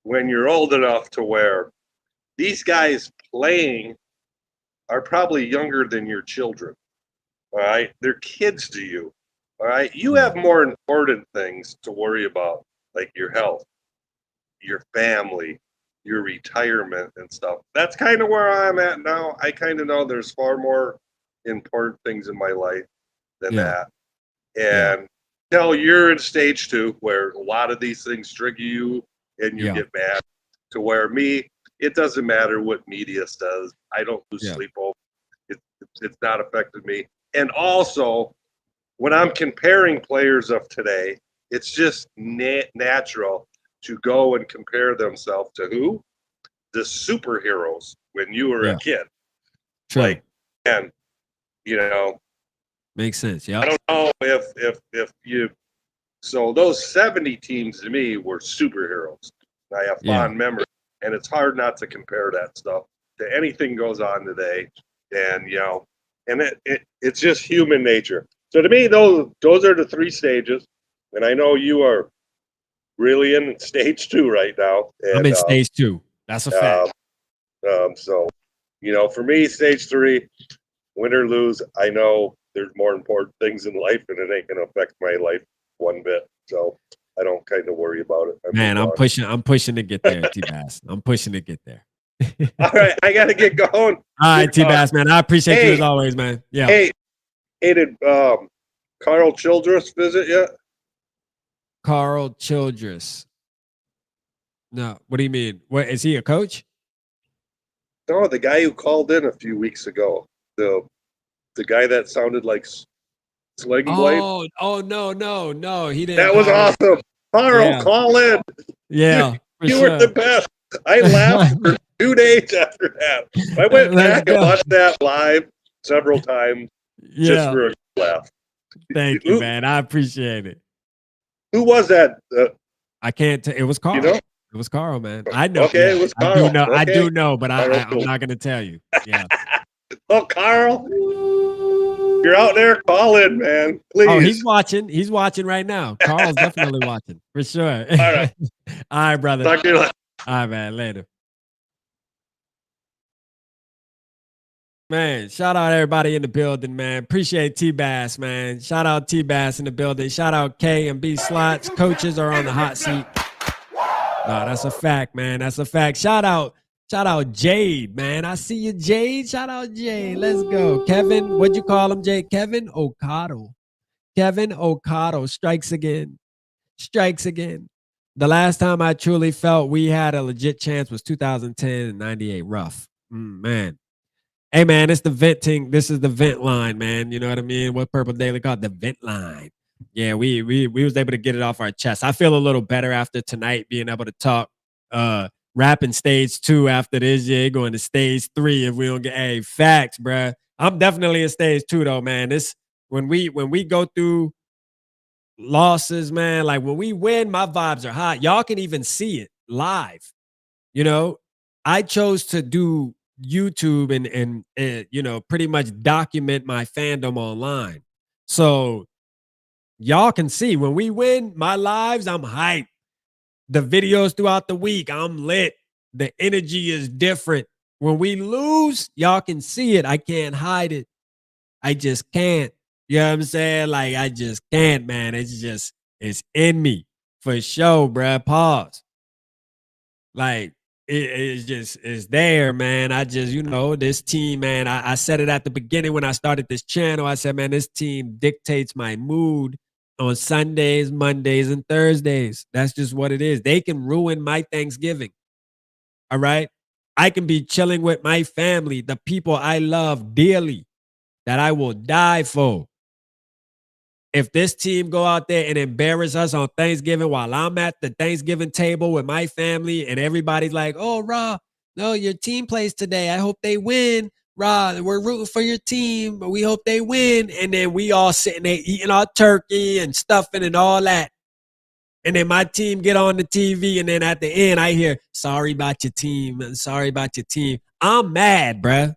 when you're old enough to where these guys playing are probably younger than your children. All right. They're kids to you. All right. You have more important things to worry about, like your health, your family, your retirement and stuff. That's kind of where I'm at now. I kind of know there's far more important things in my life than that. And until you're in stage 2, where a lot of these things trigger you and you get mad, to where me, it doesn't matter what media says. I don't lose sleep over it. It's not affected me. And also, when I'm comparing players of today, it's just natural to go and compare themselves to who? The superheroes when you were a kid. Like, and, you know. Makes sense, I don't know if you. So those 70 teams to me were superheroes. I have fond memories. And it's hard not to compare that stuff to anything goes on today. And, you know, and it's just human nature. So to me, those are the 3 stages. And I know you are really in stage 2 right now. And, I'm in stage 2. That's a fact. So, you know, for me, stage 3, win or lose, I know there's more important things in life and it ain't going to affect my life one bit. So I don't kind of worry about it. Man, I'm pushing to get there, T-Bass. I'm pushing to get there. All right, I got to get going. All right, T-Bass, man. I appreciate you as always, man. Yeah. Hey, did Carl Childress visit yet? Carl Childress. No, what do you mean? What is he, a coach? No, the guy who called in a few weeks ago. The guy that sounded like Sling Blade. Oh no. He didn't. That was awesome. Carl, call in. Yeah. You were the best. I laughed for 2 days after that. I went back and watched that live several times just for a laugh. Thank you, man. I appreciate it. Who was that? I can't tell. It was Carl. You know? It was Carl, man. I know. Okay, it was Carl. I do know, but I'm not going to tell you. Yeah. Oh, Carl. You're out there, call in, man. Please. Oh, he's watching. He's watching right now. Carl's definitely watching for sure. All right. All right, brother. Talk to you later. All right, man. Later. Man, shout out everybody in the building, man. Appreciate T-Bass, man. Shout out T-Bass in the building. Shout out K and B Slots. Coaches are on the hot seat. No, that's a fact, man. That's a fact. Shout out Jade, man. I see you, Jade. Shout out Jade. Let's go. Kevin, what'd you call him, Jade? Kevin Okado. Kevin Okado strikes again. Strikes again. The last time I truly felt we had a legit chance was 2010 and 98. Rough. Man. Hey, man, it's the venting. This is the vent line, man. You know what I mean? What Purple Daily called the vent line. Yeah, we was able to get it off our chest. I feel a little better after tonight being able to talk rapping stage 2 after this. Yeah, going to stage 3 if we don't get facts, bruh. I'm definitely in stage 2 though, man. This when we go through losses, man, like when we win, my vibes are hot. Y'all can even see it live. You know, I chose to do YouTube and you know, pretty much document my fandom online. So y'all can see when we win my lives, I'm hyped. The videos throughout the week, I'm lit. The energy is different. When we lose, y'all can see it. I can't hide it. I just can't. You know what I'm saying? Like, I just can't, man. It's in me for sure, bruh. Pause. Like, it's there, man. I just, you know, this team, man, I said it at the beginning when I started this channel. I said, man, this team dictates my mood on Sundays, Mondays, and Thursdays. That's just what it is. They can ruin my Thanksgiving. All right? I can be chilling with my family, the people I love dearly, that I will die for. If this team go out there and embarrass us on Thanksgiving while I'm at the Thanksgiving table with my family and everybody's like, oh, Ra, no, your team plays today. I hope they win. Ra, we're rooting for your team, but we hope they win. And then we all sitting there eating our turkey and stuffing and all that. And then my team get on the TV, and then at the end I hear, sorry about your team, and sorry about your team. I'm mad, bruh.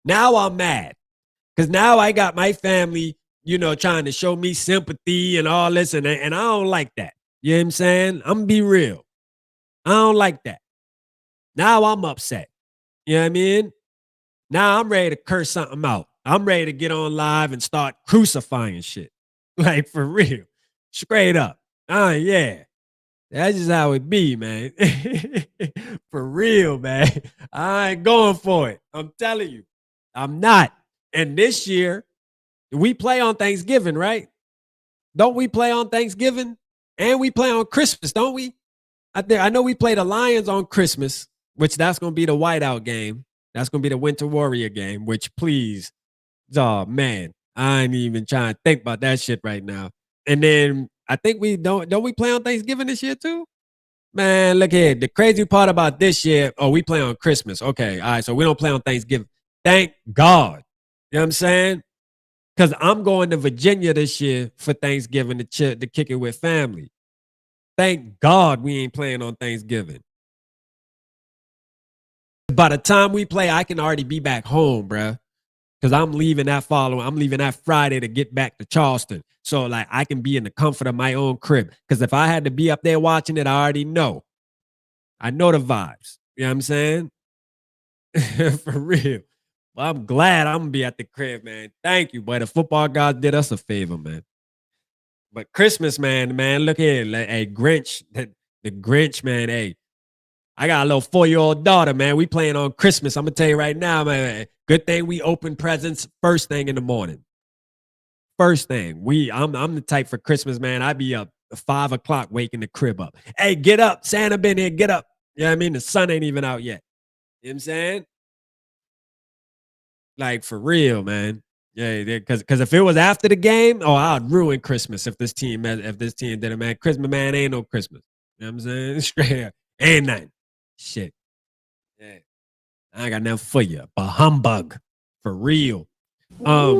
Now I'm mad. Because now I got my family, you know, trying to show me sympathy and all this, and I don't like that. You know what I'm saying? I'm going to be real. I don't like that. Now I'm upset. You know what I mean? Now I'm ready to curse something out. I'm ready to get on live and start crucifying shit. Like, for real. Straight up. Yeah. That's just how it be, man. For real, man. I ain't going for it. I'm telling you. I'm not. And this year, we play on Thanksgiving, right? Don't we play on Thanksgiving? And we play on Christmas, don't we? I know we play the Lions on Christmas, which that's going to be the whiteout game. That's going to be the Winter Warrior game, which please, oh, man, I ain't even trying to think about that shit right now. And then I think we don't we play on Thanksgiving this year too? Man, look here. The crazy part about this year, we play on Christmas. Okay, all right, so we don't play on Thanksgiving. Thank God. You know what I'm saying? Because I'm going to Virginia this year for Thanksgiving to kick it with family. Thank God we ain't playing on Thanksgiving. By the time we play, I can already be back home, bruh. Because I'm leaving that Friday to get back to Charleston. So, like, I can be in the comfort of my own crib. Because if I had to be up there watching it, I already know. I know the vibes. You know what I'm saying? For real. Well, I'm glad I'm going to be at the crib, man. Thank you, boy. The football gods did us a favor, man. But Christmas, man, look here. Hey, Grinch, the Grinch, man, hey. I got a little 4-year-old daughter, man. We playing on Christmas. I'm going to tell you right now, man. Good thing we open presents first thing in the morning. First thing. I'm the type for Christmas, man. I be up at 5 o'clock waking the crib up. Hey, get up. Santa been here. Get up. You know what I mean? The sun ain't even out yet. You know what I'm saying? Like, for real, man. Yeah, because if it was after the game, I'd ruin Christmas if this team did it, man. Christmas, man, ain't no Christmas. You know what I'm saying? Straight up. Ain't nothing. Shit. Yeah. I ain't got nothing for you. But humbug. For real. I'm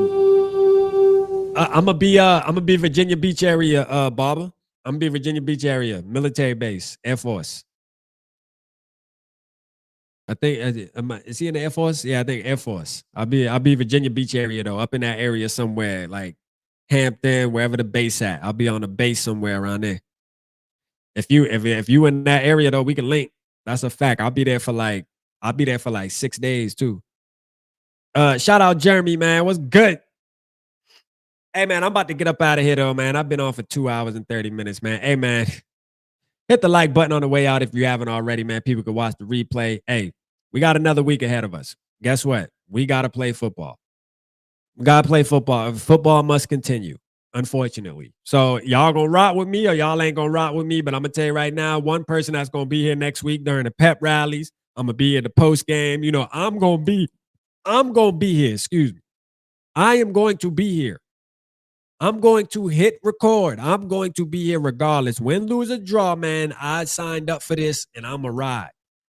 gonna be Virginia Beach area, Barber. I'm gonna be Virginia Beach area, military base, Air Force. I think is he in the Air Force? Yeah, I think Air Force. I'll be Virginia Beach area though, up in that area somewhere, like Hampton, wherever the base at. I'll be on the base somewhere around there. If you in that area though, we can link. That's a fact. I'll be there for like 6 days too. Shout out Jeremy, man. What's good? Hey man, I'm about to get up out of here though, man. I've been on for 2 hours and 30 minutes, man. Hey man, hit the like button on the way out if you haven't already, man. People can watch the replay. Hey, we got another week ahead of us. Guess what? We got to play football. We got to play football. Football must continue, unfortunately. So y'all going to rock with me or y'all ain't going to rock with me, but I'm going to tell you right now, one person that's going to be here next week during the pep rallies, I'm going to be at the post game. You know, I'm going to be here. Excuse me. I am going to be here. I'm going to hit record. I'm going to be here regardless. Win, lose, or draw, man. I signed up for this, and I'm a ride.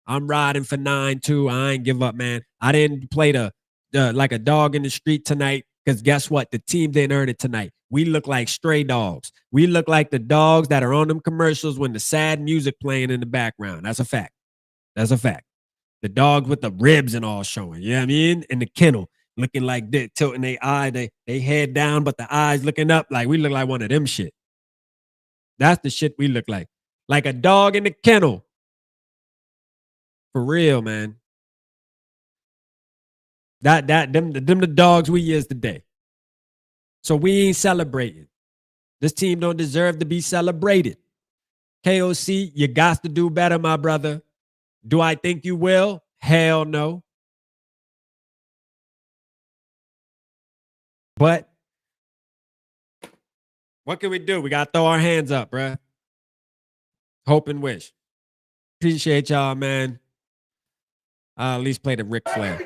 I'm riding for 9-2. I ain't give up, man. I didn't play the like a dog in the street tonight because guess what? The team didn't earn it tonight. We look like stray dogs. We look like the dogs that are on them commercials when the sad music playing in the background. That's a fact. That's a fact. The dogs with the ribs and all showing. You know what I mean? In the kennel. Looking like this, tilting their eye, they head down, but the eyes looking up like we look like one of them shit. That's the shit we look like. Like a dog in the kennel. For real, man. Them the dogs we is today. So we ain't celebrating. This team don't deserve to be celebrated. KOC, you got to do better, my brother. Do I think you will? Hell no. But What can we do? We got to throw our hands up, bruh. Hope and wish. Appreciate y'all, man. At least play the Ric Flair.